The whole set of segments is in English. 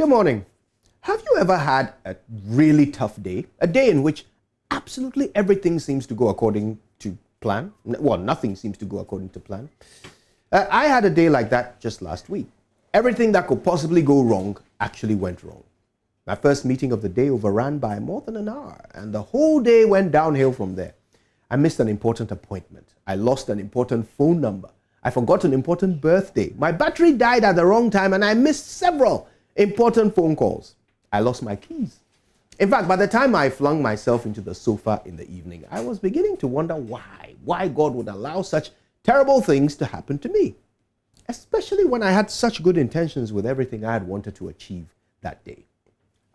Good morning. Have you ever had a really tough day? A day in which absolutely everything seems to go according to plan? Well, nothing seems to go according to plan. I had a day like that just last week. Everything that could possibly go wrong actually went wrong. My first meeting of the day overran by more than an hour, and the whole day went downhill from there. I missed an important appointment. I lost an important phone number. I forgot an important birthday. My battery died at the wrong time, and I missed several important phone calls. I lost my keys. In fact, by the time I flung myself into the sofa in the evening, I was beginning to wonder why God would allow such terrible things to happen to me, especially when I had such good intentions with everything I had wanted to achieve that day.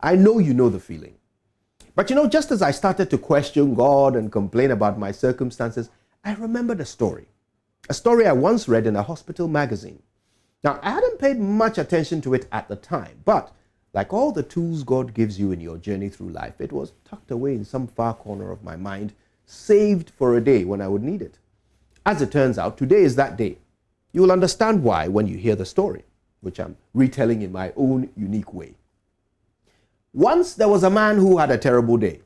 I know you know the feeling. But just as I started to question God and complain about my circumstances, I remembered a story I once read in a hospital magazine. Now, I hadn't paid much attention to it at the time, but like all the tools God gives you in your journey through life, it was tucked away in some far corner of my mind, saved for a day when I would need it. As it turns out, today is that day. You will understand why when you hear the story, which I'm retelling in my own unique way. Once there was a man who had a terrible day.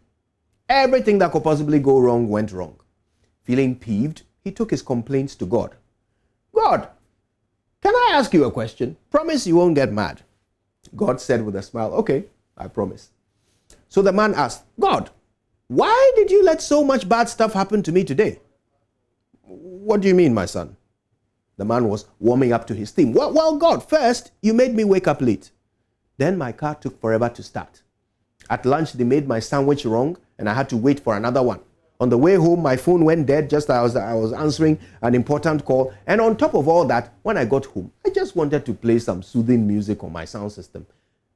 Everything that could possibly go wrong went wrong. Feeling peeved, he took his complaints to God. God, can I ask you a question? Promise you won't get mad. God said with a smile, okay, I promise. So the man asked, God, why did you let so much bad stuff happen to me today? What do you mean, my son? The man was warming up to his theme. Well, God, first, you made me wake up late. Then my car took forever to start. At lunch, they made my sandwich wrong, and I had to wait for another one. On the way home, my phone went dead just as I was answering an important call. And on top of all that, when I got home, I just wanted to play some soothing music on my sound system.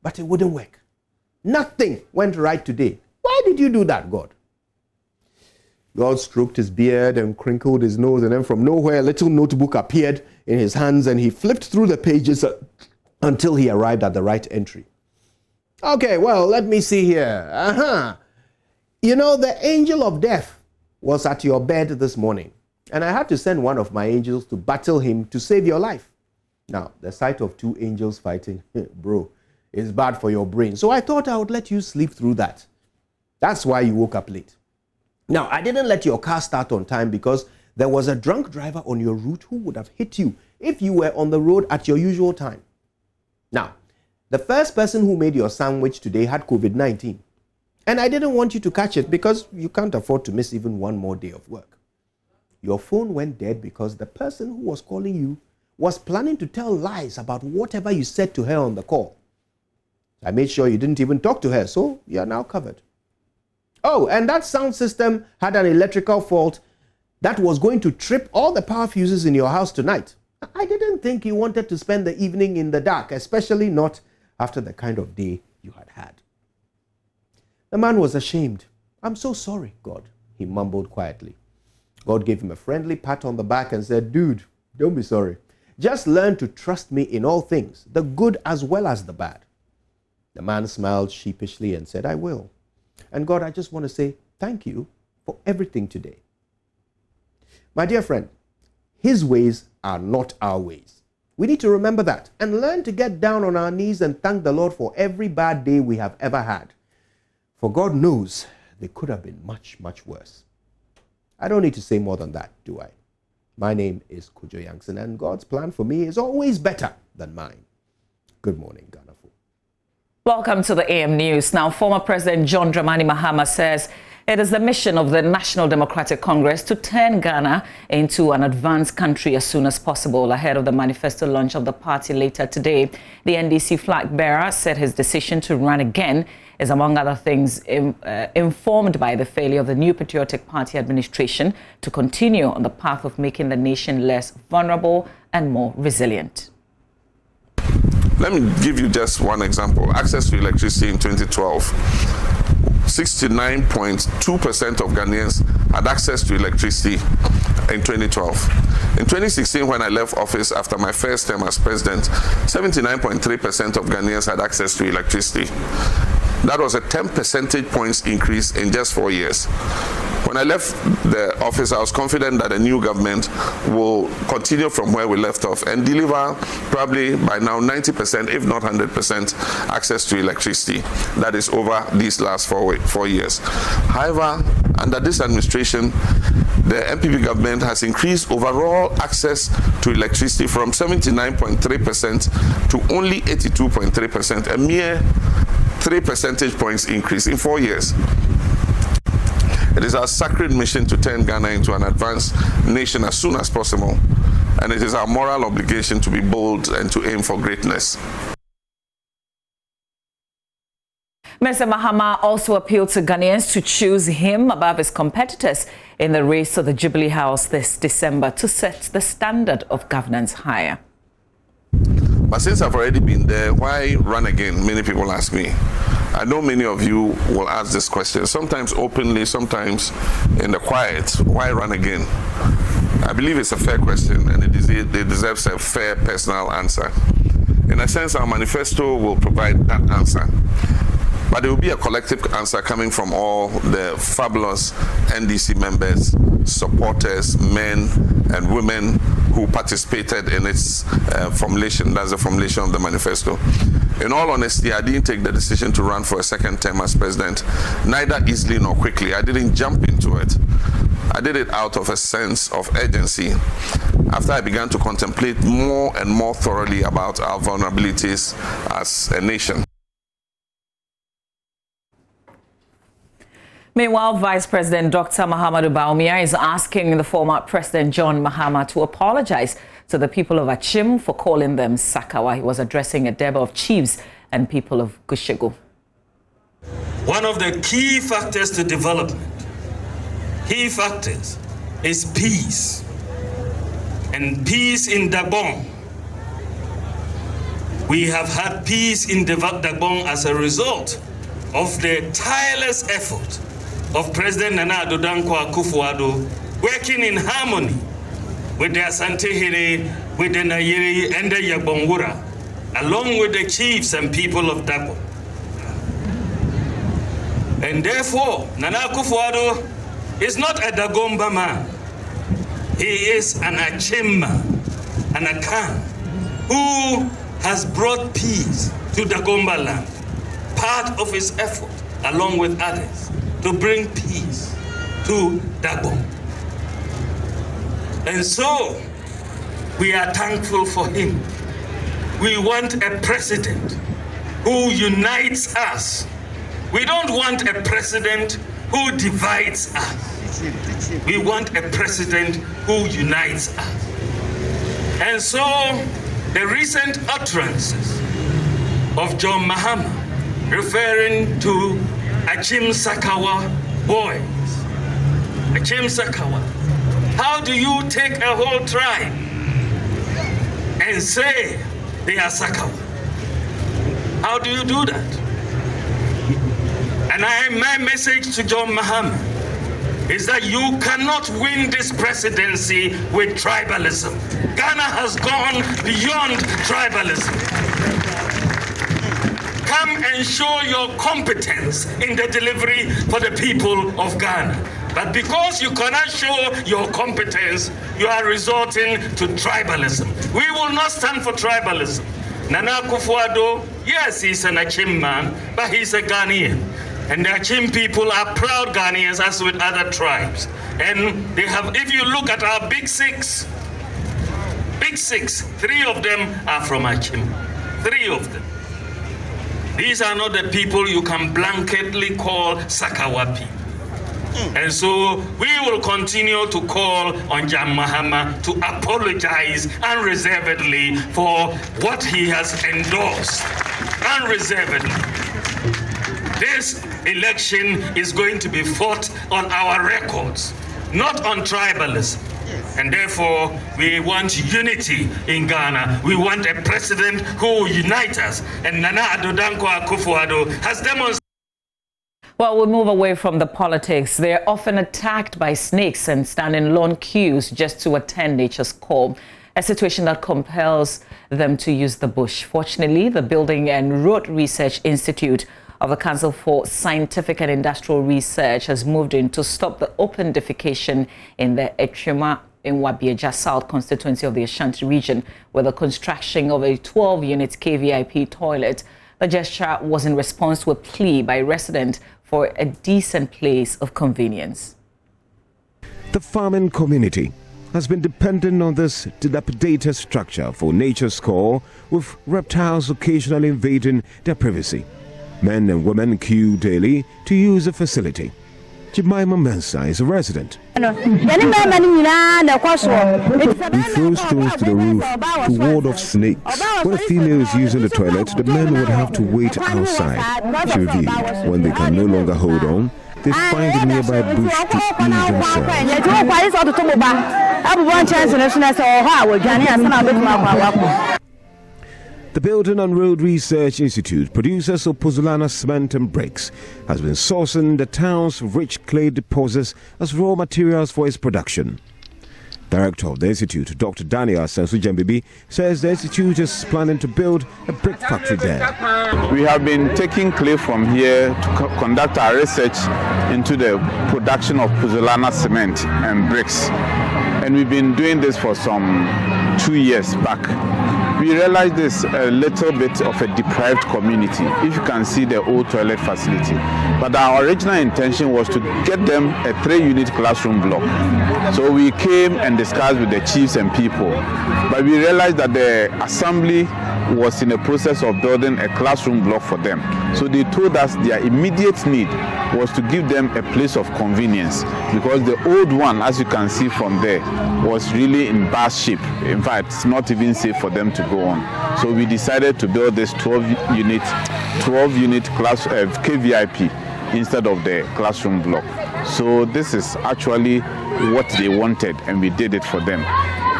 But it wouldn't work. Nothing went right today. Why did you do that, God? God stroked his beard and crinkled his nose, and then from nowhere, a little notebook appeared in his hands, and he flipped through the pages until he arrived at the right entry. Okay, well, let me see here. The angel of death was at your bed this morning, and I had to send one of my angels to battle him to save your life. Now, the sight of two angels fighting, bro, is bad for your brain. So I thought I would let you sleep through that. That's why you woke up late. Now, I didn't let your car start on time because there was a drunk driver on your route who would have hit you if you were on the road at your usual time. Now, the first person who made your sandwich today had COVID-19. And I didn't want you to catch it because you can't afford to miss even one more day of work. Your phone went dead because the person who was calling you was planning to tell lies about whatever you said to her on the call. I made sure you didn't even talk to her, so you're now covered. Oh, and that sound system had an electrical fault that was going to trip all the power fuses in your house tonight. I didn't think you wanted to spend the evening in the dark, especially not after the kind of day you had had. The man was ashamed. I'm so sorry, God, he mumbled quietly. God gave him a friendly pat on the back and said, dude, don't be sorry. Just learn to trust me in all things, the good as well as the bad. The man smiled sheepishly and said, I will. And God, I just want to say thank you for everything today. My dear friend, his ways are not our ways. We need to remember that and learn to get down on our knees and thank the Lord for every bad day we have ever had. For God knows they could have been much, much worse. I don't need to say more than that, do I? My name is Kojo Yankson, and God's plan for me is always better than mine. Good morning, Ghana. Welcome to the AM News. Now, former President John Dramani Mahama says it is the mission of the National Democratic Congress to turn Ghana into an advanced country as soon as possible. Ahead of the manifesto launch of the party later today, the NDC flag bearer said his decision to run again is, among other things, informed by the failure of the New Patriotic Party administration to continue on the path of making the nation less vulnerable and more resilient. Let me give you just one example. Access to electricity in 2012. 69.2% of Ghanaians had access to electricity in 2012. In 2016, when I left office after my first term as president, 79.3% of Ghanaians had access to electricity. That was a 10 percentage points increase in just 4 years. When I left the office, I was confident that the new government will continue from where we left off and deliver probably by now 90%, if not 100%, access to electricity. That is over these last 4 years. However, under this administration, the MPP government has increased overall access to electricity from 79.3% to only 82.3%, a mere 3 percentage points increase in 4 years. It is our sacred mission to turn Ghana into an advanced nation as soon as possible, and it is our moral obligation to be bold and to aim for greatness. Mr. Mahama also appealed to Ghanaians to choose him above his competitors in the race to the Jubilee House this December to set the standard of governance higher. But since I've already been there, why run again? Many people ask me. I know many of you will ask this question, sometimes openly, sometimes in the quiet. Why run again? I believe it's a fair question, and it deserves a fair personal answer. In a sense, our manifesto will provide that answer. But it will be a collective answer coming from all the fabulous NDC members, supporters, men and women who participated in its formulation. That's the formulation of the manifesto. In all honesty, I didn't take the decision to run for a second term as president, neither easily nor quickly. I didn't jump into it. I did it out of a sense of urgency after I began to contemplate more and more thoroughly about our vulnerabilities as a nation. Meanwhile, Vice President Dr. Mahamudu Bawumia is asking the former President John Mahama to apologize to the people of Achim for calling them Sakawa. He was addressing a debate of chiefs and people of Gushegu. One of the key factors to development, is peace. And peace in Dagbon. We have had peace in Dagbon as a result of the tireless effort of President Nana Addo Dankwa Akufo-Addo working in harmony with the Asante-Here, with the Nayiri and the Yagbonwura, along with the chiefs and people of Dagbon. And therefore, Nana Akufo-Addo is not a Dagomba man. He is an Achim man, an Akan, who has brought peace to Dagomba land. Part of his effort, along with others, to bring peace to Dagbon. And so, we are thankful for him. We want a president who unites us. We don't want a president who divides us. We want a president who unites us. And so, the recent utterances of John Mahama referring to Achim Sakawa boys. Achim Sakawa. How do you take a whole tribe and say they are Sakawa? How do you do that? And my message to John Mahama is that you cannot win this presidency with tribalism. Ghana has gone beyond tribalism. Come and show your competence in the delivery for the people of Ghana. But because you cannot show your competence, you are resorting to tribalism. We will not stand for tribalism. Nana Akufo-Addo, yes, he's an Achim man, but he's a Ghanaian. And the Achim people are proud Ghanaians, as with other tribes. And they have, if you look at our big six, 3 of them are from Achim. 3 of them. These are not the people you can blanketly call Sakawa people. And so we will continue to call on John Mahama to apologize unreservedly for what he has endorsed. Unreservedly. This election is going to be fought on our records, not on tribalism. And therefore, we want unity in Ghana. We want a president who will unite us. And Nana Addo Dankwa Akufo-Addo has demonstrated. Well, we'll move away from the politics. They're often attacked by snakes and stand in long queues just to attend nature's call, a situation that compels them to use the bush. Fortunately, the Building and Road Research Institute of the Council for Scientific and Industrial Research has moved in to stop the open defecation in the Echema in Wabieja South constituency of the Ashanti region with the construction of a 12-unit KVIP toilet. The gesture was in response to a plea by a resident for a decent place of convenience. The farming community has been dependent on this dilapidated structure for nature's core, with reptiles occasionally invading their privacy. Men and women queue daily to use the facility. Jemima Mensah is a resident. We throw stones to the roof to ward off snakes. When a female is using the toilet, the men would have to wait outside. She reveals when they can no longer hold on, they find a nearby bush to ease themselves. The Building and Road Research Institute, producers of Pozzolana cement and bricks, has been sourcing the town's rich clay deposits as raw materials for its production. Director of the institute, Dr. Daniel Sensu-Jambibi, says the institute is planning to build a brick factory there. We have been taking clay from here to conduct our research into the production of Pozzolana cement and bricks. And we've been doing this for some 2 years back. We realized this a little bit of a deprived community, if you can see the old toilet facility. But our original intention was to get them a 3-unit classroom block. So we came and discussed with the chiefs and people. But we realized that the assembly was in the process of building a classroom block for them. So they told us their immediate need was to give them a place of convenience, because the old one, as you can see from there, was really in bad shape. In fact, it's not even safe for them to go on. So we decided to build this 12-unit class KVIP instead of the classroom block. So this is actually what they wanted, and we did it for them.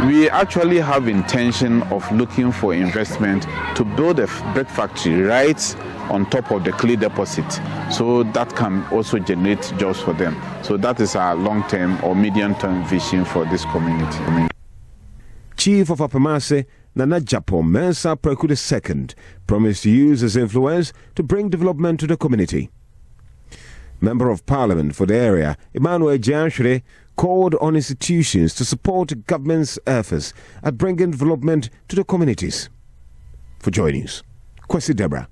We actually have intention of looking for investment to build a brick factory right on top of the clay deposit, so that can also generate jobs for them. So that is our long-term or medium-term vision for this community. Chief of Apamase, Nana Japon Mensah Preku II, promised to use his influence to bring development to the community. Member of Parliament for the area, Emmanuel Jianshure, called on institutions to support the government's efforts at bringing development to the communities. For Joy News, Kwesi Deborah.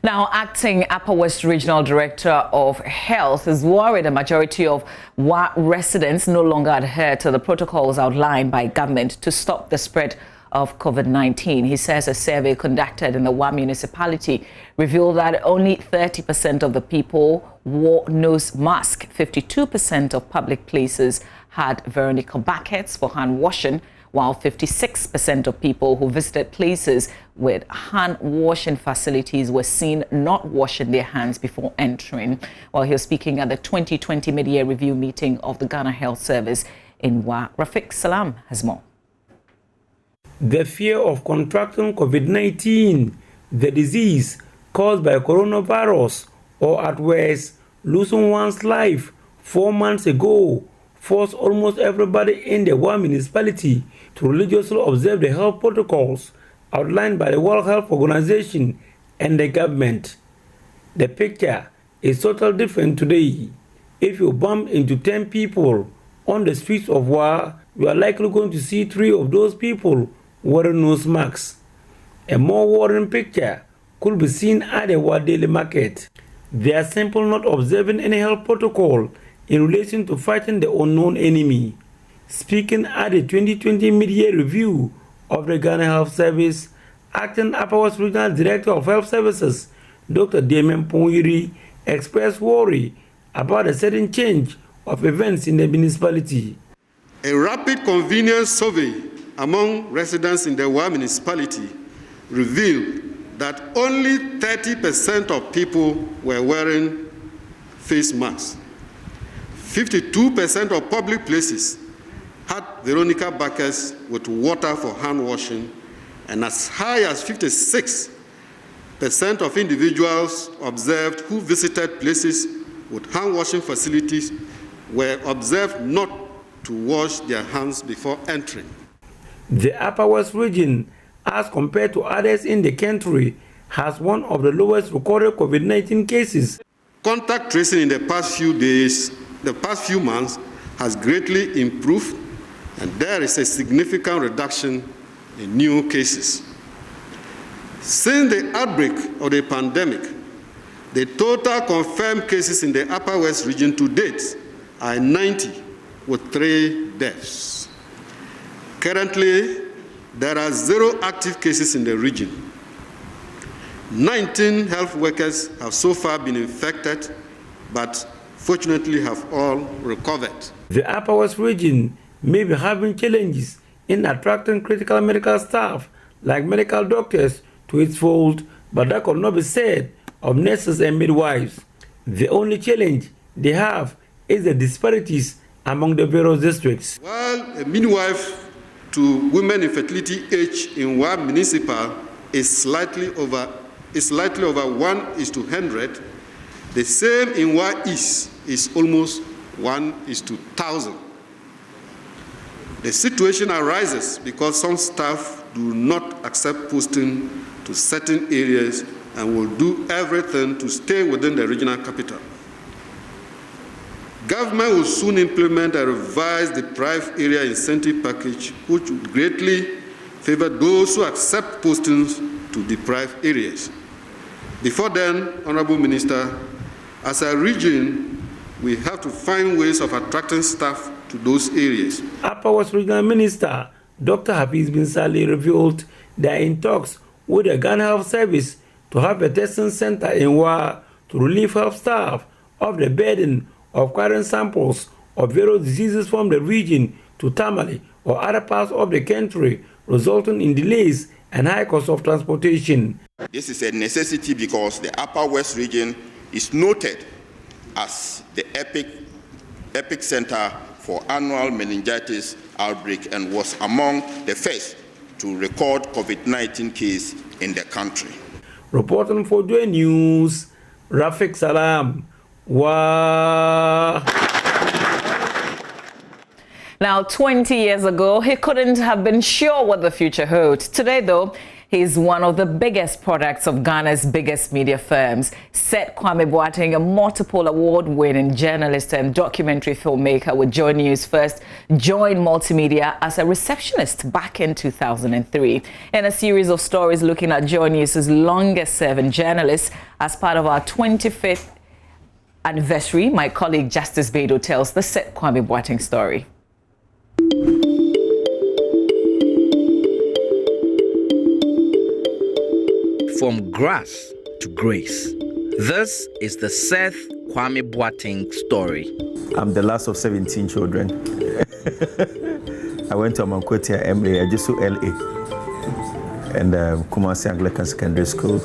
Now, acting Upper West Regional Director of Health is worried a majority of WA residents no longer adhere to the protocols outlined by government to stop the spread of COVID-19. He says a survey conducted in the WA municipality revealed that only 30% of the people wore nose masks. 52% of public places had Veronica buckets for hand washing, while 56% of people who visited places with hand washing facilities were seen not washing their hands before entering. While he was speaking at the 2020 mid-year review meeting of the Ghana Health Service in WA, Rafiq Salam has more. The fear of contracting COVID-19, the disease caused by coronavirus, or at worst, losing one's life 4 months ago, forced almost everybody in the WA municipality to religiously observe the health protocols outlined by the World Health Organization and the government. The picture is totally different today. If you bump into 10 people on the streets of WA, you are likely going to see 3 of those people wearing nose masks. A more worrying picture could be seen at the WA Daily Market. They are simply not observing any health protocol in relation to fighting the unknown enemy. Speaking at the 2020 mid-year review of the Ghana Health Service, acting Upper West Regional Director of Health Services, Dr. Damien Ponyiri, expressed worry about a sudden change of events in the municipality. A rapid convenience survey among residents in the WA municipality revealed that only 30% of people were wearing face masks. 52% of public places had Veronica buckets with water for hand washing, and as high as 56% of individuals observed who visited places with hand washing facilities were observed not to wash their hands before entering. The Upper West region, as compared to others in the country, has one of the lowest recorded COVID-19 cases. Contact tracing in the past few months has greatly improved, and there is a significant reduction in new cases. Since the outbreak of the pandemic, the total confirmed cases in the Upper West region to date are 90, with 3 deaths. Currently, there are 0 active cases in the region. 19 health workers have so far been infected, but fortunately have all recovered. The Upper West region may be having challenges in attracting critical medical staff like medical doctors to its fold, but that could not be said of nurses and midwives. The only challenge they have is the disparities among the various districts. While a midwife to women in fertility age in Wa Municipal is slightly over 1:100, the same in Wa East is almost 1:1,000. The situation arises because some staff do not accept posting to certain areas and will do everything to stay within the regional capital. Government will soon implement a revised deprived area incentive package, which would greatly favor those who accept postings to deprived areas. Before then, Honorable Minister, as a region, we have to find ways of attracting staff to those areas. Upper West Regional Minister Dr. Hafiz bin Saleh revealed they are in talks with the Ghana Health Service to have a testing center in Wa to relieve health staff of the burden of carrying samples of various diseases from the region to Tamale or other parts of the country, resulting in delays and high cost of transportation. This is a necessity because the Upper West region is noted as the epic center for annual meningitis outbreak and was among the first to record COVID-19 case in the country. Reporting for Joy News, Rafiq Salam. Wow. Now, 20 years ago, he couldn't have been sure what the future holds. Today, though, he's one of the biggest products of Ghana's biggest media firms. Seth Kwame Boateng, a multiple award-winning journalist and documentary filmmaker with Joy News, first joined multimedia as a receptionist back in 2003. In a series of stories looking at Joy News' longest-serving journalist as part of our 25th anniversary, my colleague Justice Bedo tells the Seth Kwame Boateng story. From grass to grace. This is the Seth Kwame Boateng story. I'm the last of 17 children. I went to Amankweti MA, Ajisu LA, and Kumasi Anglican Secondary School.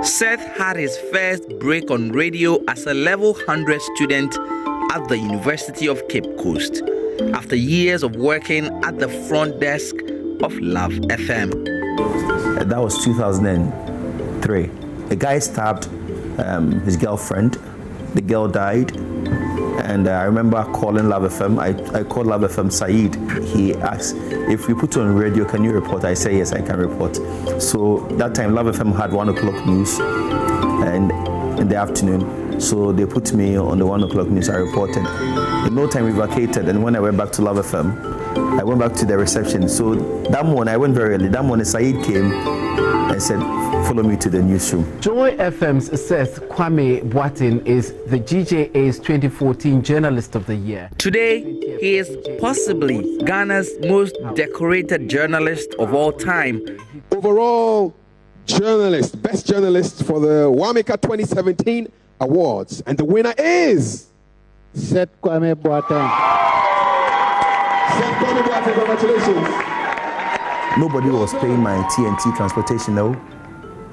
Seth had his first break on radio as a level 100 student at the University of Cape Coast, after years of working at the front desk of Love FM. That was 2003. A guy stabbed his girlfriend. The girl died. And I remember calling Love FM. I called Love FM Saeed. He asked, if we put you on radio, can you report? I say, yes, I can report. So that time, Love FM had 1 o'clock news and in the afternoon. So they put me on the 1 o'clock news. I reported. In no time, we vacated. And when I went back to Love FM, I went back to the reception. So that morning, I went very early. That morning, Saeed came and said, follow me to the newsroom. Joy FM's Seth Kwame Boateng is the GJA's 2014 Journalist of the Year. Today, he is possibly Ghana's most decorated journalist of all time. Overall journalist, best journalist for the WAMICA 2017 awards. And the winner is Seth Kwame Boateng. Seth Kwame Boateng, congratulations. Nobody was paying my TNT transportation, though.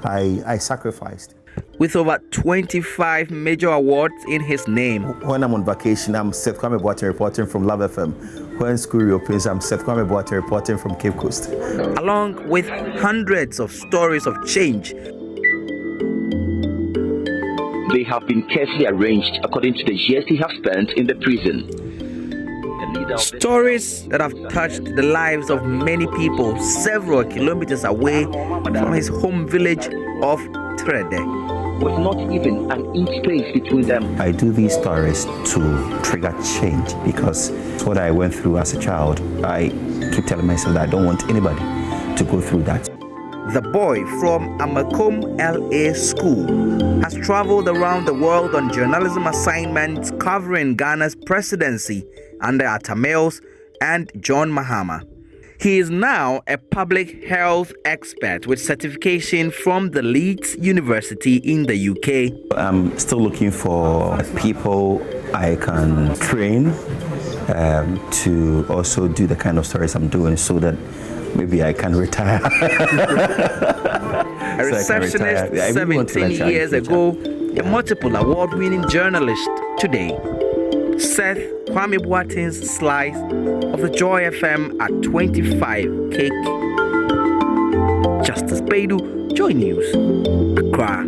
I sacrificed. With over 25 major awards in his name. When I'm on vacation, I'm Seth Kwame Boateng reporting from Love FM. When school reopens, I'm Seth Kwame Boateng reporting from Cape Coast. Along with hundreds of stories of change. They have been carefully arranged according to the years he has spent in the prison. The Stories that have touched the lives of many people several kilometers away from his home village of Trede. With not even an inch space between them. I do these stories to trigger change because it's what I went through as a child. I keep telling myself that I don't want anybody to go through that. The boy from Amakom LA School has traveled around the world on journalism assignments covering Ghana's presidency under Atta Mills and John Mahama. He is now a public health expert with certification from the Leeds University in the UK. I'm still looking for people I can train to also do the kind of stories I'm doing so that maybe I can retire. A receptionist 17 years ago, a multiple award-winning journalist today. Seth Kwame Boateng's slice of the Joy FM at 25 cake. Justice Baidu, Joy News, Accra.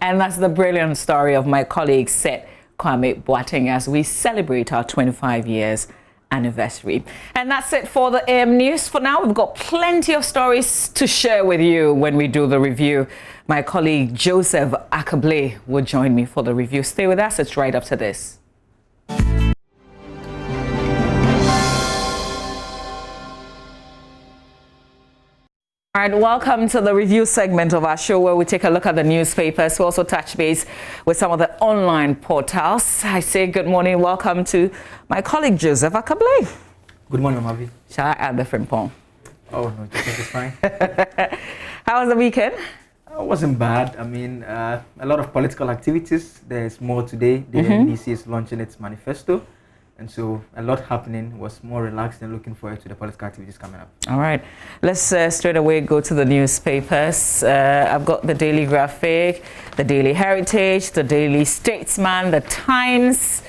And that's the brilliant story of my colleague Seth Kwame Boateng as we celebrate our 25 years anniversary. And that's it for the AM News. For now, we've got plenty of stories to share with you when we do the review. My colleague Joseph Akable will join me for the review. Stay with us. It's right after this. All right, welcome to the review segment of our show where we take a look at the newspapers. We also touch base with some of the online portals. I say good morning, welcome to my colleague Joseph Akable. Good morning, Mavi. Shall I add the frimpong? Oh, no, it's fine. How was the weekend? It wasn't bad. I mean, a lot of political activities. There's more today. The NDC is launching its manifesto. And so a lot happening, was more relaxed and looking forward to the political activities coming up. All right. Let's straight away go to the newspapers. I've got the Daily Graphic, the Daily Heritage, the Daily Statesman, the Times,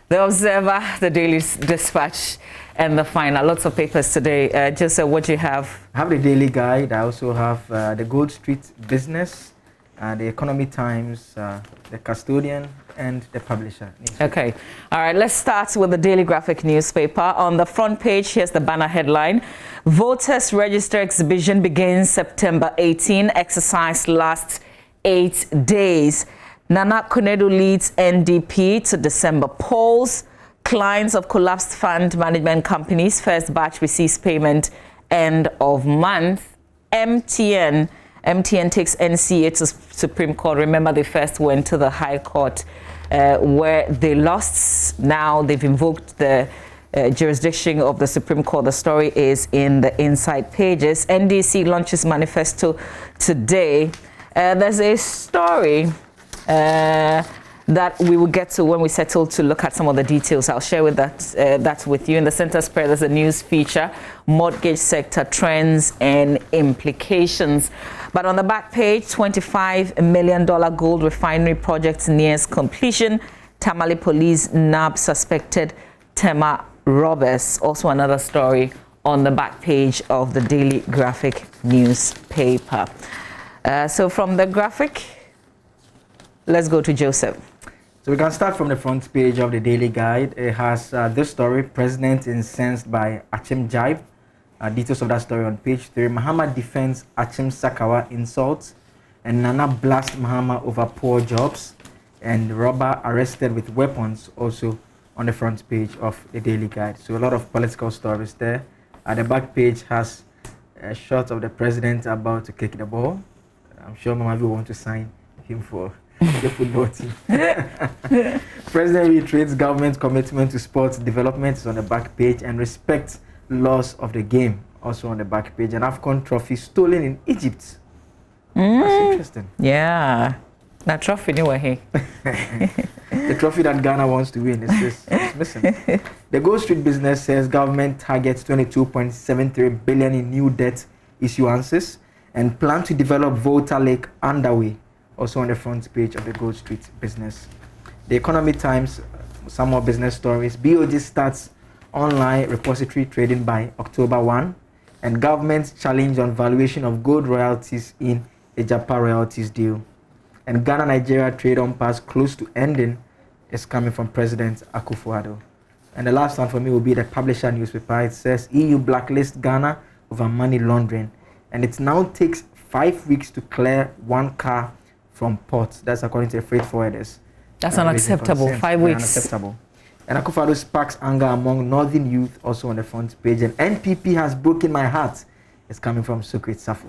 the Observer, the Daily Dispatch, and the Final. Lots of papers today. Joseph, what do you have? I have the Daily Guide. I also have the Gold Street Business, the Economy Times, the Custodian, and the Publisher. Okay. All right. Let's start with the Daily Graphic newspaper. On the front page, here's the banner headline. Voters Register exhibition begins September 18. Exercise lasts 8 days. Nana Konadu leads NDP to December polls. Clients of collapsed fund management companies, first batch receives payment end of month. MTN takes NCA to Supreme Court. Remember, they first went to the High Court where they lost. Now they've invoked the jurisdiction of the Supreme Court. The story is in the inside pages. NDC launches manifesto today. There's a story that we will get to when we settle to look at some of the details. I'll share with that with you. In the center spread, there's a news feature, mortgage sector trends and implications. But on the back page, $25 million gold refinery project nears completion. Tamale police nab suspected Tema robbers. Also another story on the back page of the Daily Graphic newspaper. So from the Graphic, let's go to Joseph. So we can start from the front page of the Daily Guide. It has this story, President incensed by Achim Jibe. Details of that story on page 3. Mahama defends Achim Sakawa insults. And Nana blasts Mahama over poor jobs. And robber arrested with weapons also on the front page of the Daily Guide. So a lot of political stories there. The back page has a shot of the president about to kick the ball. I'm sure Mama will want to sign him for the football team. President reiterates government commitment to sports development is on the back page and respects laws of the game also on the back page. An AFCON trophy stolen in Egypt. That's interesting. Yeah. That trophy anyway, hey. The trophy that Ghana wants to win is missing. The Gold Street Business says government targets 22.73 billion in new debt issuances and plan to develop Volta Lake underway. Also on the front page of the Gold Street Business. The Economy Times, some more business stories. BOG starts online repository trading by October 1. And government's challenge on valuation of gold royalties in a Japan royalties deal. And Ghana-Nigeria trade impasse close to ending is coming from President Akufo-Addo. And the last one for me will be the Publisher newspaper. It says EU blacklist Ghana over money laundering. And it now takes 5 weeks to clear one car from port. That's according to the freight forwarders. That's unacceptable. 5 weeks. Unacceptable. And Akufo-Addo sparks anger among northern youth, also on the front page. And NPP has broken my heart. It's coming from Sukrit Safo.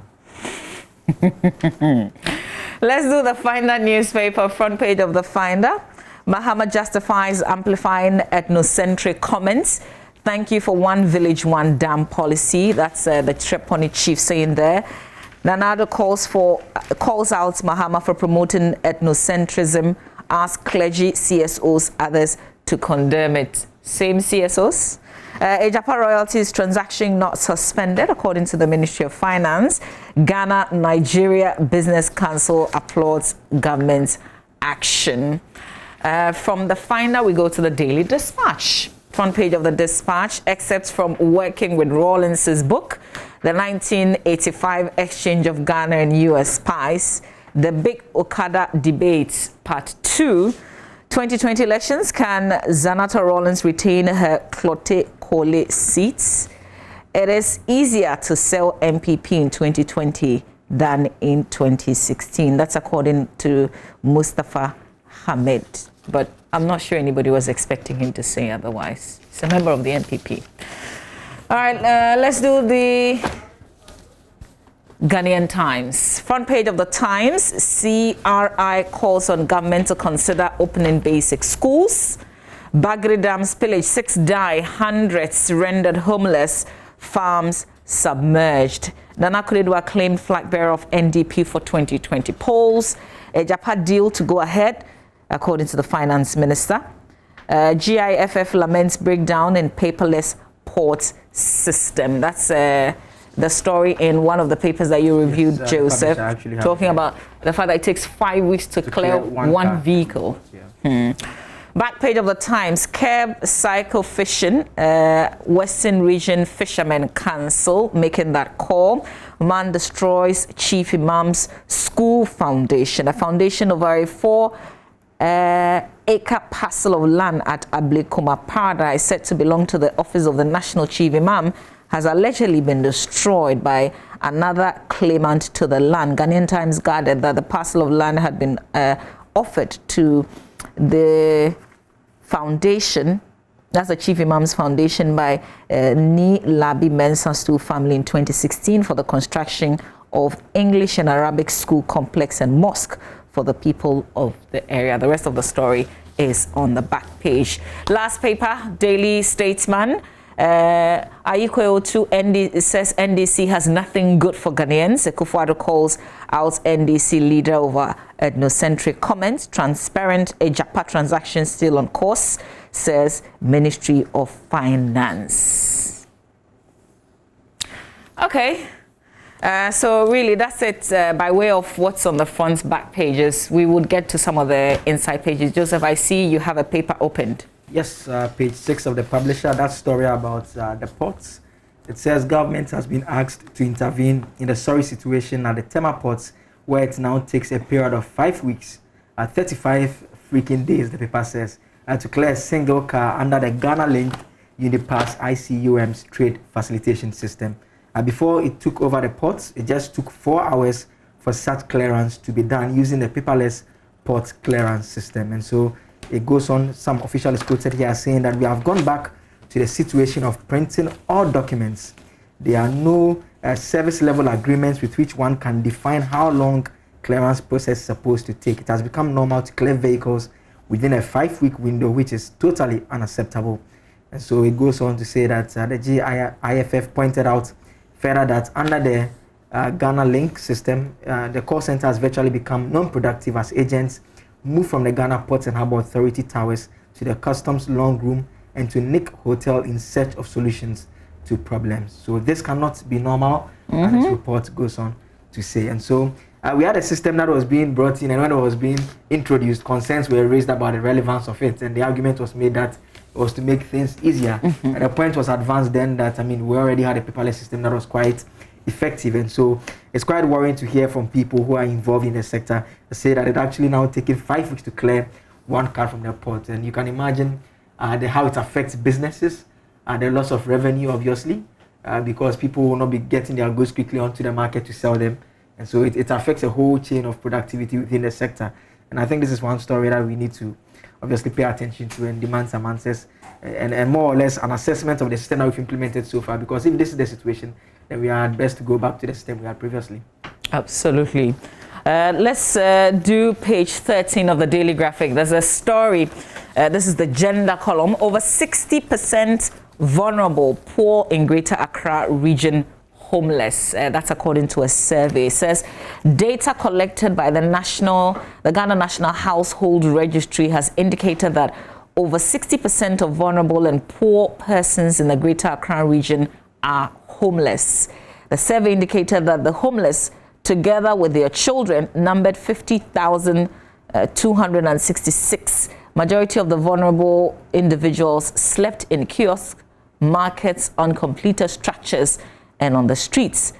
Let's do the Finder newspaper, front page of the Finder. Mahama justifies amplifying ethnocentric comments. Thank you for one village, one dam policy. That's the Treponi chief saying there. Nana Addo calls out Mahama for promoting ethnocentrism, asks clergy, CSOs, others to condemn it. Same CSOs? Ejapa royalties transaction not suspended, according to the Ministry of Finance. Ghana-Nigeria Business Council applauds government's action. From the Finder, we go to the Daily Dispatch. Front page of the Dispatch, excerpts from Working with Rawlins's book, the 1985 exchange of Ghana and U.S. spies, the Big Okada Debates, Part 2, 2020 elections, can Zanata Rawlins retain her Clote Kole seats? It is easier to sell MPP in 2020 than in 2016. That's according to Mustafa Hamid. But I'm not sure anybody was expecting him to say otherwise. He's a member of the NPP. All right, let's do the Ghanaian Times. Front page of the Times, CRI calls on government to consider opening basic schools. Bagri Dam spillage, 6 die, hundreds rendered homeless, farms submerged. Nana Akufo-Addo claimed flag bearer of NDP for 2020 polls. A Japan deal to go ahead, according to the finance minister. GIFF laments breakdown in paperless port system. That's the story in one of the papers that you reviewed, yes, Joseph, talking about the fact that it takes 5 weeks to clear one vehicle. Yeah. Back page of the Times, curb cycle fishing, Western Region Fishermen Council making that call. Man destroys Chief Imam's school foundation. A foundation over a 4-acre parcel of land at Ablekuma Paradise, said to belong to the office of the National Chief Imam, has allegedly been destroyed by another claimant to the land. Ghanaian Times gathered that the parcel of land had been offered to the foundation, that's the Chief Imam's foundation, by Ni Labi Mensah Stool family in 2016 for the construction of English and Arabic school complex and mosque for the people of the area. The rest of the story is on the back page. Last paper, Daily Statesman. Ayiko 2 says NDC has nothing good for Ghanaians. Akufo-Addo calls out NDC leader over ethnocentric comments. Transparent Ejapa transaction still on course, says Ministry of Finance. Okay. So really, that's it by way of what's on the front back pages. We would get to some of the inside pages. Joseph, I see you have a paper opened. Yes, page 6 of the Publisher, that story about the ports. It says government has been asked to intervene in the sorry situation at the Tema ports, where it now takes a period of 5 weeks, 35 freaking days, the paper says, to clear a single car under the Ghana Link Unipass ICUM's trade facilitation system. Before it took over the ports, it just took 4 hours for such clearance to be done using the paperless port clearance system. And so it goes on, some officials quoted here saying that we have gone back to the situation of printing all documents. There are no service level agreements with which one can define how long clearance process is supposed to take. It has become normal to clear vehicles within a 5-week window, which is totally unacceptable. And so it goes on to say that the GIFF pointed out further that under the Ghana Link system, the call center has virtually become non-productive as agents move from the Ghana Ports and Harbour Authority towers to the Customs Long Room and to Nick Hotel in search of solutions to problems. So this cannot be normal, and this report goes on to say. And so we had a system that was being brought in, and when it was being introduced, concerns were raised about the relevance of it, and the argument was made that it was to make things easier. And the point was advanced then that, we already had a paperless system that was quite effective. And so it's quite worrying to hear from people who are involved in the sector say that it's actually now taking 5 weeks to clear one car from the port. And you can imagine how it affects businesses, the loss of revenue, obviously, because people will not be getting their goods quickly onto the market to sell them. And so it affects a whole chain of productivity within the sector. And I think this is one story that we need to obviously pay attention to and demand some answers and more or less an assessment of the system that we've implemented so far. Because if this is the situation, then we are best to go back to the system we had previously. Absolutely. Let's do page 13 of the Daily Graphic. There's a story. This is the gender column. Over 60% vulnerable, poor in Greater Accra region homeless. That's according to a survey. It says data collected by the Ghana National Household Registry has indicated that over 60% of vulnerable and poor persons in the Greater Accra region are homeless. The survey indicated that the homeless, together with their children, numbered 50,266. Majority of the vulnerable individuals slept in kiosks, markets, uncompleted structures, and on the streets.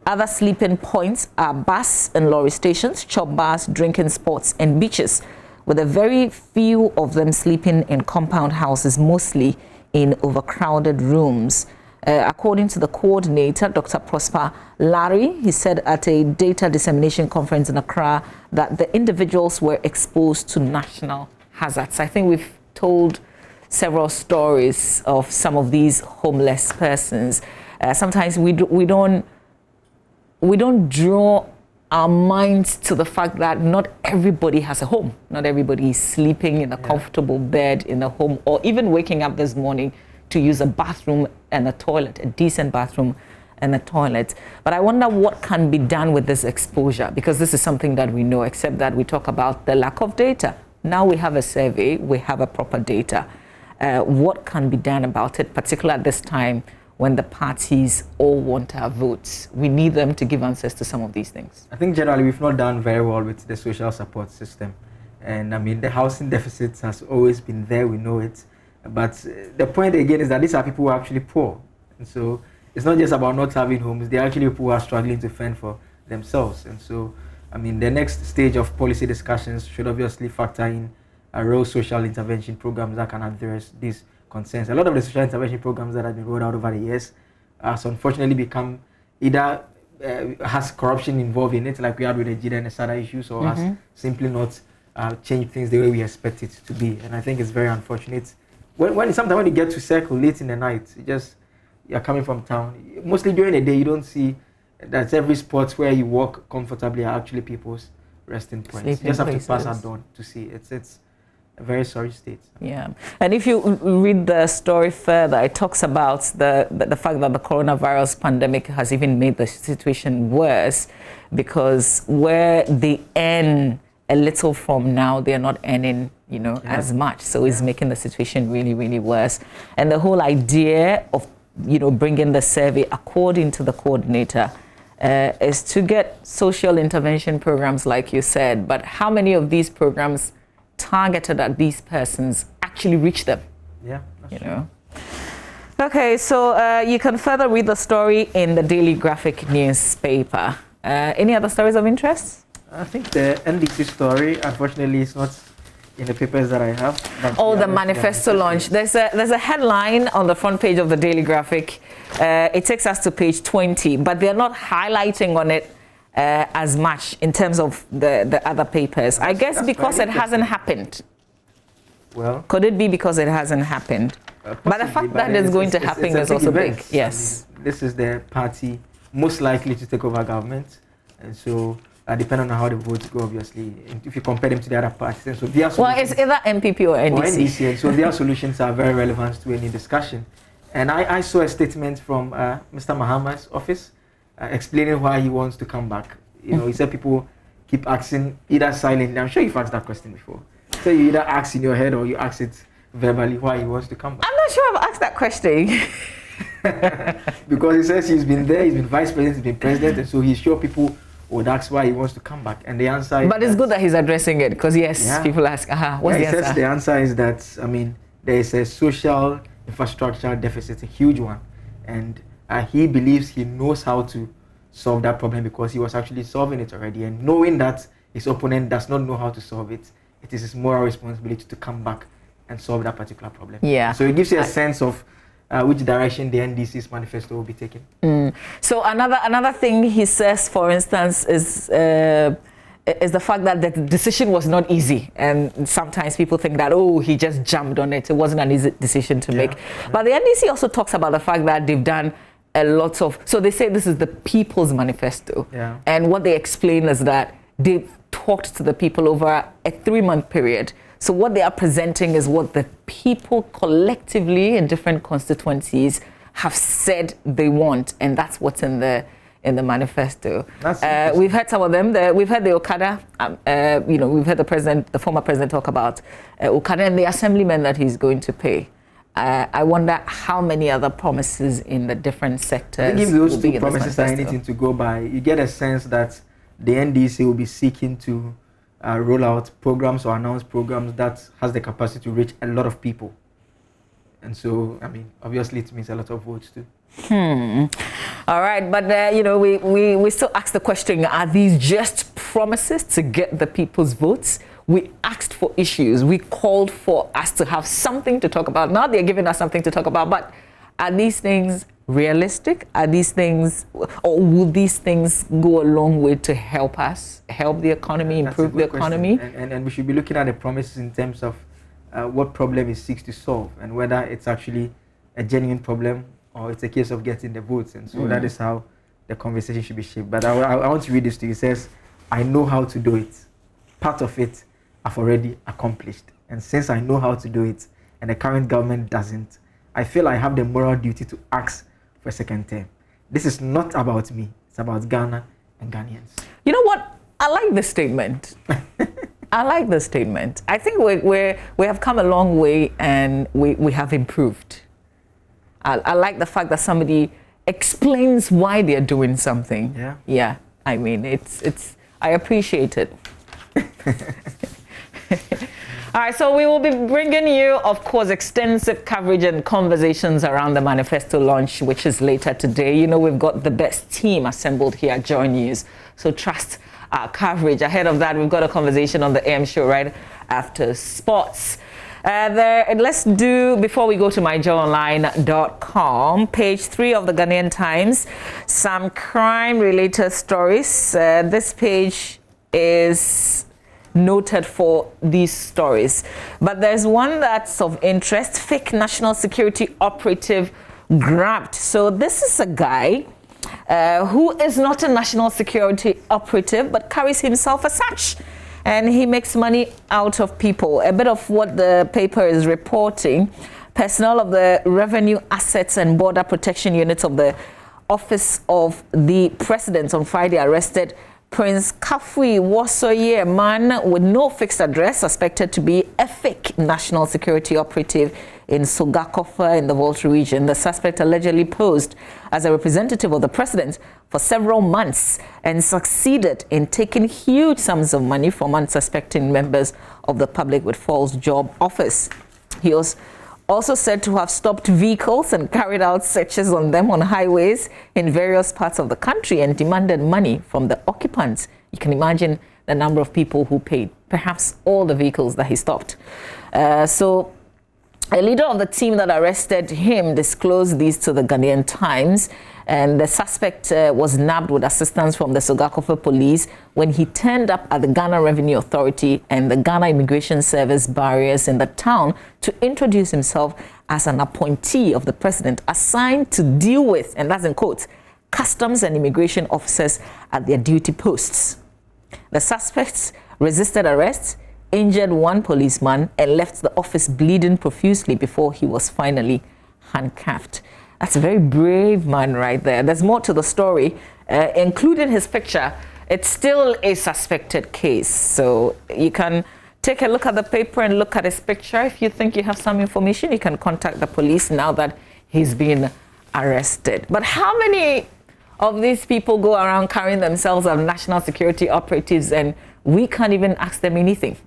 Other sleeping points are bus and lorry stations, chop bars, drinking spots, and beaches, with a very few of them sleeping in compound houses, mostly in overcrowded rooms. According to the coordinator, Dr. Prosper Larry, he said at a data dissemination conference in Accra that the individuals were exposed to national hazards. I think we've told several stories of some of these homeless persons. Sometimes we don't draw our minds to the fact that not everybody has a home. Not everybody is sleeping in a comfortable bed in a home, or even waking up this morning to use a bathroom and a toilet, a decent bathroom and a toilet. But I wonder what can be done with this exposure, because this is something that we know, except that we talk about the lack of data. Now we have a survey, we have a proper data. What can be done about it, particularly at this time when the parties all want our votes? We need them to give answers to some of these things. I think generally we've not done very well with the social support system. And I mean, the housing deficit has always been there, we know it. But the point again is that these are people who are actually poor. And so it's not just about not having homes, they're actually people who are struggling to fend for themselves. And so, I mean, the next stage of policy discussions should obviously factor in a real social intervention programs that can address these concerns. A lot of the social intervention programs that have been rolled out over the years has unfortunately become either has corruption involved in it, like we had with the Jida and the SADA issues, or has simply not changed things the way we expect it to be. And I think it's very unfortunate. Sometimes when you get to circle late in the night, you're coming from town. Mostly during the day, you don't see that every spot where you walk comfortably are actually people's resting points. You just have to pass at dawn to see. It's a very sorry state. Yeah, and if you read the story further, it talks about the fact that the coronavirus pandemic has even made the situation worse, because where they earn a little from now, they're not earning, as much. So it's making the situation really, really worse. And the whole idea of, bringing the survey, according to the coordinator, is to get social intervention programs, like you said. But how many of these programs targeted at these persons actually reach them? Yeah, that's true. Okay, so you can further read the story in the Daily Graphic newspaper. Any other stories of interest? I think the NDC story, unfortunately, is not in the papers that I have. Oh, the manifesto launch. There's a headline on the front page of the Daily Graphic. It takes us to page 20, but they're not highlighting on it as much in terms of the other papers. I guess because it hasn't happened. Well, could it be because it hasn't happened? But the fact that it's going to happen is also big. Yes. I mean, this is the party most likely to take over government, and so depending on how the votes go, obviously, if you compare them to the other parties, and so their it's either MPP or NDC. And so their solutions are very relevant to any discussion. And I saw a statement from Mr. Mahama's office explaining why he wants to come back. He said people keep asking either silently. I'm sure you've asked that question before. So you either ask in your head or you ask it verbally why he wants to come back. I'm not sure I've asked that question. Because he says he's been there, he's been vice president, he's been president, and so he's sure people would ask why he wants to come back. And the answer is... But it's good that he's addressing it, because people ask, what's the answer? The answer is that, I mean, there is a social infrastructure deficit, a huge one. And he believes he knows how to solve that problem because he was actually solving it already. And knowing that his opponent does not know how to solve it, it is his moral responsibility to come back and solve that particular problem. Yeah. So it gives you a sense of which direction the NDC's manifesto will be taken. So another thing he says, for instance, is the fact that the decision was not easy, and sometimes people think that, oh, he just jumped on it. It wasn't an easy decision to make. But the NDC also talks about the fact that they've done a lot of, so they say this is the People's Manifesto. And what they explain is that they've talked to the people over a 3-month period. So what they are presenting is what the people collectively in different constituencies have said they want, and that's what's in the manifesto. We've heard some of them. We've heard the Okada. We've heard the former president, talk about Okada and the assemblyman that he's going to pay. I wonder how many other promises in the different sectors. I think if those two promises are anything to go by, you get a sense that the NDC will be seeking to roll out programs or announce programs that has the capacity to reach a lot of people. And so, I mean, obviously it means a lot of votes too. All right, but we still ask the question, are these just promises to get the people's votes? We asked for issues. We called for us to have something to talk about. Now they're giving us something to talk about, but are these things realistic? Are these things, or will these things go a long way to help us, help the economy, improve the economy? And we should be looking at the promises in terms of what problem it seeks to solve and whether it's actually a genuine problem or it's a case of getting the votes. And so that is how the conversation should be shaped. But I want to read this to you. It says, I know how to do it. Part of it I've already accomplished. And since I know how to do it and the current government doesn't, I feel I have the moral duty to ask for a second term. This is not about me. It's about Ghana and Ghanaians. You know what? I like this statement. I like this statement. I think we have come a long way and we have improved. I like the fact that somebody explains why they're doing something. Yeah. I mean, I appreciate it. All right, so we will be bringing you, of course, extensive coverage and conversations around the manifesto launch, which is later today. You know, we've got the best team assembled here at Joy News, so trust our coverage. Ahead of that, we've got a conversation on the AM show right after sports. Let's do, before we go to myjoyonline.com, page 3 of the Ghanaian Times, some crime-related stories. This page is noted for these stories. But there's one that's of interest, fake national security operative grabbed. So this is a guy who is not a national security operative, but carries himself as such. And he makes money out of people. A bit of what the paper is reporting. Personnel of the Revenue Assets and Border Protection Units of the Office of the President on Friday arrested Prince Kafui Wosoye, a man with no fixed address, suspected to be a fake national security operative in Sogakofa in the Volta region. The suspect allegedly posed as a representative of the president for several months and succeeded in taking huge sums of money from unsuspecting members of the public with false job offers. He was also said to have stopped vehicles and carried out searches on them on highways in various parts of the country and demanded money from the occupants. You can imagine the number of people who paid, perhaps all the vehicles that he stopped. So a leader of the team that arrested him disclosed these to the Ghanaian Times, and the suspect was nabbed with assistance from the Sogakofa police when he turned up at the Ghana Revenue Authority and the Ghana Immigration Service barriers in the town to introduce himself as an appointee of the president assigned to deal with, and that's in quotes, customs and immigration officers at their duty posts. The suspects resisted arrest, injured one policeman, and left the office bleeding profusely before he was finally handcuffed. That's a very brave man right there. There's more to the story, including his picture. It's still a suspected case. So you can take a look at the paper and look at his picture. If you think you have some information, you can contact the police now that he's been arrested. But how many of these people go around carrying themselves as national security operatives and we can't even ask them anything?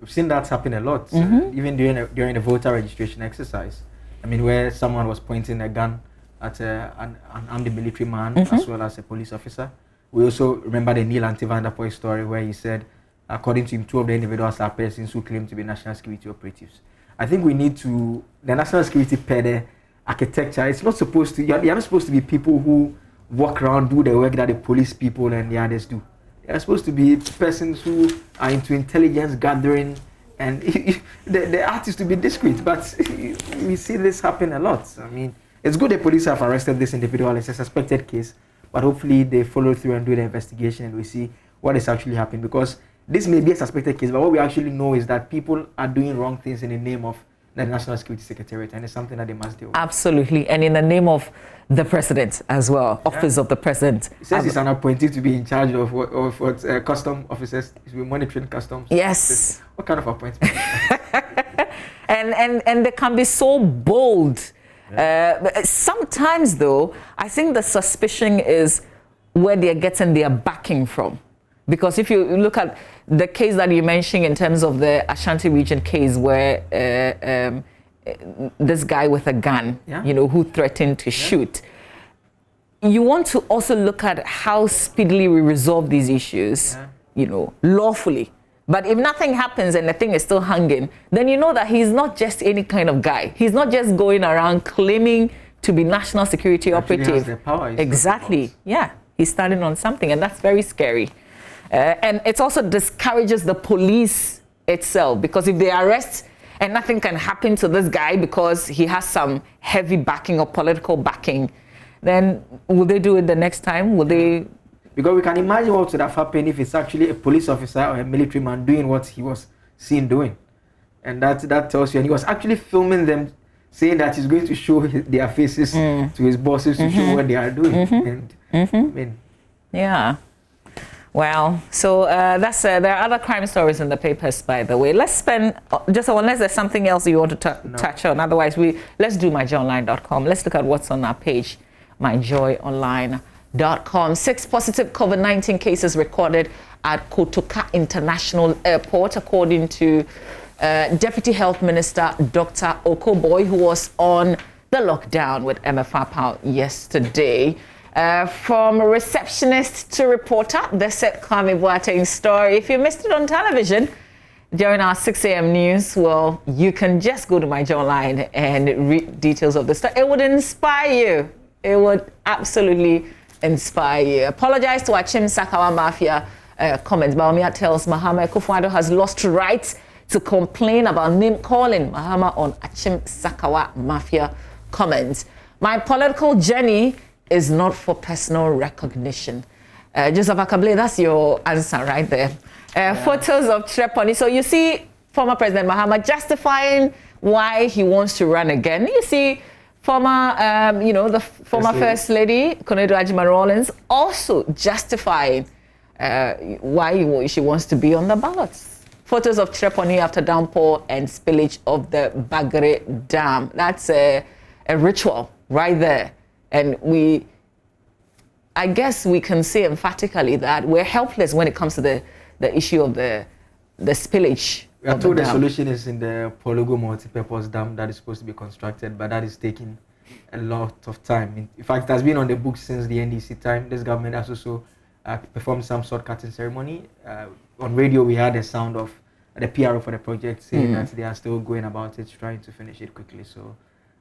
We've seen that happen a lot, even during the voter registration exercise. I mean, where someone was pointing a gun at an armed military man as well as a police officer. We also remember the Neil Antivanderpoy story where he said, according to him, 2 of the individuals are persons who claim to be national security operatives. I think we need to, the national security pede architecture, it's not supposed to, you're not supposed to be people who walk around, do the work that the police people and the others do. They're supposed to be persons who are into intelligence gathering, and the art is to be discreet, but we see this happen a lot. I mean, it's good the police have arrested this individual. It's a suspected case, but hopefully they follow through and do the investigation and we see what is actually happening, because this may be a suspected case, but what we actually know is that people are doing wrong things in the name of the National Security Secretariat, and it's something that they must deal with. Absolutely, and in the name of the president as well, office of the president. It says he's an appointee to be in charge of what custom officers, to be monitoring customs. Yes. What kind of appointment? and they can be so bold. Sometimes, though, I think the suspicion is where they're getting their backing from. Because if you look at the case that you mentioned in terms of the Ashanti region case where this guy with a gun, who threatened to shoot, you want to also look at how speedily we resolve these issues, lawfully. But if nothing happens and the thing is still hanging, then you know that he's not just any kind of guy. He's not just going around claiming to be national security operative. Has the power. Exactly. Yeah, he's standing on something, and that's very scary. And it also discourages the police itself, because if they arrest and nothing can happen to this guy because he has some heavy backing or political backing, then will they do it the next time? Will they? Because we can imagine what would have happened if it's actually a police officer or a military man doing what he was seen doing. And that tells you, and he was actually filming them, saying that he's going to show their faces to his bosses to show what they are doing. And, yeah. Well, so there are other crime stories in the papers, by the way. Let's spend just unless there's something else you want to touch on. Otherwise, let's do myjoyonline.com. Let's look at what's on our page, myjoyonline.com. 6 positive COVID-19 cases recorded at Kotoka International Airport, according to Deputy Health Minister Dr. Okoboy, who was on the lockdown with MFR yesterday. From receptionist to reporter, the Seth Kwame Boateng story. If you missed it on television during our 6 a.m. news, well, you can just go to My Joy Online and read details of the story. It would inspire you. It would absolutely inspire you. Apologize to Achim Sakawa Mafia comments. Baumia tells Mahama Akufo-Addo has lost rights to complain about name calling Mahama on Achim Sakawa Mafia comments. My political journey is not for personal recognition. Joseph Akable, that's your answer right there. Photos of Treponi. So you see former President Mahama justifying why he wants to run again. You see former, the former First Lady, Konadu Agyeman-Rawlings, also justifying why she wants to be on the ballots. Photos of Treponi after downpour and spillage of the Bagre Dam. That's a ritual right there. And I guess we can say emphatically that we're helpless when it comes to the issue of the spillage. We are told the solution is in the Pologo multi-purpose dam that is supposed to be constructed, but that is taking a lot of time. In fact, it has been on the books since the NDC time. This government has also performed some sword cutting ceremony. On radio, we had a sound of the PRO for the project saying that they are still going about it, trying to finish it quickly. So,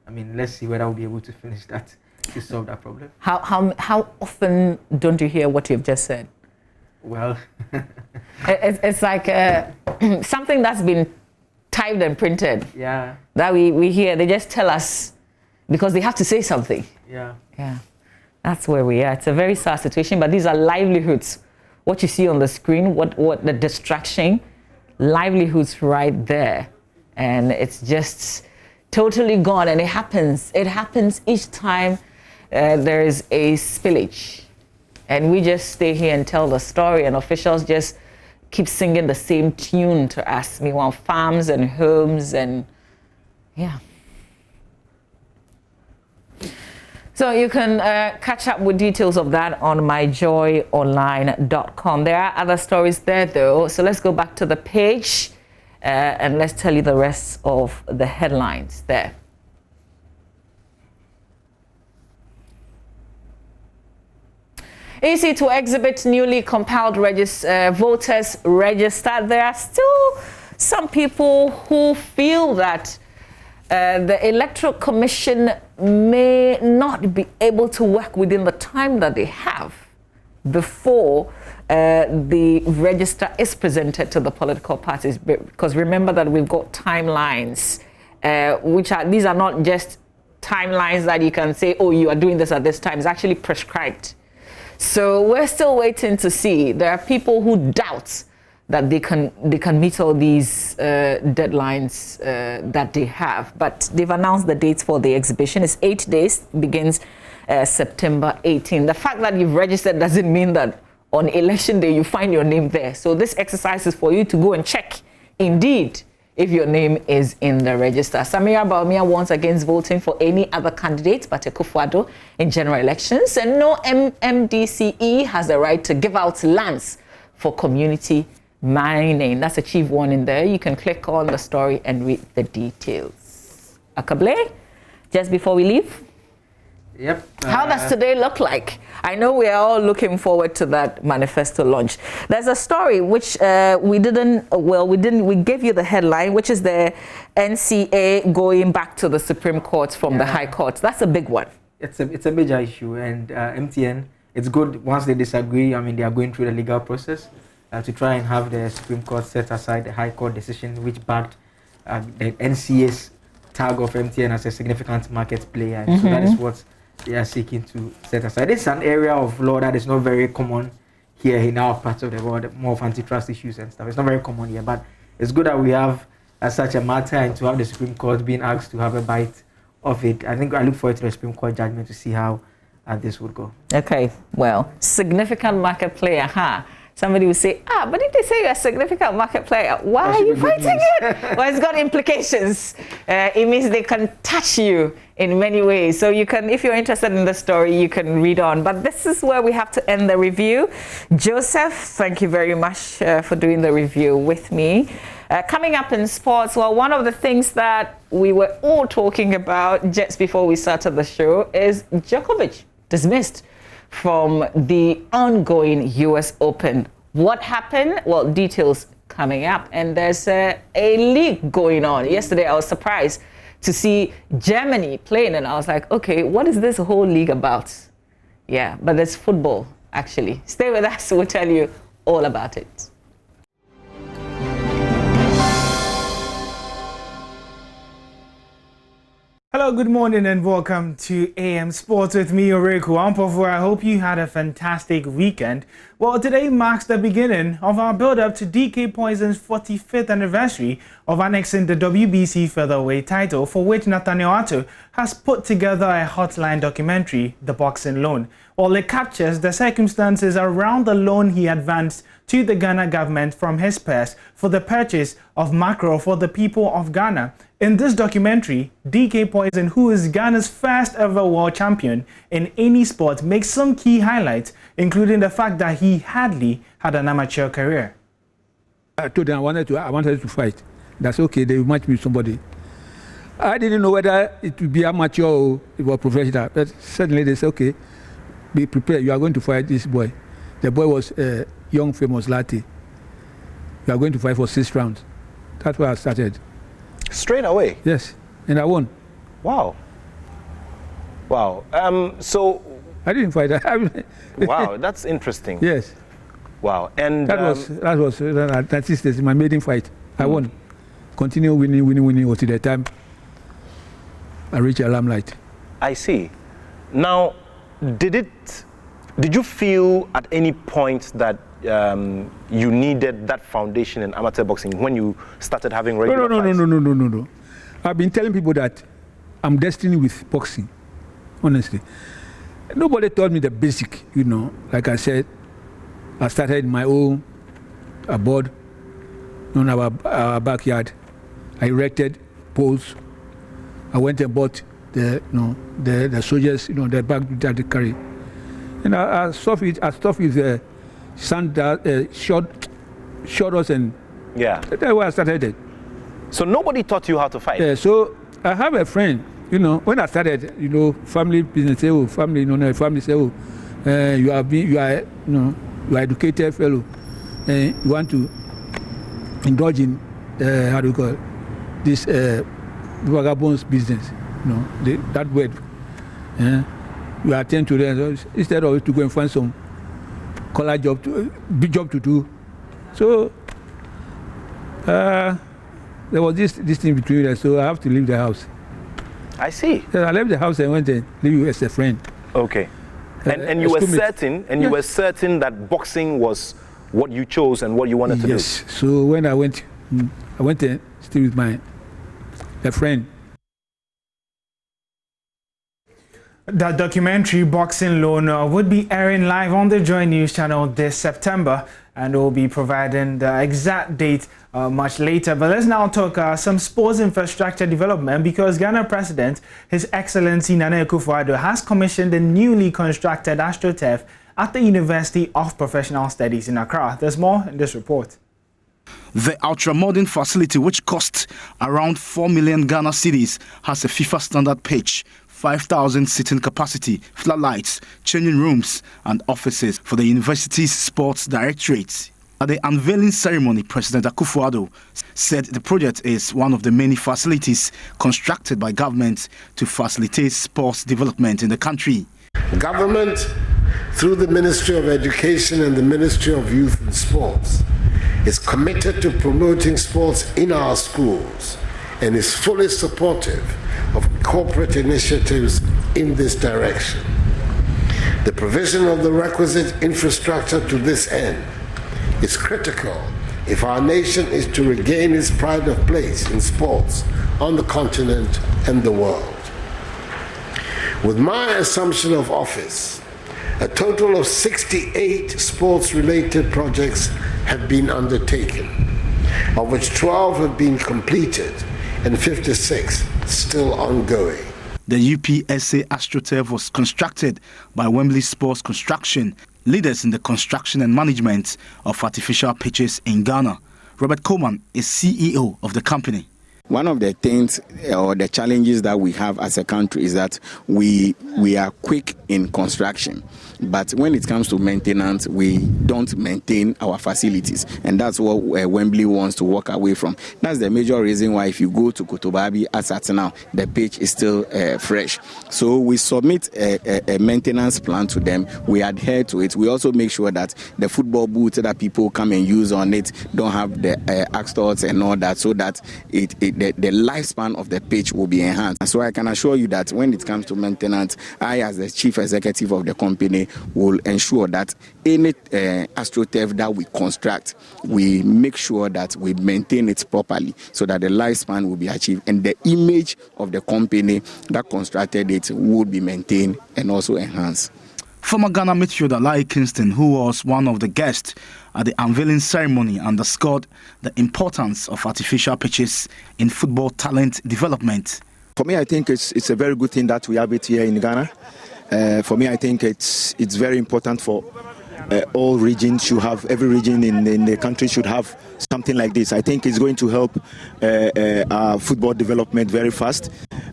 I mean, let's see whether we'll be able to finish that to solve that problem. How often don't you hear what you've just said? Well, it's like something that's been typed and printed. Yeah. That we hear. They just tell us because they have to say something. Yeah. Yeah. That's where we are. It's a very sad situation, but these are livelihoods. What you see on the screen, what the distraction, livelihoods right there, and it's just totally gone. And it happens each time there is a spillage. And we just stay here and tell the story, and officials just keep singing the same tune to us. Meanwhile, farms and homes and, yeah. So you can catch up with details of that on myjoyonline.com. There are other stories there, though. So let's go back to the page and let's tell you the rest of the headlines there. Easy to exhibit newly compiled voters register. There are still some people who feel that the Electoral Commission may not be able to work within the time that they have before the register is presented to the political parties. Because remember that we've got timelines, these are not just timelines that you can say, oh, you are doing this at this time. It's actually prescribed. So we're still waiting to see. There are people who doubt that they can meet all these deadlines that they have. But they've announced the dates for the exhibition. It's 8 days, begins September 18. The fact that you've registered doesn't mean that on election day you find your name there. So this exercise is for you to go and check, indeed, if your name is in the register. Samira Bawumia warns against voting for any other candidate but Akufo-Addo in general elections. And no MMDCE has the right to give out lands for community mining. That's a chief warning there. You can click on the story and read the details. Akable, just before we leave. Yep. How does today look like? I know we are all looking forward to that manifesto launch. There's a story which we gave you the headline, which is the NCA going back to the Supreme Court from the High Court. That's a big one. It's a major issue, and MTN, it's good once they disagree. I mean, they are going through the legal process to try and have the Supreme Court set aside the High Court decision which backed the NCA's tag of MTN as a significant market player. And so that is what they are seeking to set aside. It's an area of law that is not very common here in our part of the world, more of antitrust issues and stuff. It's not very common here, but it's good that we have such a matter and to have the Supreme Court being asked to have a bite of it. I think I look forward to the Supreme Court judgment to see how this would go. Okay, well, significant market player, huh? Somebody will say, but if they say you're a significant market player, why are you fighting it? Well, it's got implications. It means they can touch you in many ways. So you can, if you're interested in the story, you can read on. But this is where we have to end the review. Joseph, thank you very much for doing the review with me. Coming up in sports, well, one of the things that we were all talking about just before we started the show is Djokovic dismissed from the ongoing US Open. What happened? Well, details coming up. And there's a league going on. Yesterday, I was surprised to see Germany playing, and I was like, okay, what is this whole league about? Yeah, but there's football, actually. Stay with us, we'll tell you all about it. Hello, good morning and welcome to AM Sports with me, Oreku Ampofu. I hope you had a fantastic weekend. Well, today marks the beginning of our build-up to DK Poison's 45th anniversary of annexing the WBC featherweight title, for which Nathaniel Atto has put together a hotline documentary, The Boxing Loan. Well, it captures the circumstances around the loan he advanced to the Ghana government from his purse for the purchase of mackerel for the people of Ghana. In this documentary, DK Poison, who is Ghana's first ever world champion in any sport, makes some key highlights, including the fact that he hardly had an amateur career. I told them I wanted to fight. That's okay, they will match me with somebody. I didn't know whether it would be amateur or it was professional, but suddenly they said, okay, be prepared, you are going to fight this boy. The boy was young, famous Latte. You are going to fight for 6 rounds. That's where I started. Straight away? Yes, and I won. Wow. Wow. So I didn't fight. Wow, that's interesting. Yes. Wow. And that is my maiden fight. I won. Continue winning until the time I reach a limelight. I see. Now, did you feel at any point that you needed that foundation in amateur boxing when you started having regular fights? No. I've been telling people that I'm destined with boxing, honestly. Nobody told me the basic, like I said, I started my own board on our backyard. I erected poles. I went and bought the soldiers, the bag that they carry. And I stuffed with sand, shot us, and that's where I started it. So nobody taught you how to fight? Yeah, so I have a friend, when I started, family business, family say, you are educated fellow, and you want to indulge in how do you call it, this vagabond's business, that word. You attend to them instead of to go and find some collar job, big job to do. So there was this thing between us, so I have to leave the house. I see. So I left the house and went and lived you as a friend. Okay. And you were certain, and you were certain that boxing was what you chose and what you wanted to do. Yes. So when I went and stayed with a friend. The documentary Boxing Loan would be airing live on the Joy News channel this September, and we'll be providing the exact date much later. But let's now talk some sports infrastructure development, because Ghana President, His Excellency Nana Akufo-Addo, has commissioned the newly constructed AstroTurf at the University of Professional Studies in Accra. There's more in this report. The ultra-modern facility, which costs around 4 million Ghana cedis, has a FIFA standard pitch, 5,000 seating capacity, floodlights, changing rooms and offices for the university's sports directorate. At the unveiling ceremony, President Akufo-Addo said the project is one of the many facilities constructed by government to facilitate sports development in the country. Government, through the Ministry of Education and the Ministry of Youth and Sports, is committed to promoting sports in our schools and is fully supportive of corporate initiatives in this direction. The provision of the requisite infrastructure to this end is critical if our nation is to regain its pride of place in sports on the continent and the world. With my assumption of office, a total of 68 sports-related projects have been undertaken, of which 12 have been completed and 56 still ongoing. The UPSA AstroTurf was constructed by Wembley Sports Construction, leaders in the construction and management of artificial pitches in Ghana. Robert Coleman is CEO of the company. One of the things or the challenges that we have as a country is that we are quick in construction, but when it comes to maintenance, we don't maintain our facilities, and that's what Wembley wants to walk away from. That's the major reason why if you go to Kotobabi as at now, the pitch is still fresh. So we submit a maintenance plan to them, we adhere to it. We also make sure that the football booths that people come and use on it don't have the asphalt and all that, so that the lifespan of the pitch will be enhanced. So I can assure you that when it comes to maintenance, I as the chief executive of the company will ensure that any AstroTurf that we construct, we make sure that we maintain it properly so that the lifespan will be achieved and the image of the company that constructed it will be maintained and also enhanced. Former Ghana midfielder Larry Kingston, who was one of the guests at the unveiling ceremony, underscored the importance of artificial pitches in football talent development. For me, I think it's a very good thing that we have it here in Ghana. For me, I think it's very important for all regions should have, every region in the country should have something like this. I think it's going to help our football development very fast.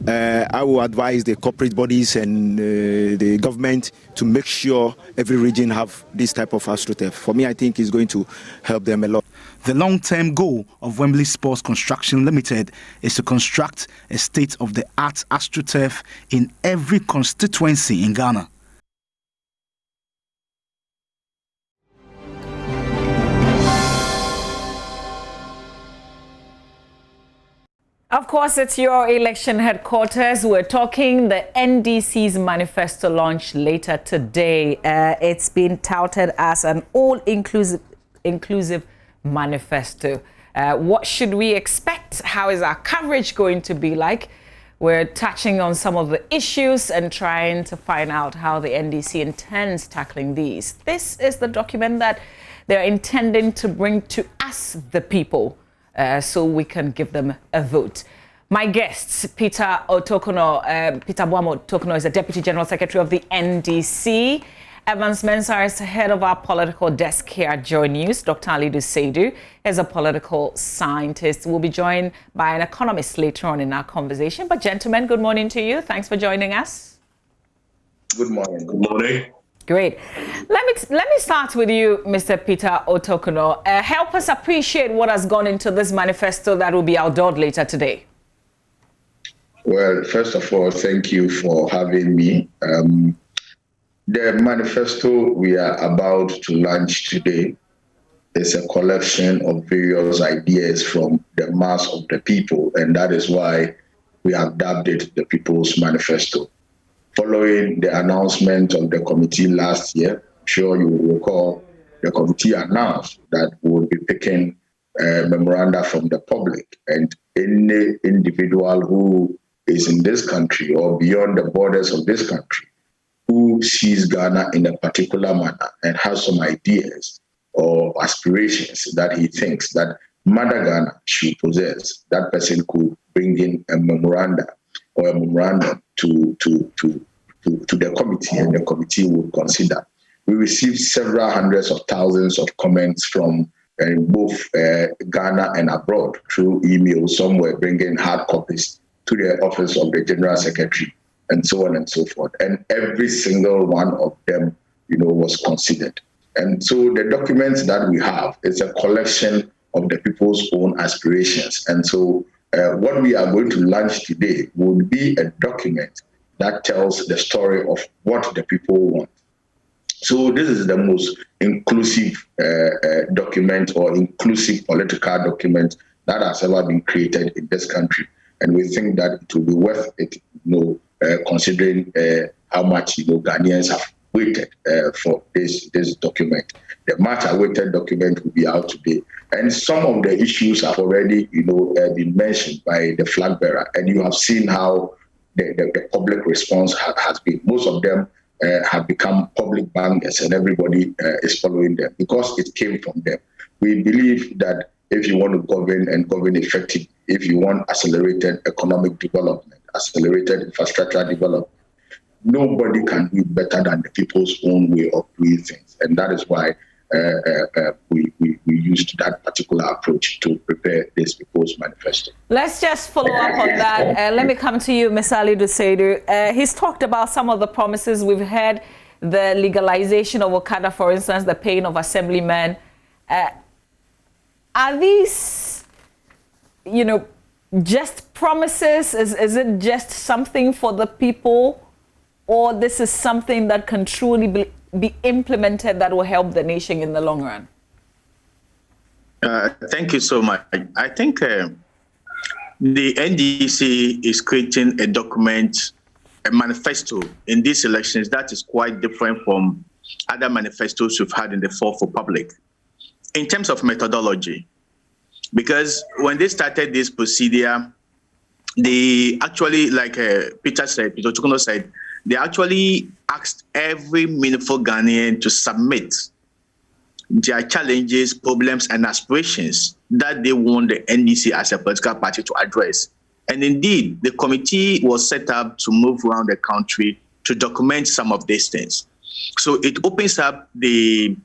I will advise the corporate bodies and the government to make sure every region have this type of AstroTurf. For me, I think it's going to help them a lot. The long-term goal of Wembley Sports Construction Limited is to construct a state-of-the-art AstroTurf in every constituency in Ghana. Of course, it's your election headquarters. We're talking the NDC's manifesto launch later today. It's been touted as an all-inclusive manifesto. What should we expect? How is our coverage going to be like? We're touching on some of the issues and trying to find out how the NDC intends tackling these. This is the document that they're intending to bring to us, the people, so we can give them a vote. My guests, Peter Boamo Otokono is the Deputy General Secretary of the NDC. Evans Mensah is head of our political desk here at Joy News. Dr. Alidu Seidu is a political scientist. We'll be joined by an economist later on in our conversation. But gentlemen, good morning to you. Thanks for joining us. Good morning. Good morning. Great. Let me start with you, Mr. Peter Otokuno. Help us appreciate what has gone into this manifesto that will be outlawed later today. Well, first of all, thank you for having me. The manifesto we are about to launch today is a collection of various ideas from the mass of the people, and that is why we have dubbed it the People's Manifesto. Following the announcement of the committee last year, I'm sure you will recall, the committee announced that we would be picking memoranda from the public, and any individual who is in this country or beyond the borders of this country who sees Ghana in a particular manner and has some ideas or aspirations that he thinks that Mother Ghana should possess, that person could bring in a memorandum or a memorandum to the committee, and the committee would consider. We received several hundreds of thousands of comments from both Ghana and abroad through email. Some were bringing hard copies to the office of the General Secretary, and so on and so forth. And every single one of them, was considered. And so the documents that we have is a collection of the people's own aspirations. And so what we are going to launch today would be a document that tells the story of what the people want. So this is the most inclusive document or inclusive political document that has ever been created in this country. And we think that it will be worth it, considering how much Ghanaians have waited for this document. The much awaited document will be out today, and some of the issues have already, been mentioned by the flag bearer, and you have seen how the public response has been. Most of them have become public bangers, and everybody is following them because it came from them. We believe that if you want to govern and govern effectively, if you want accelerated economic development, accelerated infrastructure development, nobody can do it better than the people's own way of doing things. And that is why we used that particular approach to prepare this People's Manifesto. Let's just follow up on that. Let me come to you, Ms. Ali Duseidu. He's talked about some of the promises we've heard, the legalization of Okada, for instance, the paying of assemblymen. Are these, just promises? Is it just something for the people, or this is something that can truly be implemented that will help the nation in the long run? Thank you so much. I think the NDC is creating a document, a manifesto in these elections that is quite different from other manifestos we've had in the fall for public in terms of methodology. Because when they started this procedure, they actually, like Peter Otokuno said, they actually asked every meaningful Ghanaian to submit their challenges, problems, and aspirations that they want the NDC as a political party to address. And indeed, the committee was set up to move around the country to document some of these things. So it opens up to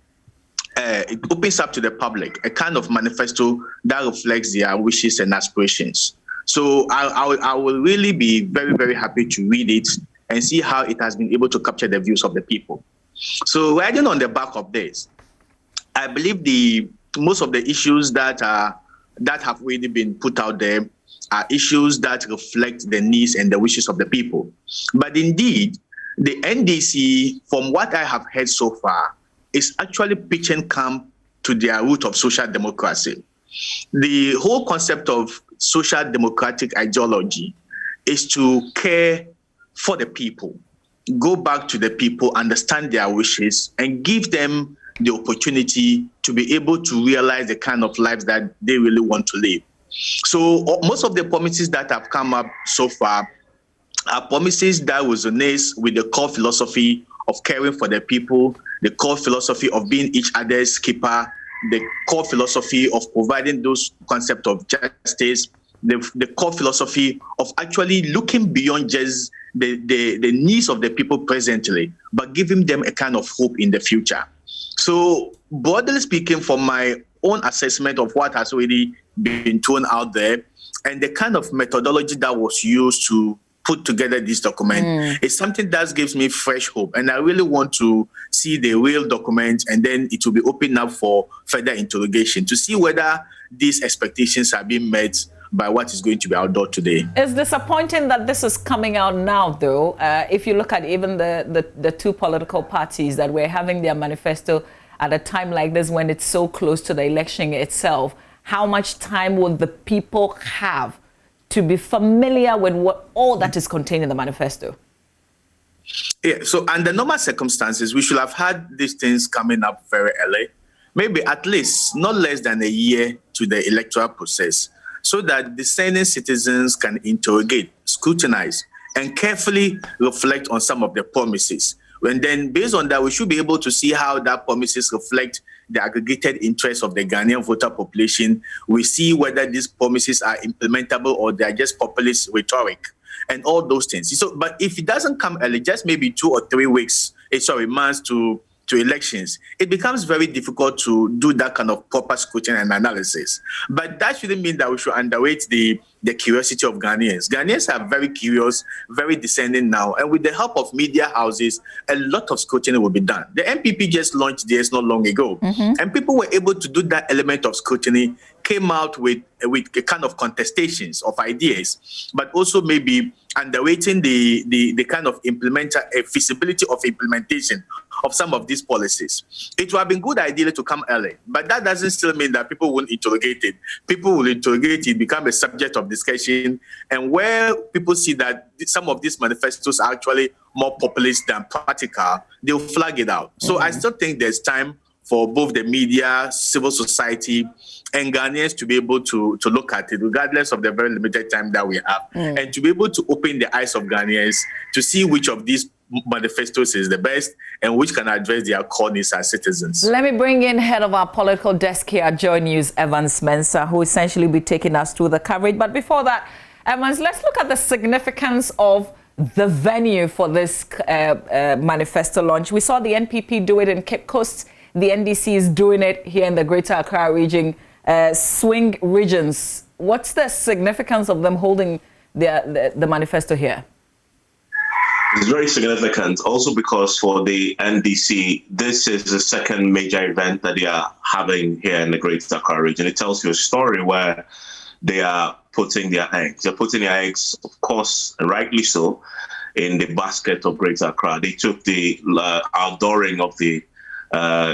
the public a kind of manifesto that reflects their wishes and aspirations. So I will really be very, very happy to read it and see how it has been able to capture the views of the people. So riding on the back of this, I believe most of the issues that have really been put out there are issues that reflect the needs and the wishes of the people. But indeed, the NDC, from what I have heard so far, is actually pitching camp to their root of social democracy. The whole concept of social democratic ideology is to care for the people, go back to the people, understand their wishes, and give them the opportunity to be able to realize the kind of lives that they really want to live. So most of the promises that have come up so far are promises that resonate with the core philosophy of caring for the people, the core philosophy of being each other's keeper, the core philosophy of providing those concepts of justice, the core philosophy of actually looking beyond just the needs of the people presently, but giving them a kind of hope in the future. So broadly speaking, from my own assessment of what has already been thrown out there and the kind of methodology that was used to put together this document. It's something that gives me fresh hope. And I really want to see the real document, and then it will be opened up for further interrogation to see whether these expectations are being met by what is going to be outdoor today. It's disappointing that this is coming out now, though. If you look at even the two political parties that were having their manifesto at a time like this when it's so close to the election itself, how much time would the people have to be familiar with what all that is contained in the manifesto? Yeah, so under normal circumstances, we should have had these things coming up very early, maybe at least not less than a year to the electoral process, so that discerning citizens can interrogate, scrutinize, and carefully reflect on some of the promises. And then based on that, we should be able to see how that promises reflect the aggregated interests of the Ghanaian voter population. We see whether these promises are implementable or they are just populist rhetoric and all those things. So, but if it doesn't come early, just maybe 2 or 3 months to elections, it becomes very difficult to do that kind of proper scrutiny and analysis. But that shouldn't mean that we should underrate the curiosity of Ghanaians. Ghanaians are very curious, very discerning now, and with the help of media houses, a lot of scrutiny will be done. The NPP just launched theirs not long ago, and people were able to do that element of scrutiny, came out with a kind of contestations of ideas, but also maybe underrating the kind of feasibility of implementation of some of these policies. It would have been good idea to come early, but that doesn't still mean that people won't interrogate it. People will interrogate it, become a subject of discussion, and where people see that some of these manifestos are actually more populist than practical, they'll flag it out. So I still think there's time for both the media, civil society, and Ghanaians to be able to look at it, regardless of the very limited time that we have, and to be able to open the eyes of Ghanaians to see which of these manifestos is the best and which can address their core needs as citizens. Let me bring in head of our political desk here at Joy News, Evans Mensah, who essentially will be taking us through the coverage. But before that, Evans, let's look at the significance of the venue for this manifesto launch. We saw the NPP do it in Cape Coast. The NDC is doing it here in the Greater Accra region, swing regions. What's the significance of them holding the manifesto here? It's very significant also because for the NDC, this is the second major event that they are having here in the Greater Accra region. It tells you a story where they are putting their eggs. They're putting their eggs, of course, and rightly so, in the basket of Greater Accra. They took the outdooring of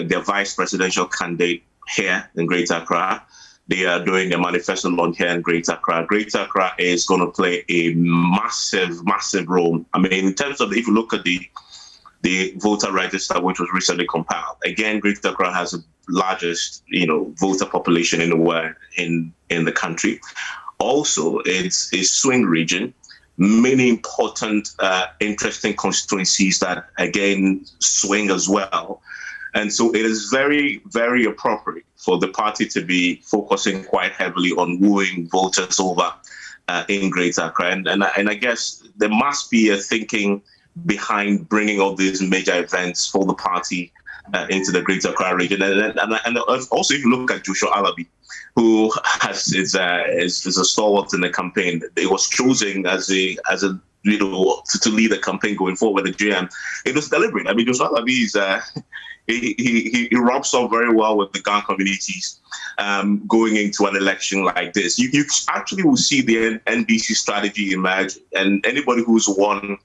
their vice presidential candidate here in Greater Accra. They are doing a manifesto launch here in Greater Accra. Greater Accra is going to play a massive, massive role. I mean, in terms of, if you look at the voter register, which was recently compiled, again, Greater Accra has the largest, voter population in the world, in the country. Also, it's a swing region. Many important, interesting constituencies that, again, swing as well. And so it is very, very appropriate for the party to be focusing quite heavily on wooing voters over in Greater Accra. And I guess there must be a thinking behind bringing all these major events for the party into the Greater Accra region. And also, if you look at Joshua Alabi, who is a stalwart in the campaign, it was chosen as a to lead the campaign going forward with the GM. It was deliberate. I mean, Joshua Alabi is he rubs off very well with the Ghana communities going into an election like this. You actually will see the NDC strategy emerge, and anybody who's won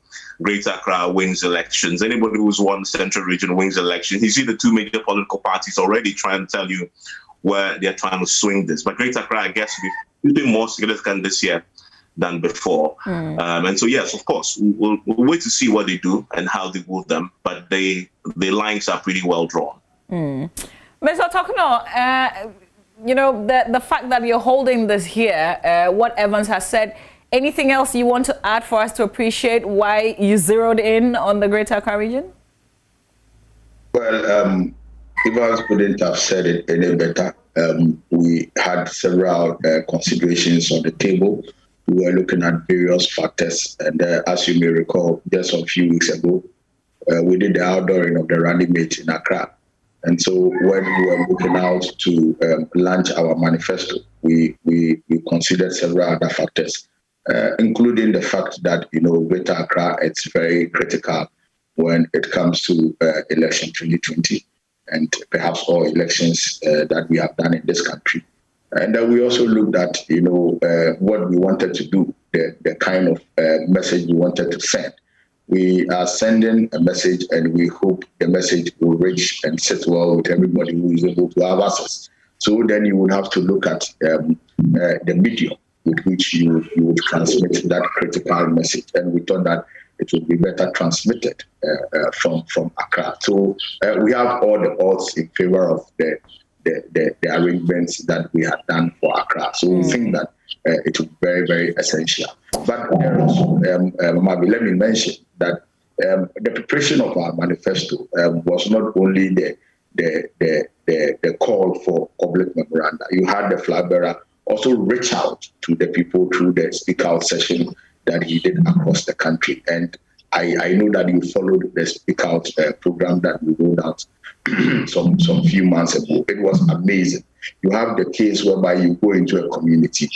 Greater Accra wins elections. Anybody who's won Central Region wins elections. You see the two major political parties already trying to tell you where they're trying to swing this. But Greater Accra, I guess, will be more significant this year than before. And so, yes, of course, we'll wait to see what they do and how they move them. But the lines are pretty well drawn. Mr. Tokno, the fact that you're holding this here, what Evans has said, anything else you want to add for us to appreciate why you zeroed in on the Greater Accra region? Well, Evans couldn't have said it any better. We had several considerations on the table. We were looking at various factors, and as you may recall, just a few weeks ago, we did the outdooring of the running mate in Accra. And so when we were looking out to launch our manifesto, we considered several other factors. including the fact that, Greater Accra, it's very critical when it comes to election 2020 and perhaps all elections that we have done in this country. And then we also looked at, what we wanted to do, the kind of message we wanted to send. We are sending a message, and we hope the message will reach and sit well with everybody who is able to have access. So then you would have to look at the medium with which you would transmit that critical message. And we thought that it would be better transmitted from Accra. So we have all the odds in favor of the arrangements that we had done for Accra. So we think that it was very, very essential. But there also, Mabi, let me mention that the preparation of our manifesto was not only the call for public memoranda. You had the flag bearer also reach out to the people through the speak out session that he did across the country. And I know that you followed the speak out program that we rolled out some few months ago. It was amazing. You have the case whereby you go into a community,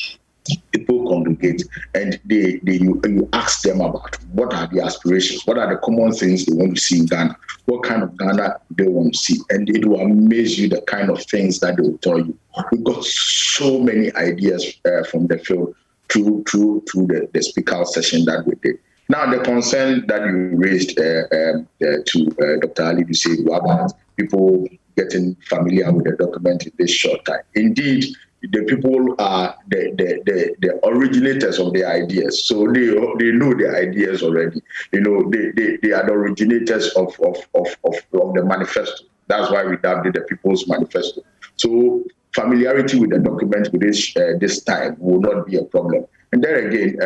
people congregate, and you ask them about what are the aspirations, what are the common things they want to see in Ghana, what kind of Ghana they want to see, and it will amaze you the kind of things that they will tell you. We got so many ideas from the field through the speak out session that we did. Now, the concern that you raised to Dr. Ali Dusedu about people getting familiar with the document in this short time. Indeed, the people are the originators of the ideas, so they know the ideas already. They are the originators of the manifesto. That's why we dubbed it the People's Manifesto. So familiarity with the document with this time will not be a problem. And then again,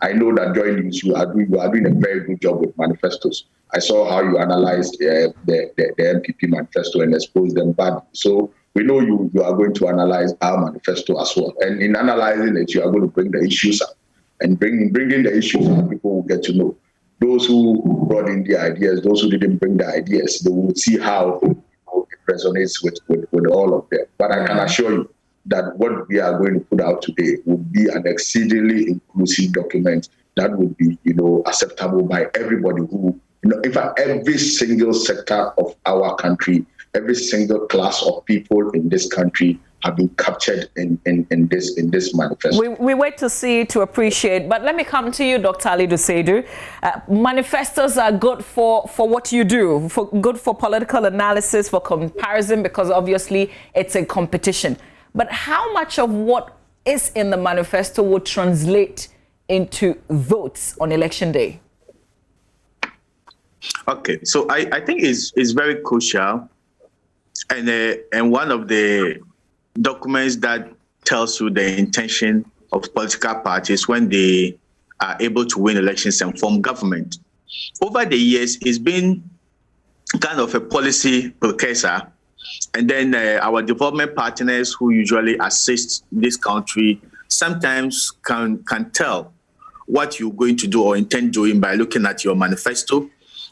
I know that Joy News, you are doing a very good job with manifestos. I saw how you analyzed the MPP manifesto and exposed them badly. So we know you are going to analyze our manifesto as well. And in analyzing it, you are going to bring the issues up. And bringing the issues up, people will get to know. Those who brought in the ideas, those who didn't bring the ideas, they will see how it resonates with all of them. But I can assure you that what we are going to put out today will be an exceedingly inclusive document that will be, acceptable by everybody who, in fact, every single sector of our country, every single class of people in this country have been captured in this manifesto. We wait to see, to appreciate, but let me come to you, Dr. Ali Dusedu. Manifestos are good for what you do, good for political analysis, for comparison, because obviously it's a competition. But how much of what is in the manifesto will translate into votes on election day? Okay, so I think it's very crucial, and one of the documents that tells you the intention of political parties when they are able to win elections and form government. Over the years, it's been kind of a policy precursor. And then our development partners who usually assist this country sometimes can tell what you're going to do or intend doing by looking at your manifesto.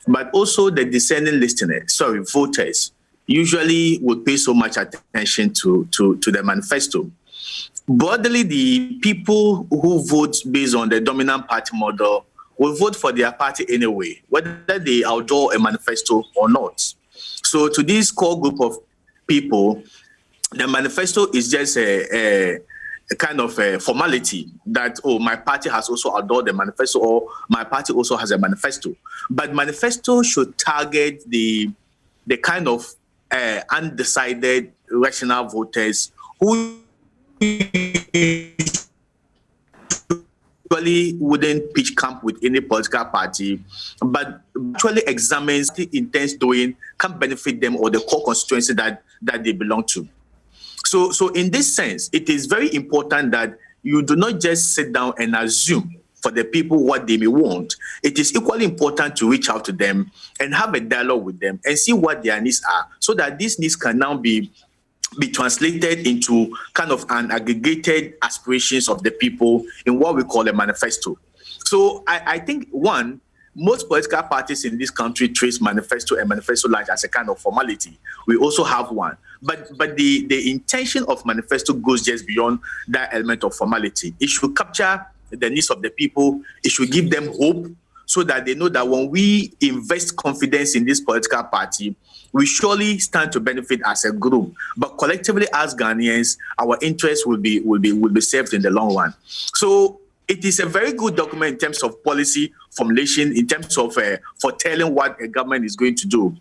But also the discerning voters usually would pay so much attention to the manifesto. Broadly, the people who vote based on the dominant party model will vote for their party anyway, whether they outdoor a manifesto or not. So to this core group of people, the manifesto is just a kind of a formality that, oh, my party has also adopted the manifesto, or my party also has a manifesto. But manifesto should target the kind of undecided rational voters who usually wouldn't pitch camp with any political party, but actually examines the intents doing can benefit them or the core constituency that they belong to. So in this sense, it is very important that you do not just sit down and assume for the people what they may want. It is equally important to reach out to them and have a dialogue with them and see what their needs are, so that these needs can now be translated into kind of an aggregated aspirations of the people in what we call a manifesto. So I think, one, most political parties in this country treat manifesto and manifesto lines as a kind of formality. We also have one. But the intention of manifesto goes just beyond that element of formality. It should capture the needs of the people. It should give them hope so that they know that when we invest confidence in this political party, we surely stand to benefit as a group. But collectively as Ghanaians, our interests will be served in the long run. So it is a very good document in terms of policy formulation, in terms of foretelling what a government is going to do.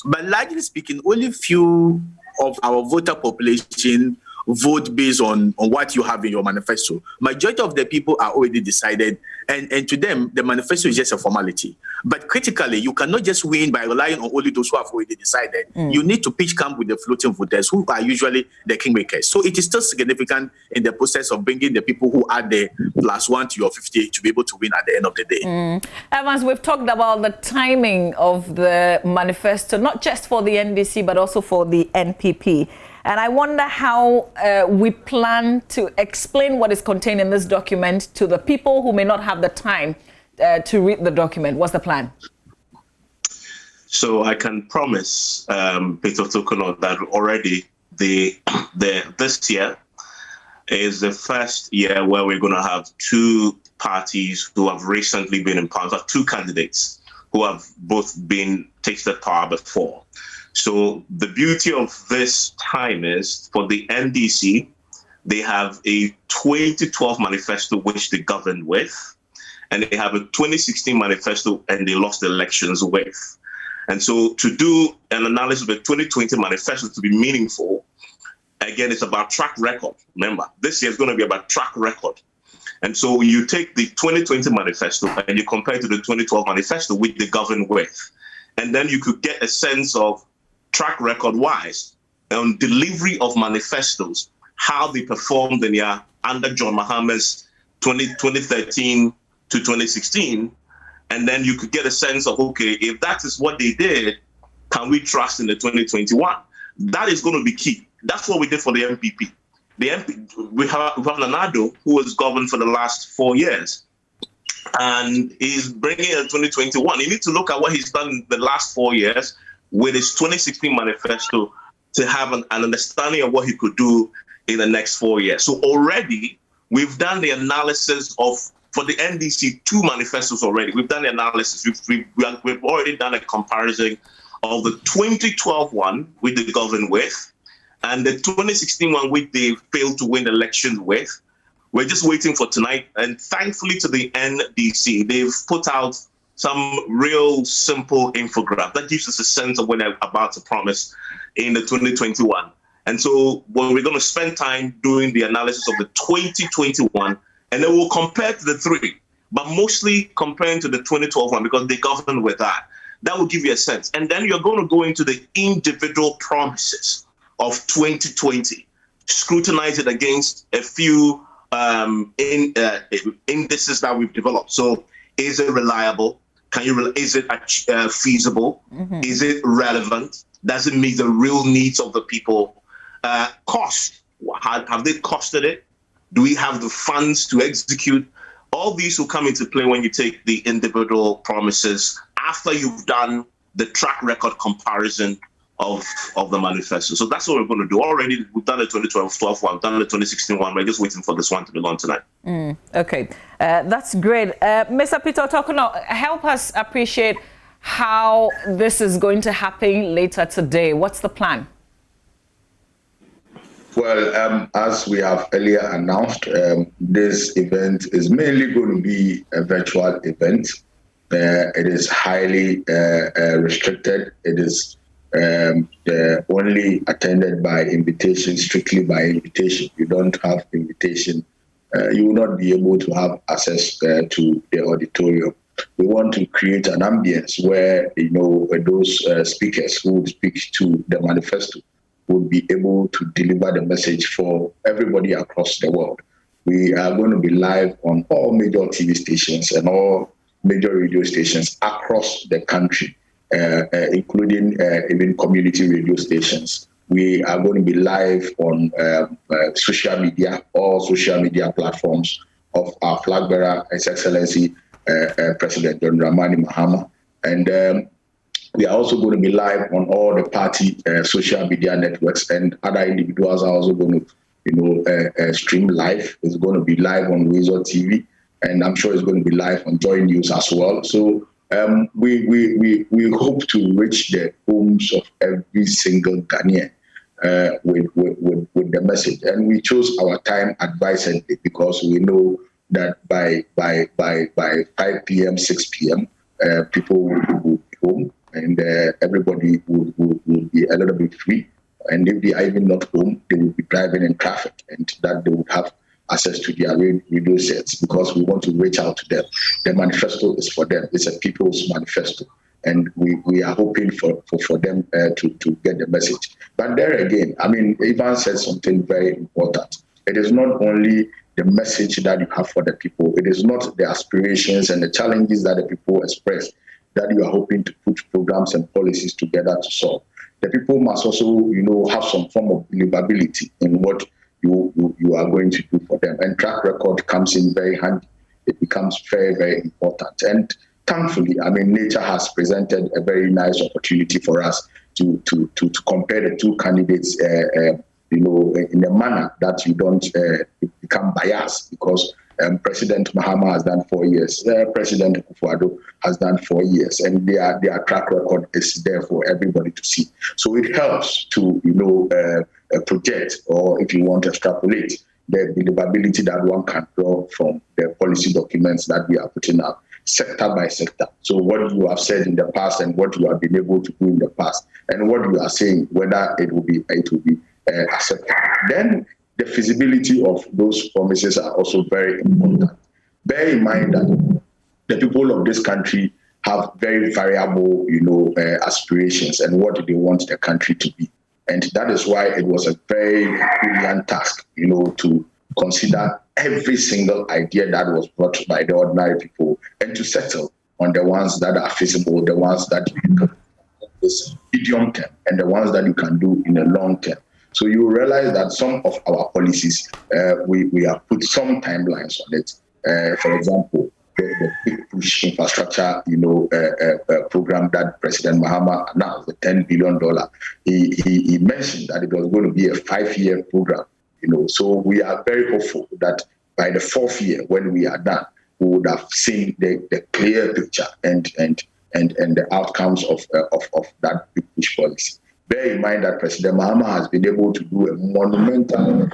But largely speaking, only few of our voter population vote based on what you have in your manifesto. Majority of the people are already decided, and to them, the manifesto is just a formality. But critically, you cannot just win by relying on only those who have already decided. You need to pitch camp with the floating voters, who are usually the kingmakers. So it is still significant in the process of bringing the people who are the +1 to your 50 to be able to win at the end of the day. Evans, we've talked about the timing of the manifesto, not just for the NDC, but also for the NPP. And I wonder how we plan to explain what is contained in this document to the people who may not have the time to read the document. What's the plan? So I can promise Peter Tokono that already this year is the first year where we're going to have two parties who have recently been in power, two candidates who have both been tasted power before. So the beauty of this time is for the NDC, they have a 2012 manifesto which they governed with, and they have a 2016 manifesto and they lost the elections with. And so to do an analysis of the 2020 manifesto to be meaningful, again, it's about track record. Remember, this year is going to be about track record. And so you take the 2020 manifesto and you compare it to the 2012 manifesto which they governed with. And then you could get a sense of track record-wise on delivery of manifestos, how they performed in under John Mahama's 2013 to 2016, and then you could get a sense of, okay, if that is what they did, can we trust in the 2021? That is going to be key. That's what we did for the MPP. We have Nanado, who was governed for the last 4 years, and he's bringing in 2021. You need to look at what he's done in the last 4 years with his 2016 manifesto to have an understanding of what he could do in the next 4 years. So already, we've done the analysis of, for the NDC, 2 manifestos already. We've done the analysis. We've already done a comparison of the 2012 one, which they governed with, and the 2016 one, which they failed to win the election with. We're just waiting for tonight. And thankfully to the NDC, they've put out some real simple infograph that gives us a sense of what they're about to promise in the 2021. And so when we're going to spend time doing the analysis of the 2021, and then we'll compare to the 3, but mostly comparing to the 2012 one because they governed with that. That will give you a sense. And then you're going to go into the individual promises of 2020, scrutinize it against a few indices that we've developed. So is it reliable? Is it feasible? Is it relevant? Does it meet the real needs of the people? Cost. Have they costed it? Do we have the funds to execute? All these will come into play when you take the individual promises after you've done the track record comparison of the manifesto. So that's what we're going to do. Already, we've done the 2012 one, done the 2016 one. We're just waiting for this one to be launched tonight. Okay, that's great. Mr. Peter Tokono, help us appreciate how this is going to happen later today. What's the plan? Well, as we have earlier announced, this event is mainly going to be a virtual event. It is highly restricted. It is only attended by invitation, strictly by invitation. You don't have invitation. You will not be able to have access to the auditorium. We want to create an ambience where, those speakers who would speak to the manifesto would be able to deliver the message for everybody across the world. We are going to be live on all major TV stations and all major radio stations across the country, including even community radio stations. We are going to be live on social media, all social media platforms of our flag bearer, His Excellency President John Dramani Mahama. And we are also going to be live on all the party social media networks, and other individuals are also going to stream live. It's going to be live on Razor TV, and I'm sure it's going to be live on Joy News as well. So we hope to reach the homes of every single Ghanaian with the message. And we chose our time advisedly because we know that by 5 p.m., 6 p.m., people will be home and everybody will be a little bit free. And if they are even not home, they will be driving in traffic, and that they would have access to their radio sets because we want to reach out to them. The manifesto is for them. It's a people's manifesto. And we are hoping for them to get the message. But there again, I mean, Ivan said something very important. It is not only the message that you have for the people. It is not the aspirations and the challenges that the people express that you are hoping to put programs and policies together to solve. The people must also, have some form of believability in what you are going to do for them. And track record comes in very handy. It becomes very, very important. And thankfully, I mean, nature has presented a very nice opportunity for us to compare the two candidates, in a manner that you don't become biased, because President Mahama has done 4 years, President Akufo-Addo has done 4 years, and their track record is there for everybody to see. So it helps to, project, or if you want to extrapolate, the believability that one can draw from the policy documents that we are putting out, sector by sector. So what you have said in the past and what you have been able to do in the past, and what you are saying, whether it will be accepted. Then the feasibility of those promises are also very important. Bear in mind that the people of this country have very variable, aspirations and what they want the country to be. And that is why it was a very brilliant task, to consider every single idea that was brought by the ordinary people and to settle on the ones that are feasible, the ones that you can do in this medium term, and the ones that you can do in the long term. So you realize that some of our policies, we have put some timelines on it. For example, the big push infrastructure, program that President Mahama announced, the $10 billion. He mentioned that it was going to be a 5-year program. So we are very hopeful that by the 4th year, when we are done, we would have seen the clear picture and the outcomes of that big push policy. Bear in mind that President Mahama has been able to do a monumental,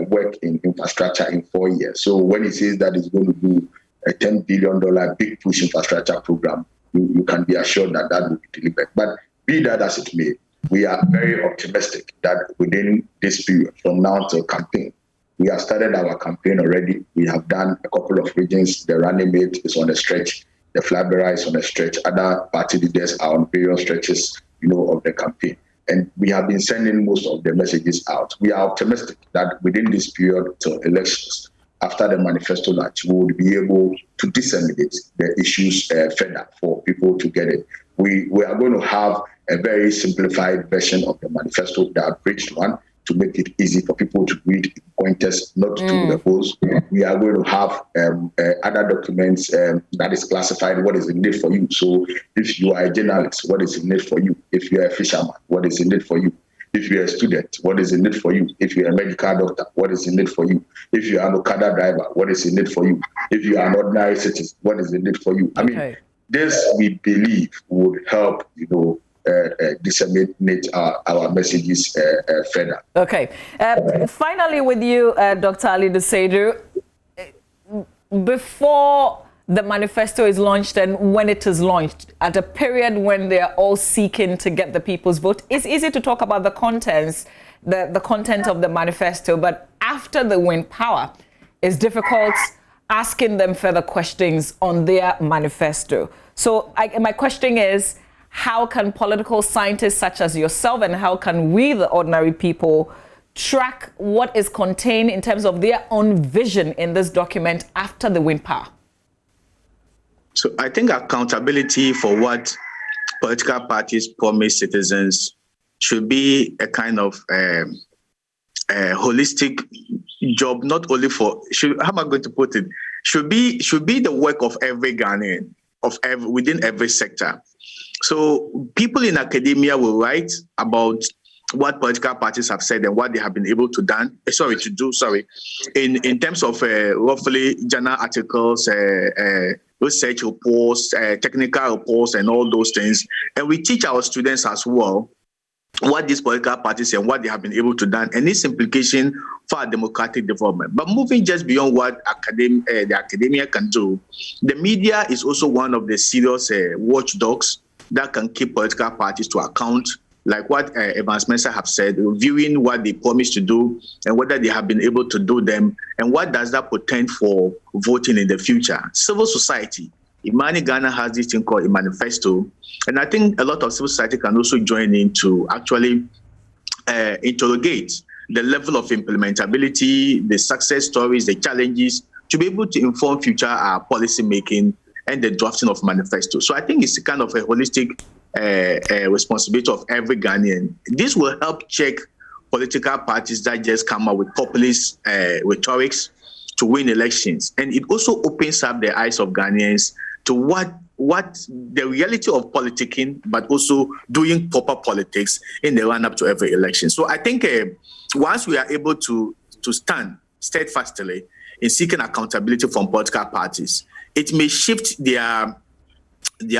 work in infrastructure in 4 years. So when he says that he's going to do a $10 billion big push infrastructure program, you can be assured that that will be delivered. But be that as it may, we are very optimistic that within this period, from now till campaign, we have started our campaign already. We have done a couple of regions. The running mate is on a stretch. The flag bearer is on a stretch. Other party leaders are on various stretches, of the campaign. And we have been sending most of the messages out. We are optimistic that within this period till elections, after the manifesto launch, we will be able to disseminate the issues further for people to get it. We are going to have a very simplified version of the manifesto, the abridged one, to make it easy for people to read pointers, not to the polls. We are going to have other documents that is classified what is in it for you. So if you are a journalist, what is in it for you? If you are a fisherman, what is in it for you? If you're a student, what is in it for you? If you're a medical doctor, what is in it for you? If you are an Okada driver, what is in it for you? If you are an ordinary citizen, what is in it for you? I mean, this we believe would help, disseminate our messages further. Okay. Finally, with you, Dr. Ali Nsedu, before the manifesto is launched and when it is launched, at a period when they are all seeking to get the people's vote, it's easy to talk about the contents, the content of the manifesto, but after they win power, it's difficult asking them further questions on their manifesto. So my question is, how can political scientists such as yourself, and how can we, the ordinary people, track what is contained in terms of their own vision in this document after they win power? So I think accountability for what political parties promise citizens should be a kind of a holistic job, not only for, how am I going to put it? Should be the work of every Ghanaian, within every sector. So people in academia will write about what political parties have said and what they have been able to do. In terms of roughly journal articles, research reports, technical reports, and all those things. And we teach our students as well what these political parties and what they have been able to do and its implication for our democratic development. But moving just beyond what the academia can do, the media is also one of the serious watchdogs that can keep political parties to account, like what Evans Mensah have said, reviewing what they promised to do and whether they have been able to do them, and what does that portend for voting in the future. Civil society, Imani Ghana has this thing called a manifesto, and I think a lot of civil society can also join in to actually interrogate the level of implementability, the success stories, the challenges, to be able to inform future policy making and the drafting of manifesto. So I think it's kind of a holistic responsibility of every Ghanaian. This will help check political parties that just come up with populist rhetorics to win elections. And it also opens up the eyes of Ghanaians to what the reality of politicking, but also doing proper politics in the run-up to every election. So I think once we are able to stand steadfastly in seeking accountability from political parties, it may shift their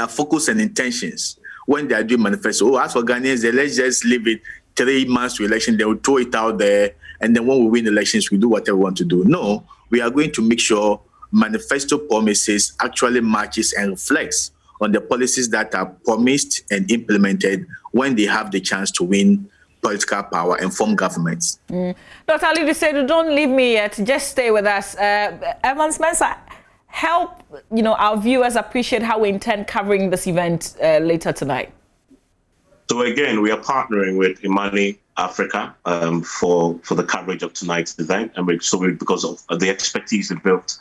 focus and intentions when they are doing manifesto. Oh, as for Ghanaians, let's just leave it 3 months to election, they will throw it out there, and then when we win elections, we do whatever we want to do. No, we are going to make sure manifesto promises actually matches and reflects on the policies that are promised and implemented when they have the chance to win political power and form governments. Dr. Ali said, don't leave me yet, just stay with us. Evans Mensah, help our viewers appreciate how we intend covering this event later tonight. So again, we are partnering with Imani Africa for the coverage of tonight's event, and because of the expertise they built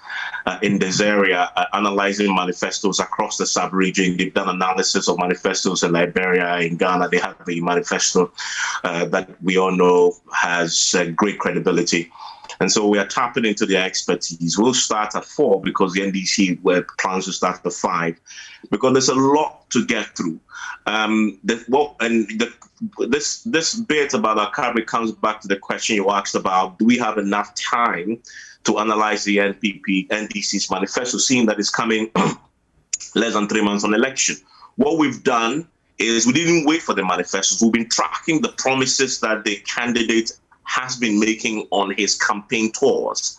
in this area, analyzing manifestos across the sub-region. They've done analysis of manifestos in Liberia, in Ghana. They have the manifesto that we all know has great credibility. And so we are tapping into their expertise. We'll start at 4 because the NDC plans to start at 5, because there's a lot to get through. This bit about our coverage comes back to the question you asked about: do we have enough time to analyze the NDC's manifesto, seeing that it's coming less than 3 months on election? What we've done is we didn't wait for the manifestos. We've been tracking the promises that the candidate has been making on his campaign tours,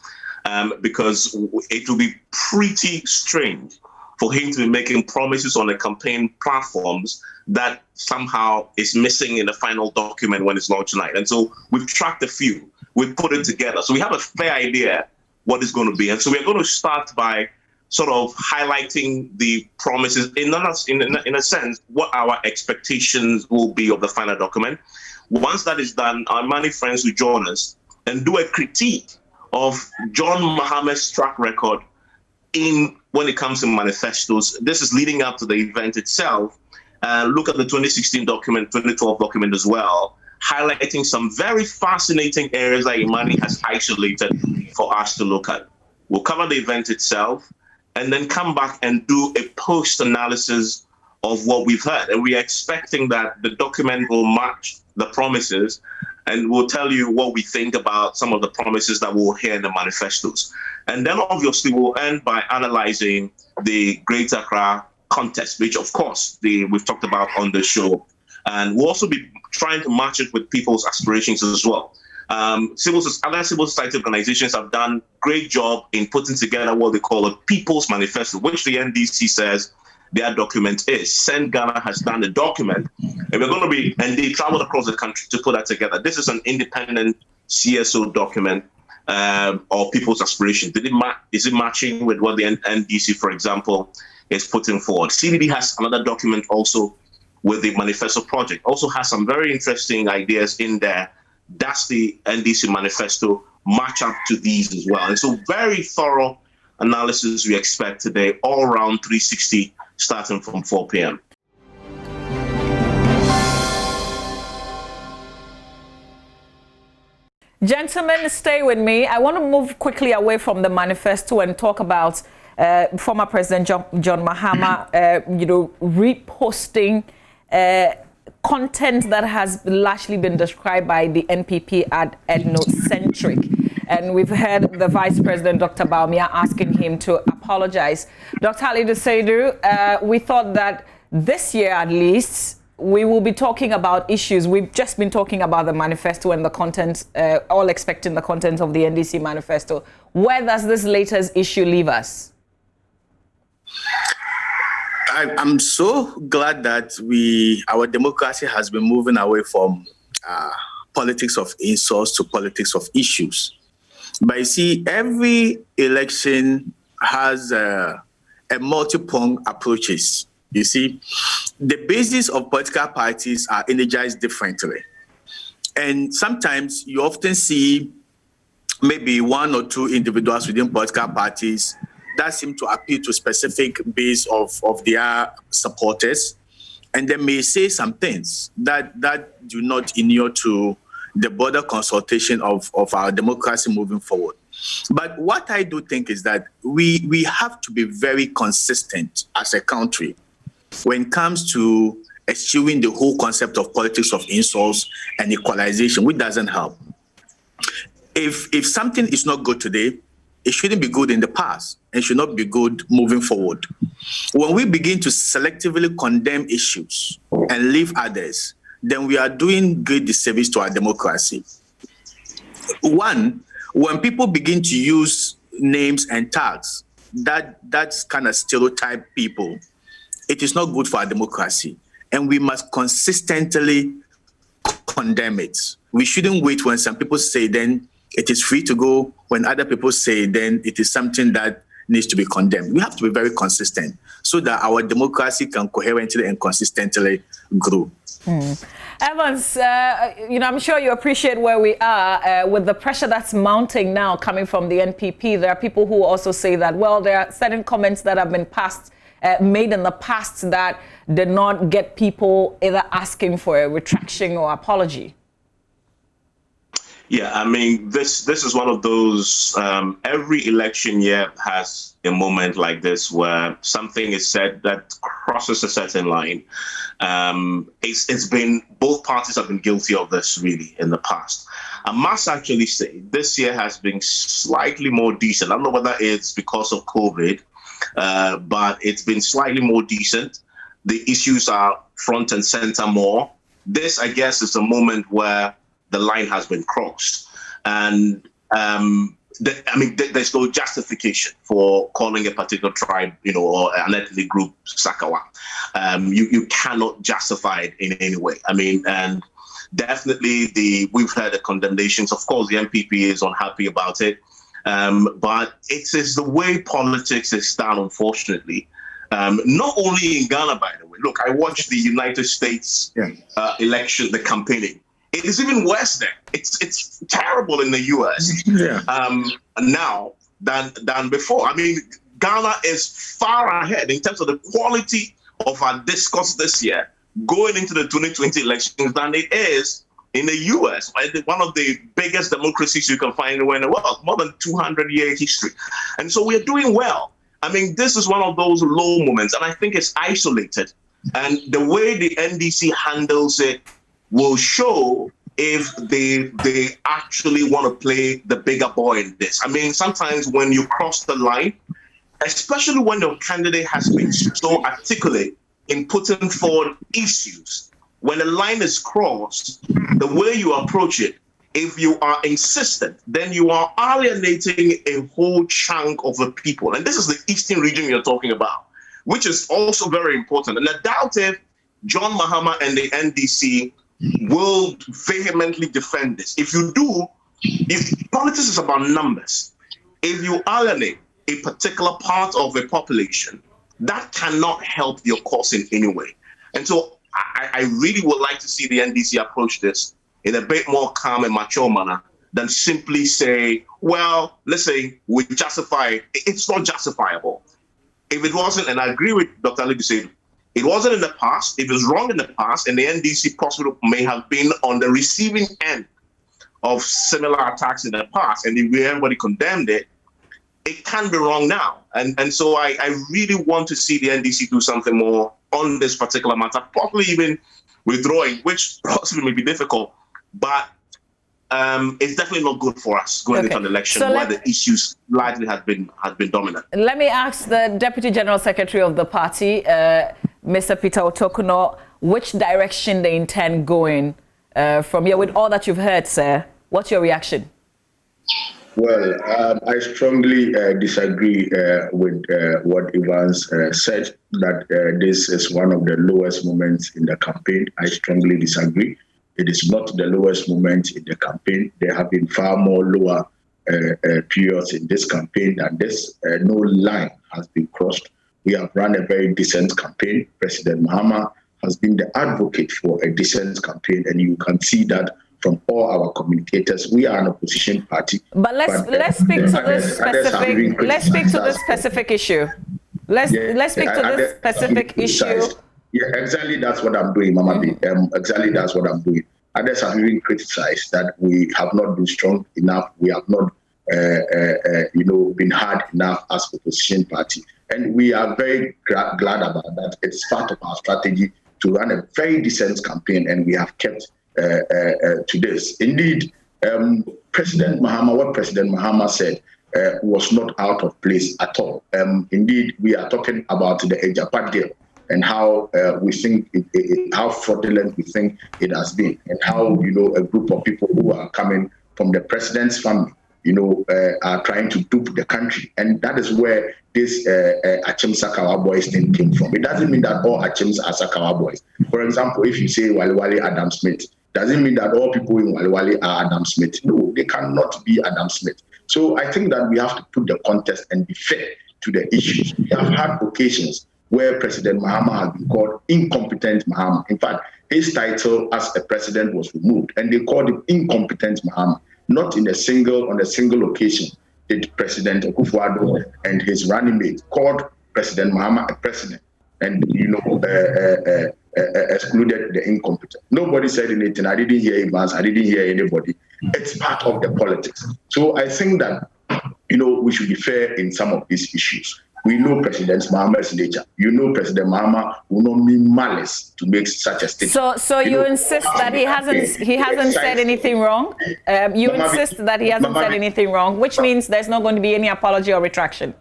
because it will be pretty strange for him to be making promises on the campaign platforms that somehow is missing in the final document when it's launched tonight. And so we've tracked a few, we've put it together. So we have a fair idea what it's going to be. And so we're going to start by sort of highlighting the promises, in a sense, what our expectations will be of the final document. Once that is done, our Imani friends will join us and do a critique of John Mahama's track record when it comes to manifestos. This is leading up to the event itself. Look at the 2016 document, 2012 document as well, highlighting some very fascinating areas that Imani has isolated for us to look at. We'll cover the event itself and then come back and do a post-analysis of what we've heard. And we're expecting that the document will match the promises, and we'll tell you what we think about some of the promises that we'll hear in the manifestos. And then obviously we'll end by analyzing the Greater Accra contest, which of course we've talked about on the show. And we'll also be trying to match it with people's aspirations as well. Other civil society organizations have done a great job in putting together what they call a People's Manifesto, which the NDC says their document is. Send Ghana has done the document, and they traveled across the country to put that together. This is an independent CSO document or people's aspirations. Is it matching with what the NDC, for example, is putting forward? CDD has another document also with the manifesto project, also has some very interesting ideas in there. That's the NDC manifesto, match up to these as well. And so very thorough analysis we expect today, all around 360, starting from 4 p.m. Gentlemen, stay with me. I want to move quickly away from the manifesto and talk about former President John Mahama, reposting content that has largely been described by the NPP as ethnocentric. And we've heard the Vice President, Dr. Bawumia, asking him to apologize. Dr. Halidu Seidu, we thought that this year at least, we will be talking about issues. We've just been talking about the manifesto and the content, all expecting the content of the NDC manifesto. Where does this latest issue leave us? I'm so glad that our democracy has been moving away from politics of insults to politics of issues. But you see, every election has a multi-pronged approaches. You see, the basis of political parties are energized differently. And sometimes you often see maybe one or two individuals within political parties that seem to appeal to specific base of their supporters. And they may say some things that do not inure to the broader consultation of our democracy moving forward. But what I do think is that we have to be very consistent as a country when it comes to eschewing the whole concept of politics of insults and equalization, which doesn't help. If something is not good today, it shouldn't be good in the past and should not be good moving forward. When we begin to selectively condemn issues and leave others, then we are doing great disservice to our democracy. One, when people begin to use names and tags that's kind of stereotype people, it is not good for our democracy. And we must consistently condemn it. We shouldn't wait when some people say then it is free to go, when other people say then it is something that needs to be condemned. We have to be very consistent so that our democracy can coherently and consistently grow. Evans, I'm sure you appreciate where we are with the pressure that's mounting now coming from the NPP. There are people who also say that, well, there are certain comments that have been made in the past that did not get people either asking for a retraction or apology. Yeah, I mean, this is one of those, every election year has a moment like this where something is said that crosses a certain line. It's been, both parties have been guilty of this really in the past. I must actually say this year has been slightly more decent. I don't know whether it's because of COVID, but it's been slightly more decent. The issues are front and center more. This, I guess, is a moment where the line has been crossed. And there's no justification for calling a particular tribe, or an ethnic group Sakawa. You cannot justify it in any way. I mean, and definitely we've heard the condemnations. Of course, the NPP is unhappy about it. But it is the way politics is done, unfortunately. Not only in Ghana, by the way. Look, I watched the United States election, the campaigning. It is even worse there. It's terrible in the US now than before. I mean, Ghana is far ahead in terms of the quality of our discourse this year going into the 2020 elections than it is in the US, one of the biggest democracies you can find anywhere in the world, more than 200-year history. And so we're doing well. I mean, this is one of those low moments, and I think it's isolated. And the way the NDC handles it will show if they actually want to play the bigger boy in this. I mean, sometimes when you cross the line, especially when your candidate has been so articulate in putting forward issues, when the line is crossed, the way you approach it, if you are insistent, then you are alienating a whole chunk of the people. And this is the eastern region you're talking about, which is also very important. And I doubt if John Mahama and the NDC will vehemently defend this. If you do, if politics is about numbers, if you alienate a particular part of a population, that cannot help your cause in any way. And so I really would like to see the NDC approach this in a bit more calm and mature manner than simply say, well, let's say we justify it. It's not justifiable. If it wasn't, and I agree with Dr. Halidu Seidu, it wasn't in the past, it was wrong in the past, and the NDC possibly may have been on the receiving end of similar attacks in the past, and if everybody condemned it, it can be wrong now. And so I really want to see the NDC do something more on this particular matter, probably even withdrawing, which possibly may be difficult, but it's definitely not good for us going into an election where the issues largely have been dominant. Let me ask the Deputy General Secretary of the party, Mr. Peter Otokuno, which direction they intend going from here. With all that you've heard, sir, what's your reaction? Well, I strongly disagree with what Evans said, that this is one of the lowest moments in the campaign. I strongly disagree. It is not the lowest moment in the campaign. There have been far more lower periods in this campaign than this. No line has been crossed. We have run a very decent campaign. President Mahama has been the advocate for a decent campaign, and you can see that from all our communicators. We are an opposition party. But let's speak to this specific. Let's speak to this specific issue. Let's speak to this specific issue. Yeah, exactly. That's what I'm doing, Mama B. Exactly, that's what I'm doing. Others have even criticized that we have not been strong enough. We have not, been hard enough as opposition party, and we are very glad about that. It's part of our strategy to run a very decent campaign, and we have kept to this. Indeed, President Mahama said was not out of place at all. Indeed, we are talking about the Ejapa deal and how we think how fraudulent we think it has been, and how a group of people who are coming from the president's family, are trying to dupe the country, and that is where this Achem Sakawa boys thing came from. It doesn't mean that all Achems are Sakawa boys. For example, if you say Waliwali Adam Smith, doesn't mean that all people in Waliwali are Adam Smith. No, they cannot be Adam Smith. So I think that we have to put the context and be fair to the issues. We have had occasions where President Mahama has been called incompetent Mahama. In fact, his title as a president was removed, and they called him incompetent Mahama. Not on a single occasion did President Akufo-Addo and his running mate called President Mahama a president, and excluded the incompetent. Nobody said anything. I didn't hear Evans. I didn't hear anybody. It's part of the politics. So I think that we should be fair in some of these issues. We know President Mahama's nature. President Mahama will not mean malice to make such a statement. So you insist that he hasn't said anything wrong? You insist that he hasn't said anything wrong, which means there's not going to be any apology or retraction?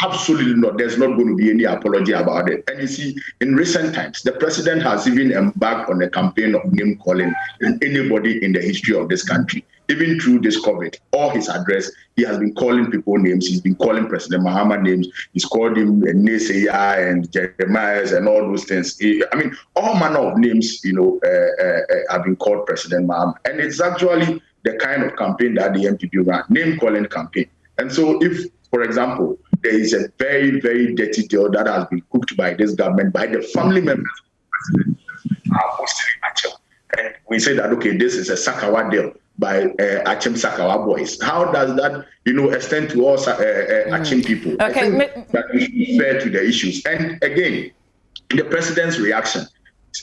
Absolutely not. There's not going to be any apology about it. And you see, in recent times, the president has even embarked on a campaign of name calling anybody in the history of this country. Even through this COVID, all his address, he has been calling people names. He's been calling President Mahama names. He's called him Neseya and Jeremiah and all those things. All manner of names, have been called President Mahama. And it's actually the kind of campaign that the MPP ran, name-calling campaign. And so if, for example, there is a very, very dirty deal that has been cooked by this government, by the family members of the president, and we say that, okay, this is a Sakawa deal by Achem Sakawa boys. How does that, extend to all Achem people? Okay. I think that we should be fair to the issues. And again, the president's reaction.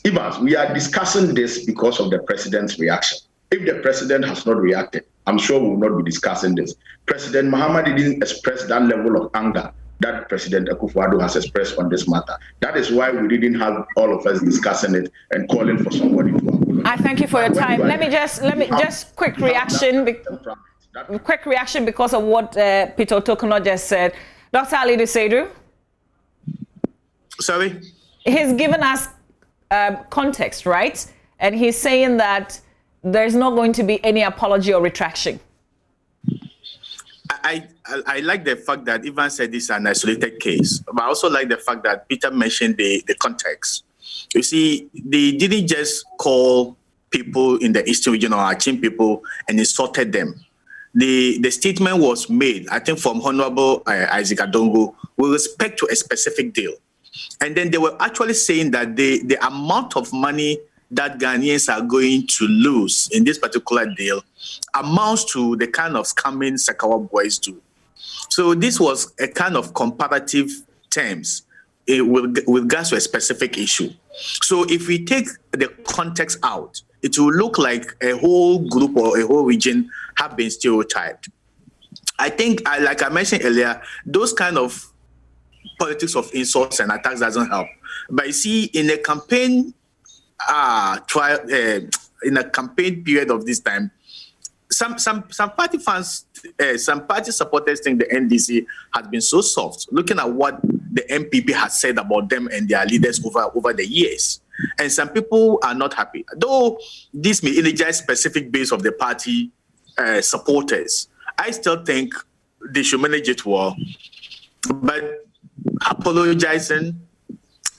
Evans, we are discussing this because of the president's reaction. If the president has not reacted, I'm sure we will not be discussing this. President Mahama didn't express that level of anger that President Akufo-Addo has expressed on this matter. That is why we didn't have all of us discussing it and calling for somebody to apologize. I thank you for your time. Let me just quick reaction because of what Peter Otokuno just said. Dr. Alidu Seidu. Sorry? He's given us context, right? And he's saying that there's not going to be any apology or retraction. I like the fact that Ivan said this is an isolated case, but I also like the fact that Peter mentioned the context. You see, they didn't just call people in the Eastern region or Achem people and insulted them. The statement was made, I think, from Honorable Isaac Adongo with respect to a specific deal. And then they were actually saying that the amount of money that Ghanaians are going to lose in this particular deal amounts to the kind of scamming Sakawa boys do. So this was a kind of comparative terms with regards to a specific issue. So if we take the context out, it will look like a whole group or a whole region have been stereotyped. I think, like I mentioned earlier, those kind of politics of insults and attacks doesn't help. But you see, in a campaign in a campaign period of this time, some party fans, some party supporters think the NDC has been so soft, looking at what the MPP has said about them and their leaders over the years. And some people are not happy. Though this may energize specific base of the party supporters, I still think they should manage it well. But apologizing,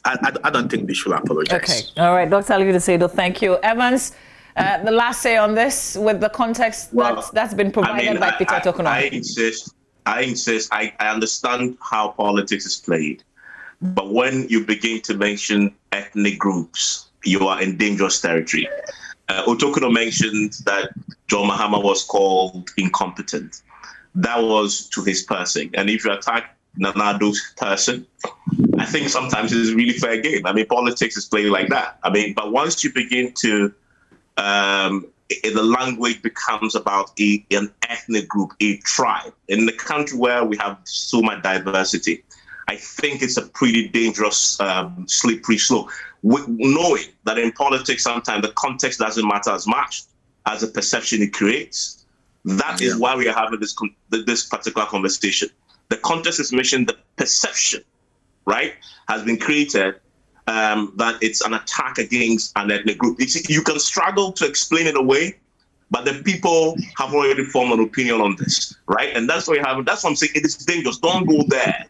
I don't think they should apologize. Okay. All right. Dr. Alida Seidu, thank you. Evans, the last say on this with the context that's been provided by Peter Tokuno. I insist. I understand how politics is played. But when you begin to mention ethnic groups, you are in dangerous territory. Otokuno mentioned that John Mahama was called incompetent. That was to his person. And if you attack Nana Ado's person, I think sometimes it's really fair game. I mean, politics is played like that. I mean, but once you begin to, the language becomes about an ethnic group, a tribe. In the country where we have so much diversity, I think it's a pretty dangerous, slippery slope. Knowing that in politics, sometimes the context doesn't matter as much as the perception it creates. That is why we are having this particular conversation. The context is mentioned, the perception, right, has been created that it's an attack against an ethnic group. You can struggle to explain it away, but the people have already formed an opinion on this, right? And that's what you have. That's what I'm saying. It is dangerous. Don't go there.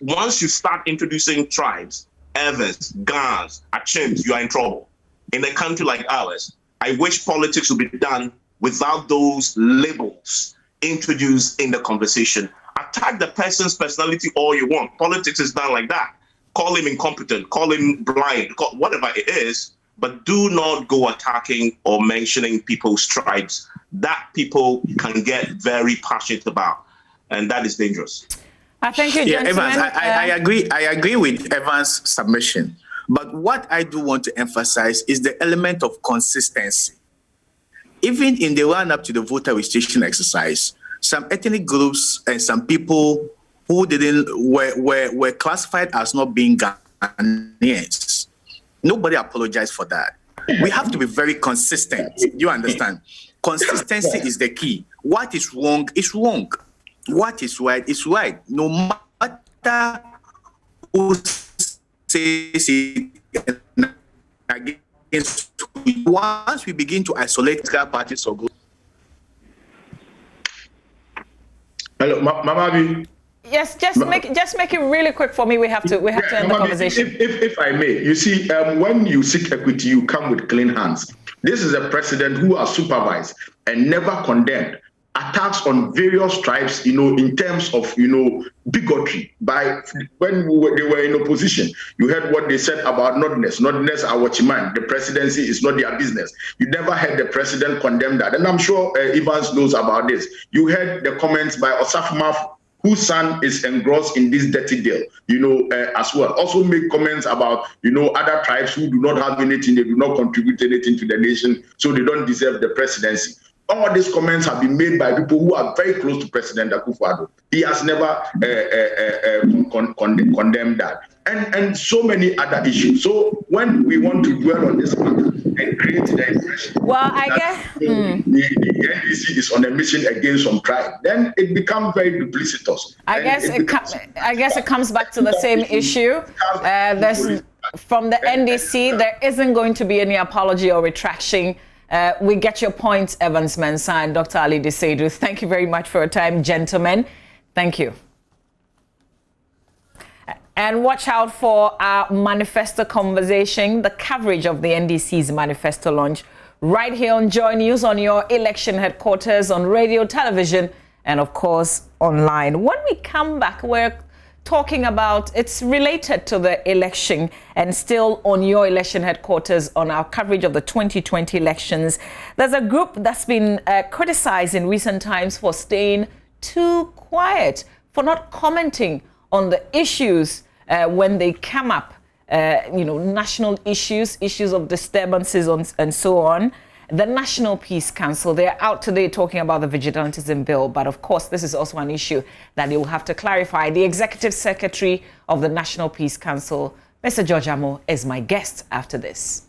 Once you start introducing tribes, Evans, Gans, Achims, you are in trouble. In a country like ours, I wish politics would be done without those labels introduced in the conversation. Attack the person's personality all you want. Politics is done like that. Call him incompetent, call him blind, whatever it is, but do not go attacking or mentioning people's tribes that people can get very passionate about, and that is dangerous. Thank you, gentlemen. Evans, I agree with Evans' submission, but what I do want to emphasize is the element of consistency. Even in the run-up to the voter registration exercise, some ethnic groups and some people who were classified as not being Ghanaians. Nobody apologized for that. We have to be very consistent. You understand? Consistency is the key. What is wrong is wrong. What is right is right. No matter who says it against, once we begin to isolate parties or groups. Hello, Mama. Yes, just make it really quick for me. We have to end the conversation. If I may, you see, when you seek equity, you come with clean hands. This is a president who has supervised and never condemned attacks on various tribes, in terms of, bigotry. When they were in opposition, you heard what they said about Nordness. Nordness, our Chiman, the presidency is not their business. You never heard the president condemn that. And I'm sure Evans knows about this. You heard the comments by Osaf Maf, whose son is engrossed in this dirty deal, as well. Also make comments about, other tribes who do not have anything, they do not contribute anything to the nation, so they don't deserve the presidency. All these comments have been made by people who are very close to President Akufo-Addo. He has never condemned that. And so many other issues. So when we want to dwell on this matter and create the impression the NDC is on a mission against some tribe, then it becomes very duplicitous. I guess it comes back to the same issue. From the NDC, there isn't going to be any apology or retraction. We get your point, Evans Mensah and Dr. Alida Seidu. Thank you very much for your time, gentlemen. Thank you. And watch out for our manifesto conversation, the coverage of the NDC's manifesto launch, right here on Joy News, on your election headquarters, on radio, television, and of course, online. When we come back, we're talking about, it's related to the election and still on your election headquarters on our coverage of the 2020 elections. There's a group that's been criticized in recent times for staying too quiet, for not commenting on the issues when they come up, national issues of disturbances and so on. The National Peace Council, they're out today talking about the vigilantism bill, but of course this is also an issue that they will have to clarify. The Executive Secretary of the National Peace Council, Mr. George Amo, is my guest after this.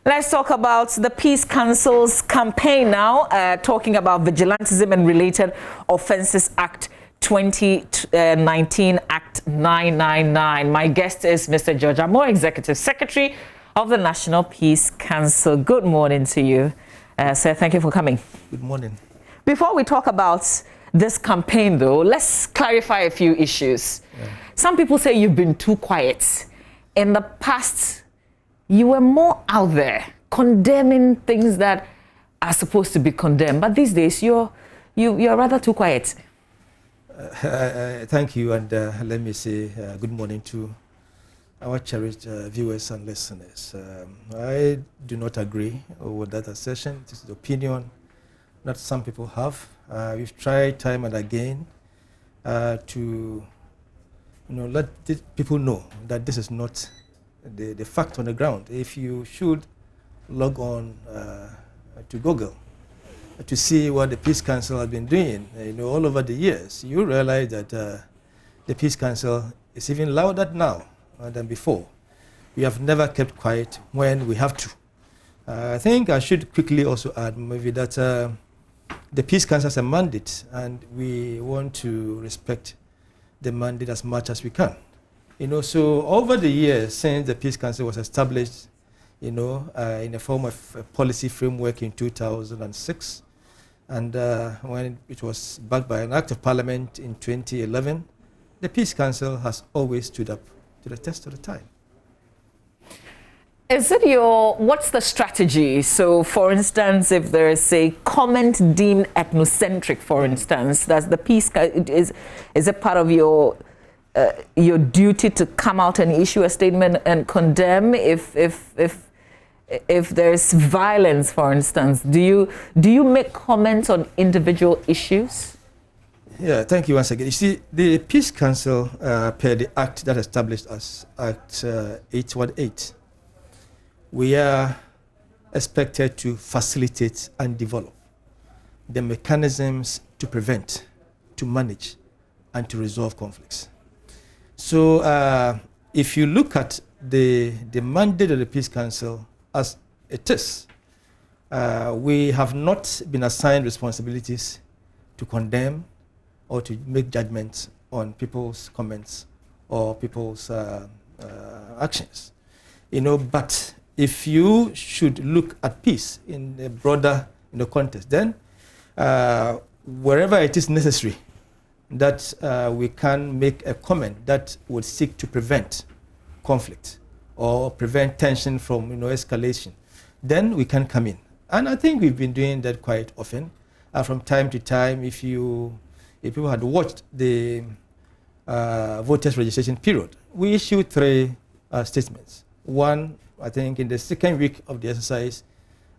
Let's talk about the Peace Council's campaign now, talking about Vigilantism and Related Offences Act 2019, Act 999. My guest is Mr. George Amoah, Executive Secretary of the National Peace Council. Good morning to you, sir. Thank you for coming. Good morning. Before we talk about this campaign, though, let's clarify a few issues. Yeah. Some people say you've been too quiet. In the past, you were more out there condemning things that are supposed to be condemned, but these days you're rather too quiet. Thank you, and let me say good morning to our cherished viewers and listeners. I do not agree with that assertion. This is the opinion that some people have. We've tried time and again to let people know that this is not the fact on the ground. If you should log on to Google to see what the Peace Council has been doing, all over the years, you realize that the Peace Council is even louder now than before. We have never kept quiet when we have to. I think I should quickly also add maybe that the Peace Council has a mandate, and we want to respect the mandate as much as we can. So over the years since the Peace Council was established, in the form of a policy framework in 2006, and when it was backed by an act of parliament in 2011, the Peace Council has always stood up to the test of the time. What's the strategy? So, for instance, if there is a comment deemed ethnocentric, for instance, does the Peace is it part of your duty to come out and issue a statement and condemn if there's violence, for instance? Do you make comments on individual issues? Yeah, thank you once again. You see, the Peace Council, per the act that established us, Act 818, we are expected to facilitate and develop the mechanisms to prevent, to manage, and to resolve conflicts. So if you look at the mandate of the Peace Council as it is, we have not been assigned responsibilities to condemn or to make judgments on people's comments or people's actions. But if you should look at peace in a broader context, then wherever it is necessary that we can make a comment that would seek to prevent conflict or prevent tension from escalation, then we can come in. And I think we've been doing that quite often. From time to time, if people had watched the voters registration period, we issued 3 statements. One, I think, in the second week of the exercise,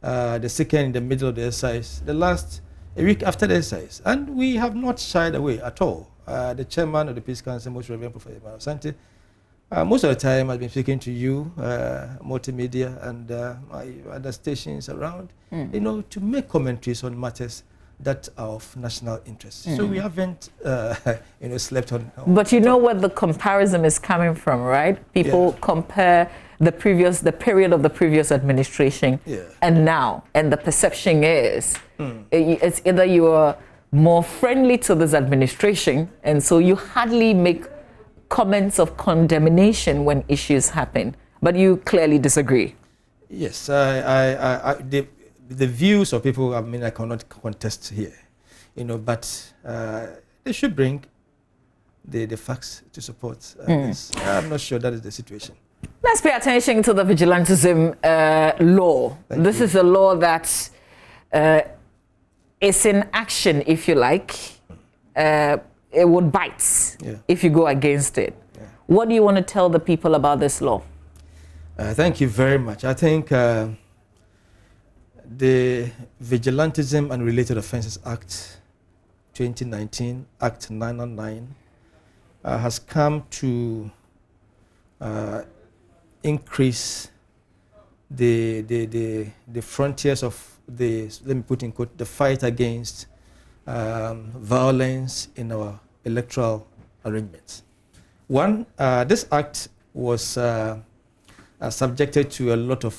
the second in the middle of the exercise, the last a week after the exercise. And we have not shied away at all. The chairman of the Peace Council, Most Reverend Professor Emmanuel Asante, most of the time has been speaking to you, multimedia, and other stations around, to make commentaries on matters that are of national interest. So we haven't, slept on. But you know where the comparison is coming from, right? People compare the period of the previous administration and now, and the perception is it's either you are more friendly to this administration, and so you hardly make comments of condemnation when issues happen, but you clearly disagree. Yes, the views of people, I cannot contest here, but they should bring the facts to support this. I'm not sure that is the situation. Let's pay attention to the vigilantism law. This is a law that is in action, if you like. It would bite if you go against it. What do you want to tell the people about this law? Thank you very much. I think the Vigilantism and Related Offences Act 2019, Act 999, has come to increase the frontiers of let me put in quote, the fight against violence in our electoral arrangements. One, this act was subjected to a lot of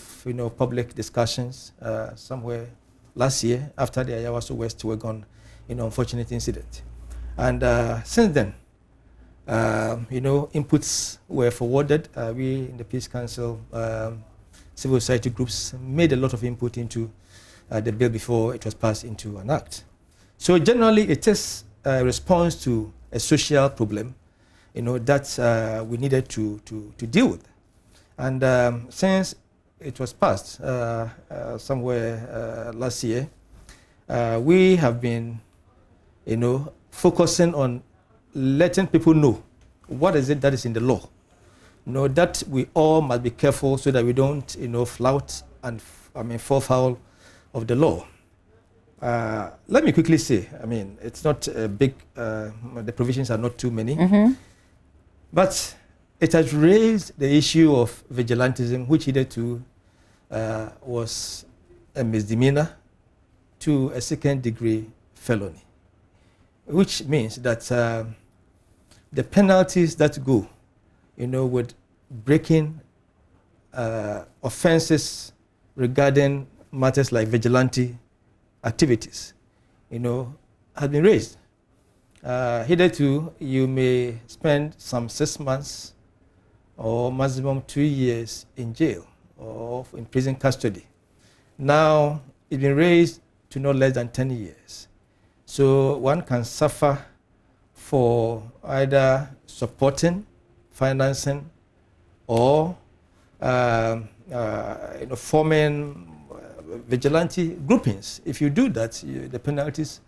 public discussions somewhere last year after the Ayawaso West Wagon unfortunate incident. And since then, inputs were forwarded. We in the Peace Council, civil society groups made a lot of input into the bill before it was passed into an act. So generally, it is a response to a social problem, that we needed to deal with. And since it was passed somewhere last year, we have been, focusing on letting people know what is it that is in the law. That we all must be careful so that we don't, flout and fall foul of the law. Let me quickly say, it's not a big, the provisions are not too many, but it has raised the issue of vigilantism, which hitherto was a misdemeanor to a second-degree felony, which means that the penalties that go, with breaking offenses regarding matters like vigilante activities, have been raised. Hitherto, you may spend some 6 months or maximum 2 years in jail or in prison custody. Now, it's been raised to no less than 10 years. So one can suffer for either supporting, financing, or forming vigilante groupings. If you do that, the penalties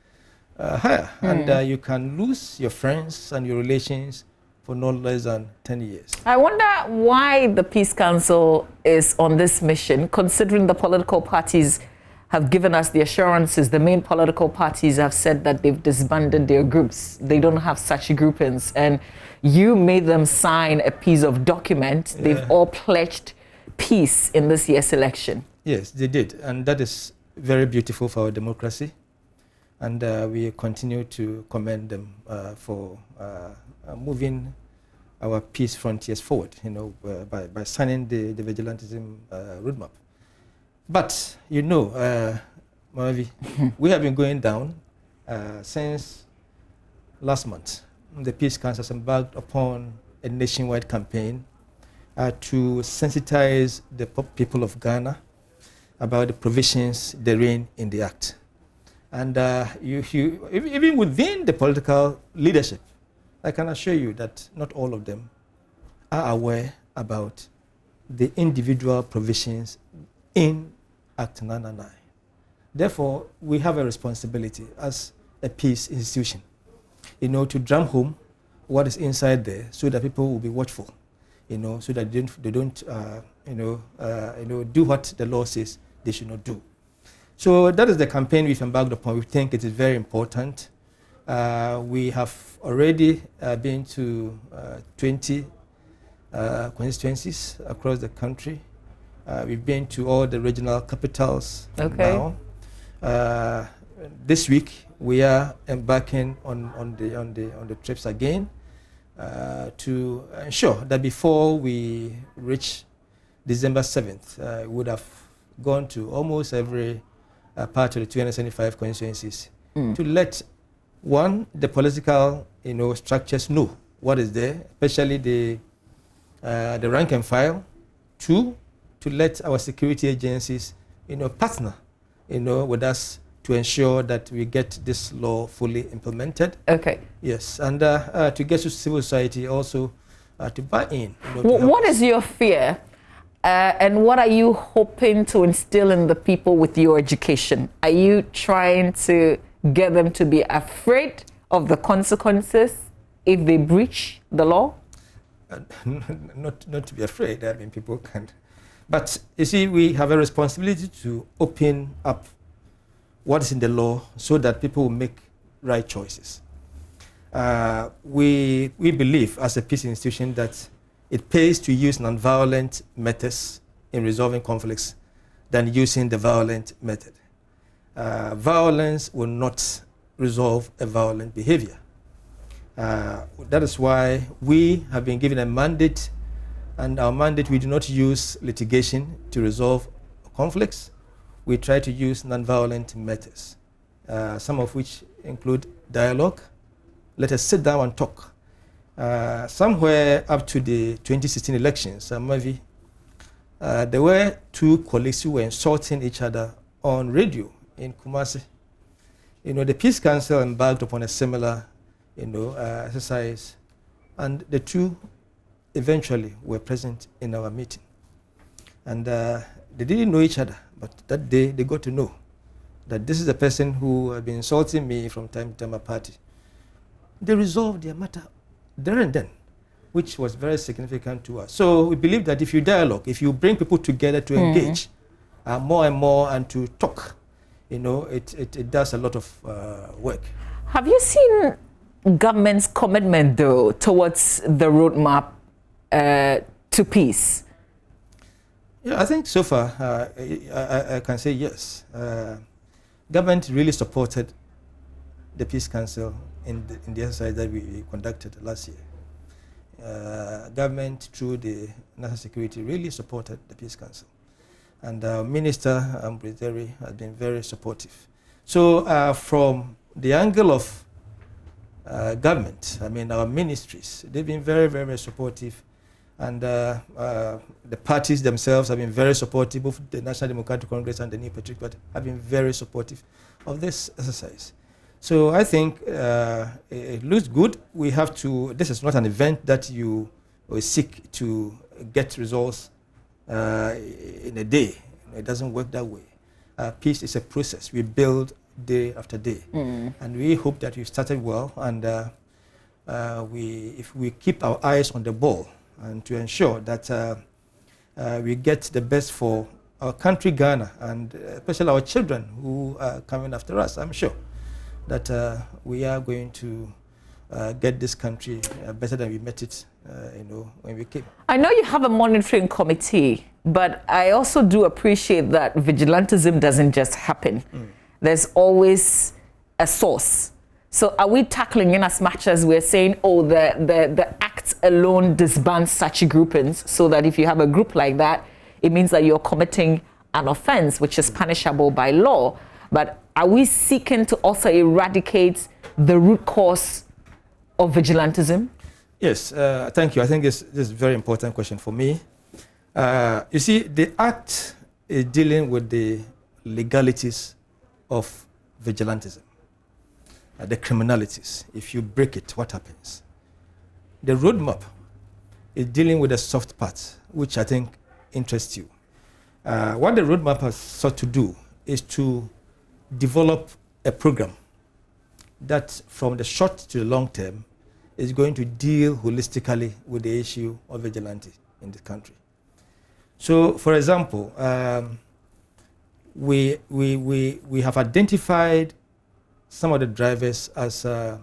are higher, and you can lose your friends and your relations for no less than 10 years. I wonder why the Peace Council is on this mission, considering the political parties have given us the assurances. The main political parties have said that they've disbanded their groups. They don't have such groupings. And you made them sign a piece of document. Yeah. They've all pledged peace in this year's election. Yes, they did. And that is very beautiful for our democracy. And we continue to commend them for moving our peace frontiers forward, by signing the vigilantism roadmap. But, Mavi, we have been going down since last month. The Peace Council has embarked upon a nationwide campaign to sensitize the people of Ghana about the provisions therein in the Act. And even within the political leadership, I can assure you that not all of them are aware about the individual provisions in Act 999. Therefore, we have a responsibility as a peace institution, to drum home what is inside there so that people will be watchful, so that they don't do what the law says they should not do. So that is the campaign we've embarked upon. We think it is very important. We have already been to 20 constituencies across the country. We've been to all the regional capitals now. This week we are embarking on the trips again to ensure that before we reach December 7th, we would have gone to almost every part of the 275 constituencies to let the political structures know what is there, especially the rank and file. 2, to let our security agencies, partner, with us to ensure that we get this law fully implemented. Okay. Yes, and to get to civil society also to buy in. What is your fear, and what are you hoping to instill in the people with your education? Are you trying to get them to be afraid of the consequences if they breach the law? Not to be afraid. People can't. But you see, we have a responsibility to open up what is in the law so that people will make right choices. We believe as a peace institution that it pays to use non-violent methods in resolving conflicts than using the violent method. Violence will not resolve a violent behavior. That is why we have been given a mandate And our mandate, we do not use litigation to resolve conflicts. We try to use non-violent methods, some of which include dialogue. Let us sit down and talk. Somewhere up to the 2016 elections, maybe, there were two colleagues who were insulting each other on radio in Kumasi. The Peace Council embarked upon a similar, exercise, and the two eventually were present in our meeting. And they didn't know each other, but that day they got to know that this is the person who had been insulting me from time to time at party. They resolved their matter there and then, which was very significant to us. So we believe that if you dialogue, if you bring people together to engage more and more and to talk, it does a lot of work. Have you seen government's commitment, though, towards the roadmap to peace? Yeah, I think so far I can say yes. Government really supported the Peace Council in the exercise that we conducted last year. Government, through the National Security, really supported the Peace Council. And Minister Mbrizeri has been very supportive. So from the angle of government, I mean our ministries, they've been very, very, very supportive. And the parties themselves have been very supportive, both the National Democratic Congress and the New Patriotic Party have been very supportive of this exercise. So I think it looks good. We have to, this is not an event that you seek to get results in a day. It doesn't work that way. Peace is a process. We build day after day. And we hope that we started well, and if we keep our eyes on the ball and to ensure that we get the best for our country, Ghana, and especially our children who are coming after us, I'm sure that we are going to get this country better than we met it, when we came. I know you have a monitoring committee, but I also do appreciate that vigilantism doesn't just happen. There's always a source. So are we tackling in as much as we're saying, oh, the act alone disbands such groupings, so that if you have a group like that, it means that you're committing an offense, which is punishable by law. But are we seeking to also eradicate the root cause of vigilantism? Yes, thank you. I think this is a very important question for me. You see, the act is dealing with the legalities of vigilantism, the criminalities. If you break it, what happens? The roadmap is dealing with the soft parts, which I think interests you. What the roadmap has sought to do is to develop a program that from the short to the long term is going to deal holistically with the issue of vigilante in the country. So, for example, we have identified some of the drivers as the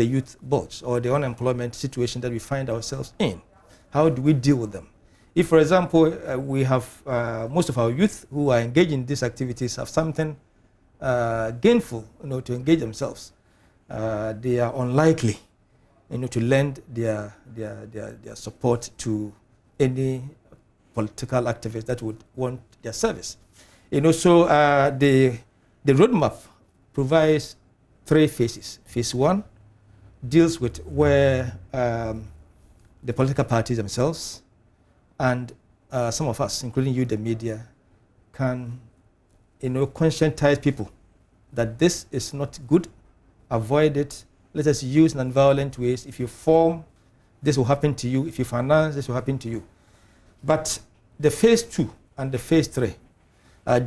youth bulge or the unemployment situation that we find ourselves in. How do we deal with them? If, for example, we have most of our youth who are engaged in these activities have something gainful, to engage themselves, they are unlikely, to lend their support to any political activist that would want their service. So the roadmap provides 3 phases. Phase 1 deals with where the political parties themselves and some of us, including you, the media, can conscientize people that this is not good, avoid it. Let us use non-violent ways. If you form, this will happen to you. If you finance, this will happen to you. But the phase 2 and the phase 3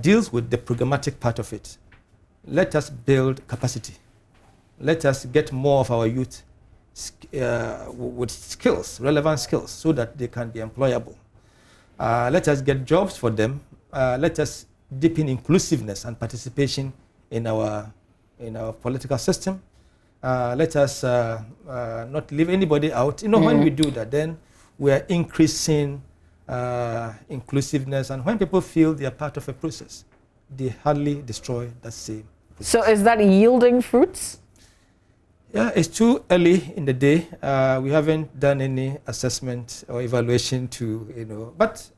deals with the programmatic part of it. Let us build capacity. Let us get more of our youth with skills, relevant skills, so that they can be employable. Let us get jobs for them. Let us deepen inclusiveness and participation in our political system. Let us not leave anybody out. When we do that, then we are increasing inclusiveness, and when people feel they are part of a process, they hardly destroy that same process. So is that yielding fruits? Yeah, it's too early in the day. We haven't done any assessment or evaluation to, but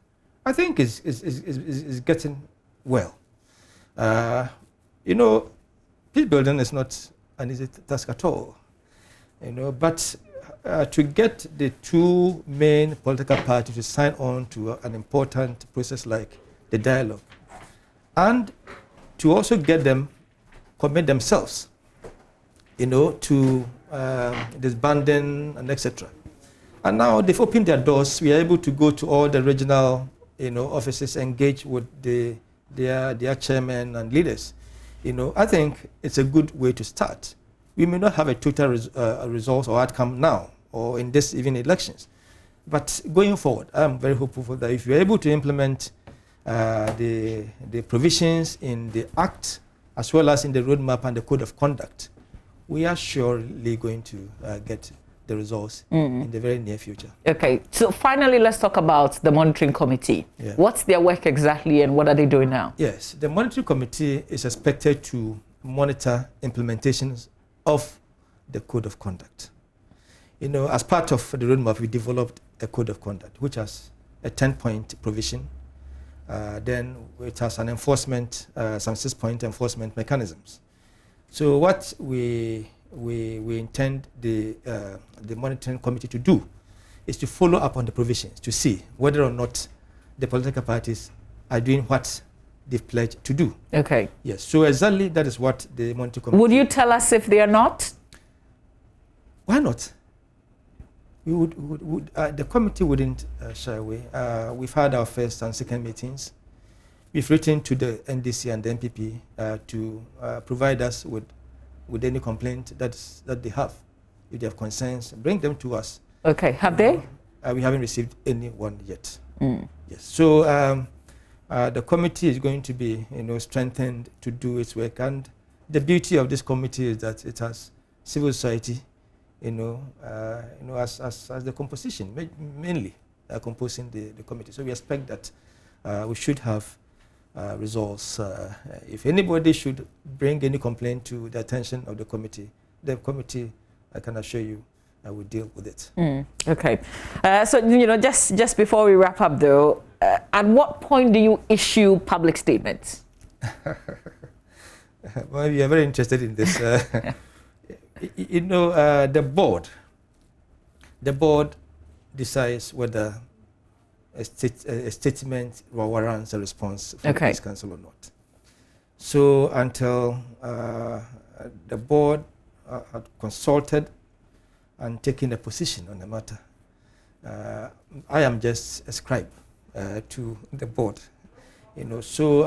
I think it's getting well. Peace building is not an easy task at all, but to get the two main political parties to sign on to an important process like the dialogue, and to also get them commit themselves, to disbanding and etc. And now they've opened their doors. We are able to go to all the regional, offices, engage with their chairmen and leaders. I think it's a good way to start. We may not have a total result or outcome now or in this even elections, but going forward, I'm very hopeful that if you're able to implement the provisions in the Act as well as in the roadmap and the code of conduct, we are surely going to get the results in the very near future. Okay, so finally, let's talk about the monitoring committee. Yeah. What's their work exactly and what are they doing now? Yes, the monitoring committee is expected to monitor implementations of the code of conduct. As part of the roadmap, we developed a code of conduct, which has a 10-point provision. Then it has an enforcement, some 6-point enforcement mechanisms. So what we intend the monitoring committee to do is to follow up on the provisions to see whether or not the political parties are doing what they've pledged to do. Okay. Yes. So exactly that is what the monitoring committee. Would you tell us if they are not? Why not? We would the committee wouldn't shy away. We've had our first and second meetings. We've written to the NDC and the NPP to provide us with any complaint that they have. If they have concerns, bring them to us. Okay, have they? We haven't received any one yet. Yes. So the committee is going to be, strengthened to do its work. And the beauty of this committee is that it has civil society, as the composition, mainly composing the committee. So we expect that we should have results. If anybody should bring any complaint to the attention of the committee, I can assure you, I will deal with it. Okay. So, just before we wrap up, though, at what point do you issue public statements? Well, we are very interested in this. The board decides whether a statement warrants a response from the Peace Council or not. So until the board had consulted and taken a position on the matter, I am just a scribe to the board. So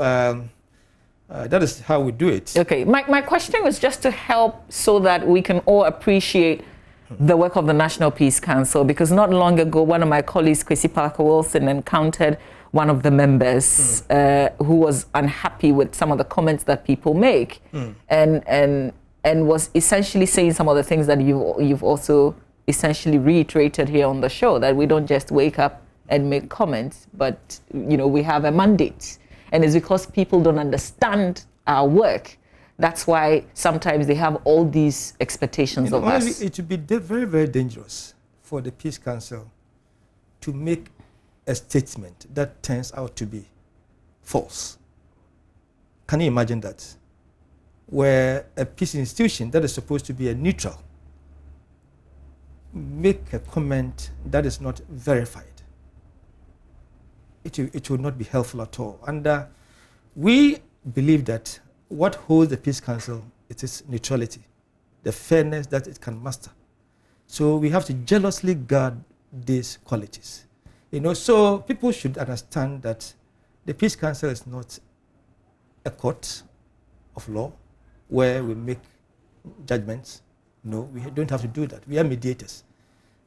that is how we do it. Okay, my question was just to help so that we can all appreciate the work of the National Peace Council, because not long ago, one of my colleagues, Kwesi Parker-Wilson, encountered one of the members who was unhappy with some of the comments that people make, and was essentially saying some of the things that you've also essentially reiterated here on the show, that we don't just wake up and make comments, but we have a mandate, and it's because people don't understand our work. That's why sometimes they have all these expectations of us. It would be very, very dangerous for the Peace Council to make a statement that turns out to be false. Can you imagine that? Where a peace institution that is supposed to be a neutral make a comment that is not verified. It will not be helpful at all. And we believe that what holds the Peace Council, it is neutrality, the fairness that it can master. So we have to jealously guard these qualities. So people should understand that the Peace Council is not a court of law where we make judgments. No, we don't have to do that. We are mediators.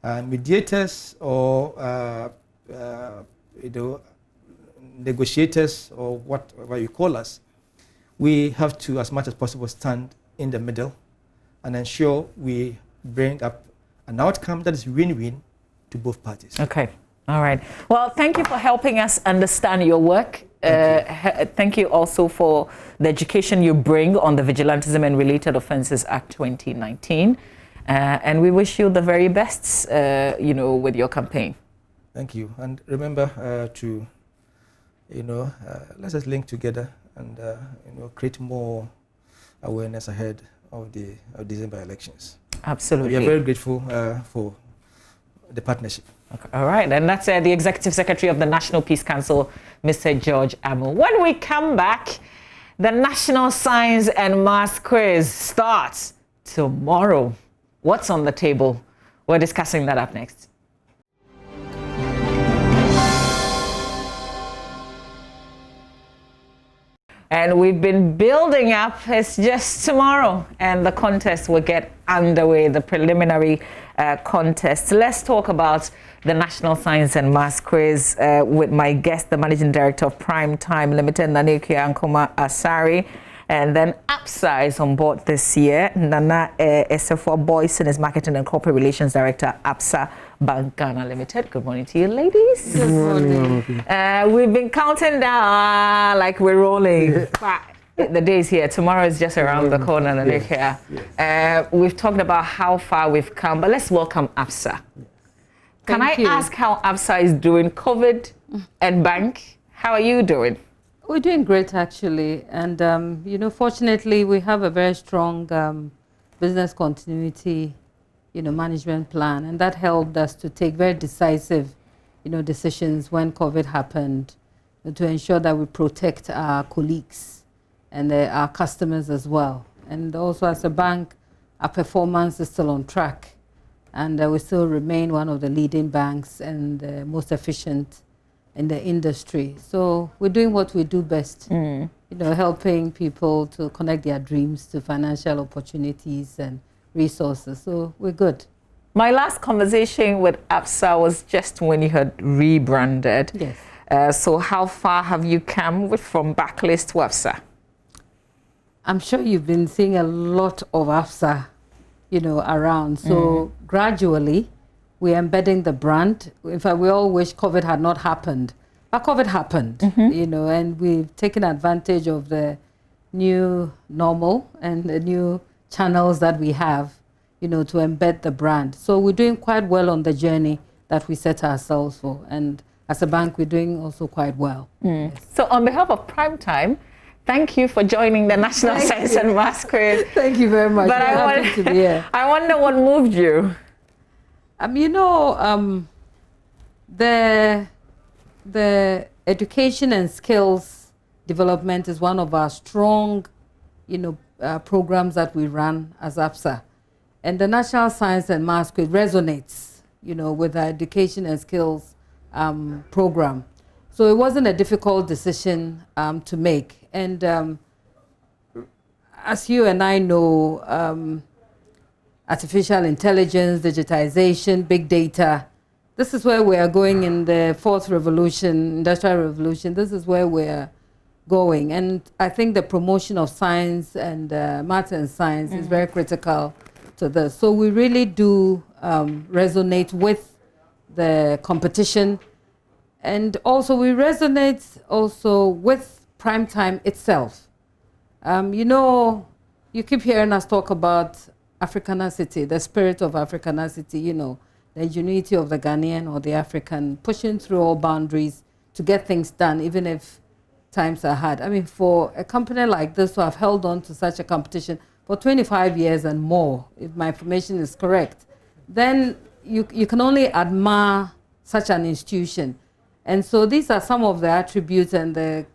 Mediators or negotiators or whatever you call us, we have to, as much as possible, stand in the middle and ensure we bring up an outcome that is win-win to both parties. Okay. All right. Well, thank you for helping us understand your work. Thank you also for the education you bring on the Vigilantism and Related Offences Act 2019. And we wish you the very best, you know, with your campaign. Thank you. And remember let's just link together and, create more awareness ahead of the December elections. Absolutely. We are very grateful for the partnership. Okay. All right, and that's the Executive Secretary of the National Peace Council, Mr. George Amu. When we come back, the National Science and Maths Quiz starts tomorrow. What's on the table? We're discussing that up next. And we've been building up. It's just tomorrow, and the contest will get underway, the preliminary contest. Let's talk about the National Science and Maths Quiz with my guest, the Managing Director of Prime Time Limited, Nanekia Nkoma Asari. And then APSA is on board this year. Nana Esefo Boyson is Marketing and Corporate Relations Director, APSA Bank Ghana Limited. Good morning to you, ladies. Good morning. We've been counting down like we're rolling. The day's here. Tomorrow is just around the corner. Nanekia. Yes. We've talked about how far we've come, but let's welcome APSA. Can I ask how APSA is doing? COVID and bank, how are you doing? We're doing great, actually. And, fortunately, we have a very strong business continuity, management plan. And that helped us to take very decisive, decisions when COVID happened to ensure that we protect our colleagues and our customers as well. And also, as a bank, our performance is still on track. And we still remain one of the leading banks and the most efficient in the industry. So we're doing what we do best, helping people to connect their dreams to financial opportunities and resources. So we're good. My last conversation with APSA was just when you had rebranded. Yes. So how far have you come from Backlist to APSA? I'm sure you've been seeing a lot of APSA, around. So gradually, we're embedding the brand. In fact, we all wish COVID had not happened. But COVID happened, and we've taken advantage of the new normal and the new channels that we have, to embed the brand. So we're doing quite well on the journey that we set ourselves for. And as a bank, we're doing also quite well. Yes. So on behalf of Prime Time, thank you for joining the National Science and Maths Quiz. Thank you very much. But I wonder what moved you. The education and skills development is one of our strong, programs that we run as APSA. And the National Science and Maths Quiz resonates, with our education and skills program. So it wasn't a difficult decision to make. And as you and I know, artificial intelligence, digitization, big data. This is where we are going in the fourth revolution, industrial revolution. This is where we're going. And I think the promotion of science and math and science is very critical to this. So we really do resonate with the competition. And also we resonate also with Prime Time itself. You keep hearing us talk about Africanacity, the spirit of Africanacity, the ingenuity of the Ghanaian or the African, pushing through all boundaries to get things done, even if times are hard. I mean, for a company like this to have held on to such a competition for 25 years and more, if my information is correct, then you can only admire such an institution. And so these are some of the attributes and the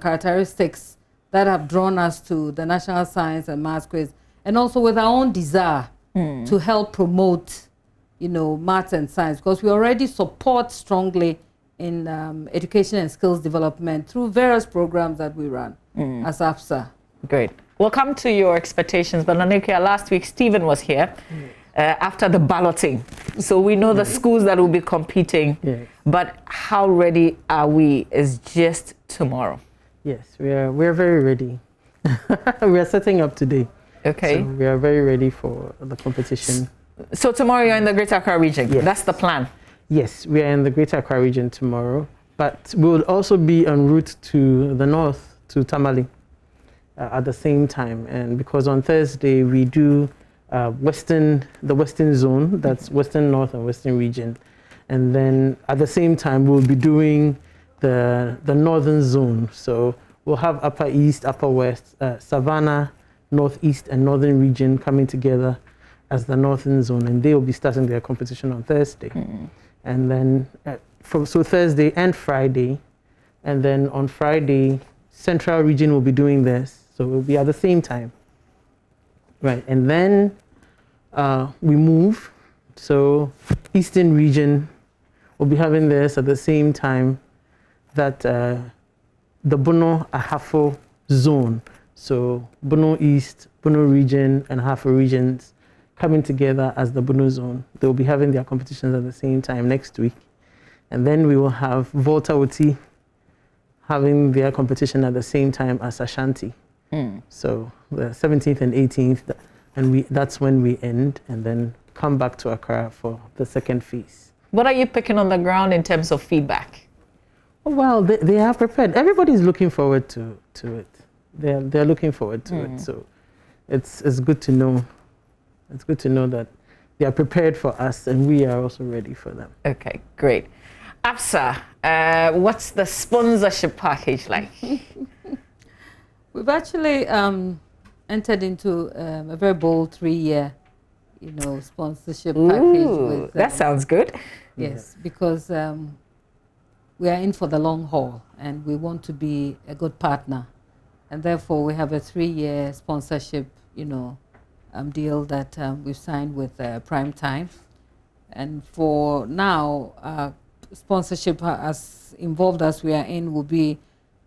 characteristics that have drawn us to the National Science and Maths Quiz, and also with our own desire to help promote, maths and science, because we already support strongly in education and skills development through various programs that we run as APSA. Great. We'll come to your expectations, but Nanekia, last week Stephen was here after the balloting. So we know the schools that will be competing, but how ready are we is just tomorrow. Yes, we're very ready. We are setting up today. Okay. So we are very ready for the competition. So tomorrow you're in the Greater Accra region? Yes. That's the plan? Yes, we are in the Greater Accra region tomorrow, but we will also be en route to the north, to Tamale, at the same time. And because on Thursday we do the Western Zone, that's Western North and Western Region. And then at the same time, we'll be doing the Northern Zone. So we'll have Upper East, Upper West, Savannah, Northeast, and Northern Region coming together as the Northern Zone, and they will be starting their competition on Thursday. And then, so Thursday and Friday, and then on Friday, Central Region will be doing this, so it will be at the same time. Right, and then we move, so Eastern Region will be having this at the same time that the Bono Ahafo Zone, so Bono East, Bono Region, and Ahafo Regions coming together as the Bono Zone. They will be having their competitions at the same time next week. And then we will have Volta Oti having their competition at the same time as Ashanti. So the 17th and 18th, and that's when we end, and then come back to Accra for the second phase. What are you picking on the ground in terms of feedback? Oh, well, they are prepared. Everybody's looking forward to it. They're looking forward to it. So it's good to know. It's good to know that they are prepared for us, and we are also ready for them. Okay, great. Absa, what's the sponsorship package like? We've actually entered into a very bold 3-year, sponsorship package. With, that sounds good. Yes, because we are in for the long haul, and we want to be a good partner, and therefore we have a 3-year sponsorship, deal that we've signed with Prime Time, and for now, sponsorship as involved as we are in will be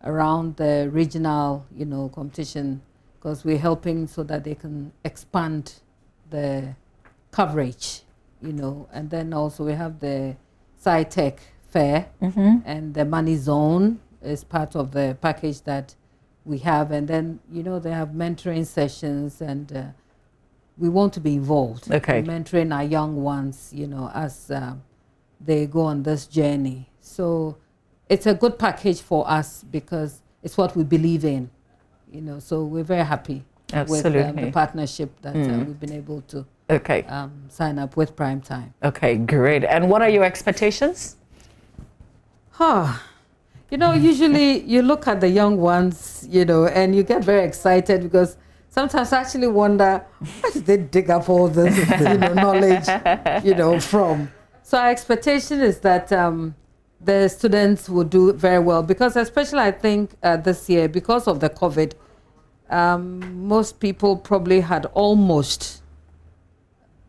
around the regional, competition, because we're helping so that they can expand the coverage, and then also we have the SciTech Fair, and the Money Zone is part of the package that we have, and then, they have mentoring sessions, and we want to be involved in mentoring our young ones, as they go on this journey. So it's a good package for us because it's what we believe in, so we're very happy with the partnership that we've been able to sign up with Prime Time. Okay, great. And what are your expectations? Usually you look at the young ones, and you get very excited because sometimes I actually wonder, where did they dig up all this knowledge, from? So our expectation is that the students will do very well, because especially I think this year, because of the COVID, most people probably had almost,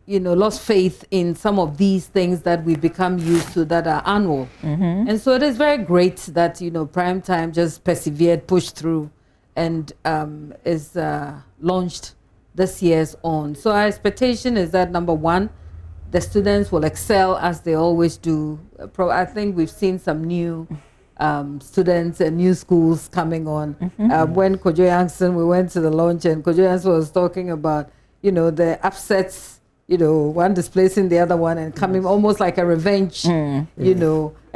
lost faith in some of these things that we've become used to that are annual. And so it is very great that, Prime Time just persevered, pushed through, and is launched this year's on. So our expectation is that, number one, the students will excel as they always do. I think we've seen some new students and new schools coming on. When Kojo Yankson, we went to the launch, and Kojo Yankson was talking about, the upsets, one displacing the other one and coming almost like a revenge, And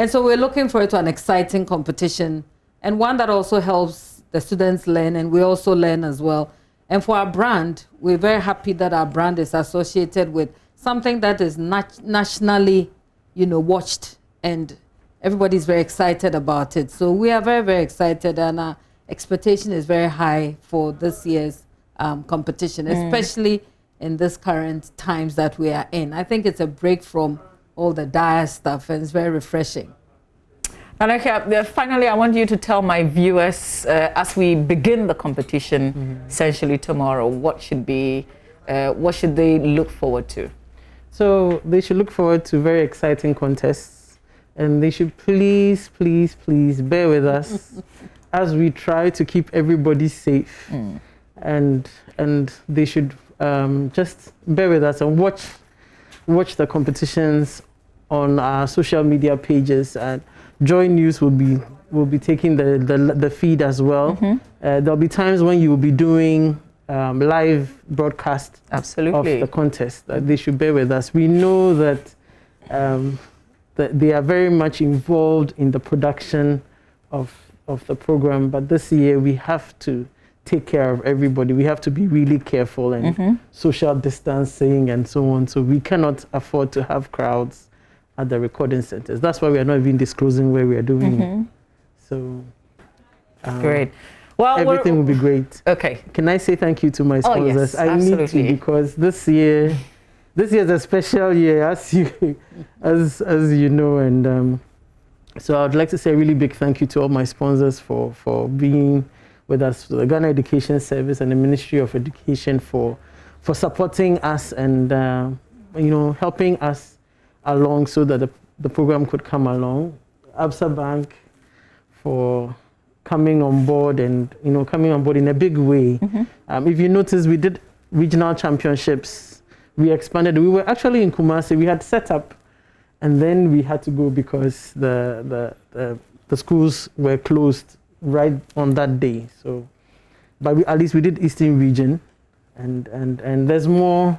so we're looking forward to an exciting competition, and one that also helps the students learn, and we also learn as well. And for our brand, we're very happy that our brand is associated with something that is nationally, watched, and everybody's very excited about it. So we are very, very excited, and our expectation is very high for this year's competition, especially in this current times that we are in. I think it's a break from all the dire stuff, and it's very refreshing. And finally, I want you to tell my viewers, as we begin the competition, essentially tomorrow, what should they look forward to? So they should look forward to very exciting contests, and they should please, please, please bear with us as we try to keep everybody safe. And they should just bear with us and watch the competitions on our social media pages. And Joy News will be taking the feed as well. There'll be times when you will be doing live broadcast of the contest. They should bear with us. We know that they are very much involved in the production of the program, but this year we have to take care of everybody. We have to be really careful and social distancing and so on. So we cannot afford to have crowds at the recording centers. That's why we are not even disclosing where we are doing it. So great. Well, everything will be great. Okay. Can I say thank you to my sponsors? Yes, I need to, because this year is a special year, as you know, and so I'd like to say a really big thank you to all my sponsors for being with us, the Ghana Education Service and the Ministry of Education for supporting us and helping us along so that the program could come along. Absa Bank for coming on board and coming on board in a big way. If you notice, we did regional championships. We expanded. We were actually in Kumasi. We had set up, and then we had to go because the schools were closed right on that day. So, but at least we did Eastern Region, and there's more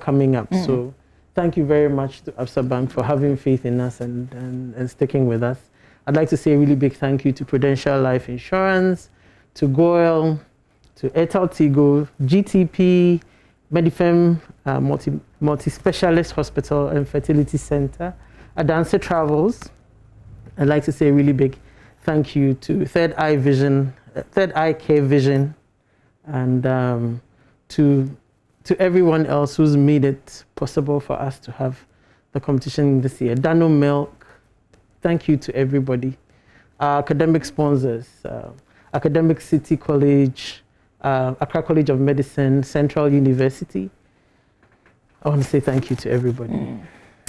coming up. So, thank you very much to Absa Bank for having faith in us and sticking with us. I'd like to say a really big thank you to Prudential Life Insurance, to Goyle, to Airtel Tigo, GTP, Medifem, Multi-Specialist Hospital and Fertility Center, Adanse Travels. I'd like to say a really big thank you to Third Eye Care Vision, and to everyone else who's made it possible for us to have the competition this year. Dano Milk, thank you to everybody. Our academic sponsors, Academic City College, Accra College of Medicine, Central University. I want to say thank you to everybody.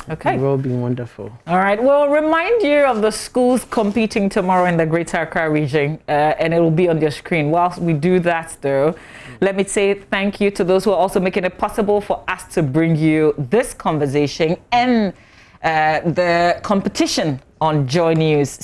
Okay. You've all been wonderful. All right. We'll remind you of the schools competing tomorrow in the Greater Accra region, and it will be on your screen. Whilst we do that, though, let me say thank you to those who are also making it possible for us to bring you this conversation and the competition on Joy News.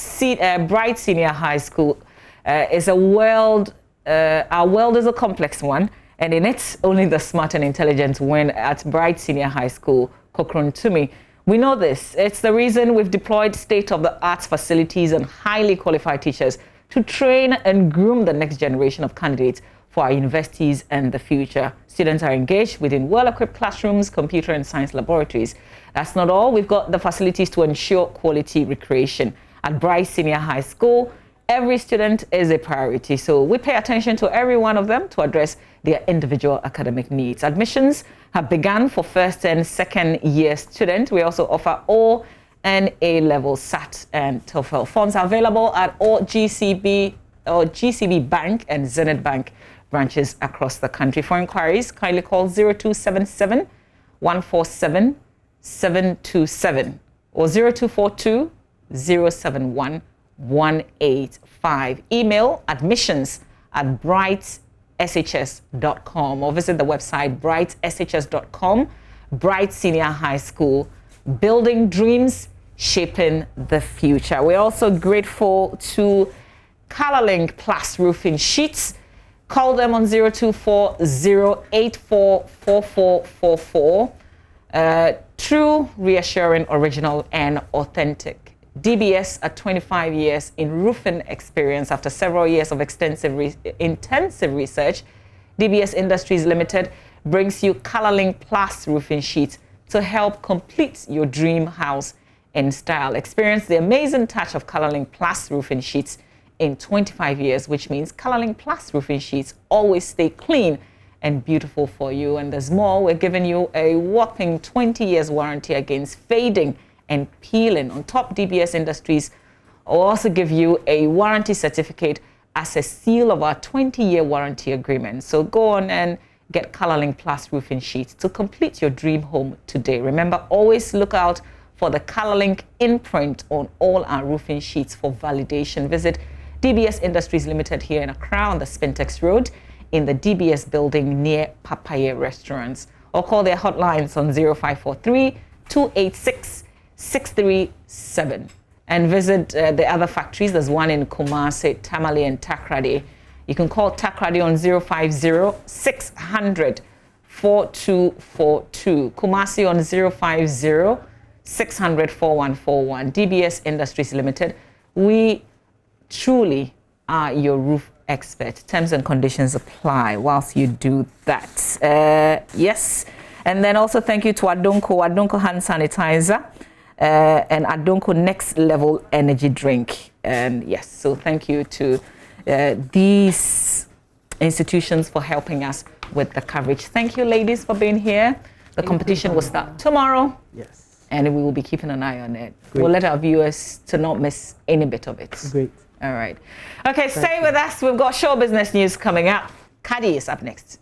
Bright Senior High School is a world. Our world is a complex one, and in it, only the smart and intelligent win at Bright Senior High School, Kokron Tumi. We know this. It's the reason we've deployed state-of-the-art facilities and highly qualified teachers to train and groom the next generation of candidates for our universities and the future. Students are engaged within well-equipped classrooms, computer and science laboratories. That's not all. We've got the facilities to ensure quality recreation. At Bright Senior High School, every student is a priority, so we pay attention to every one of them to address their individual academic needs. Admissions have begun for first and second year students. We also offer O and A-level SAT and TOEFL. Funds are available at all GCB Bank and Zenith Bank branches across the country. For inquiries, kindly call 0277 147 727 or 0242 071 185. Email admissions@brightshs.com or visit the website brightshs.com. Bright Senior High School, building dreams, shaping the future. We're also grateful to ColorLink Plus Roofing Sheets. Call them on 0240844444. True, reassuring, original, and authentic. DBS at 25 years in roofing experience after several years of intensive research. DBS Industries Limited brings you ColorLink Plus Roofing Sheets to help complete your dream house in style. Experience the amazing touch of ColorLink Plus Roofing Sheets in 25 years, which means ColorLink Plus Roofing Sheets always stay clean and beautiful for you. And there's more. We're giving you a whopping 20 years warranty against fading and peeling. On top, DBS Industries will also give you a warranty certificate as a seal of our 20-year warranty agreement. So go on and get ColorLink Plus Roofing Sheets to complete your dream home today. Remember, always look out for the ColorLink imprint on all our roofing sheets for validation. Visit DBS Industries Limited here in Accra on the Spintex Road in the DBS building near Papaya Restaurants, or call their hotlines on 0543 286 637 and visit the other factories. There's one in Kumasi, Tamale and Takrady. You can call Takrady on 050 600 4242. Kumasi on 050 600 4141. DBS Industries Limited. We truly are your roof expert. Terms and conditions apply whilst you do that. Yes. And then also thank you to Adonko hand sanitizer, and Adonko Next Level energy drink. And yes, so thank you to these institutions for helping us with the coverage. Thank you, ladies, for being here. The competition will start tomorrow. Yes. And we will be keeping an eye on it. Great. We'll let our viewers to not miss any bit of it. Great. All right. Okay, stay with us. We've got show business news coming up. Kadi is up next.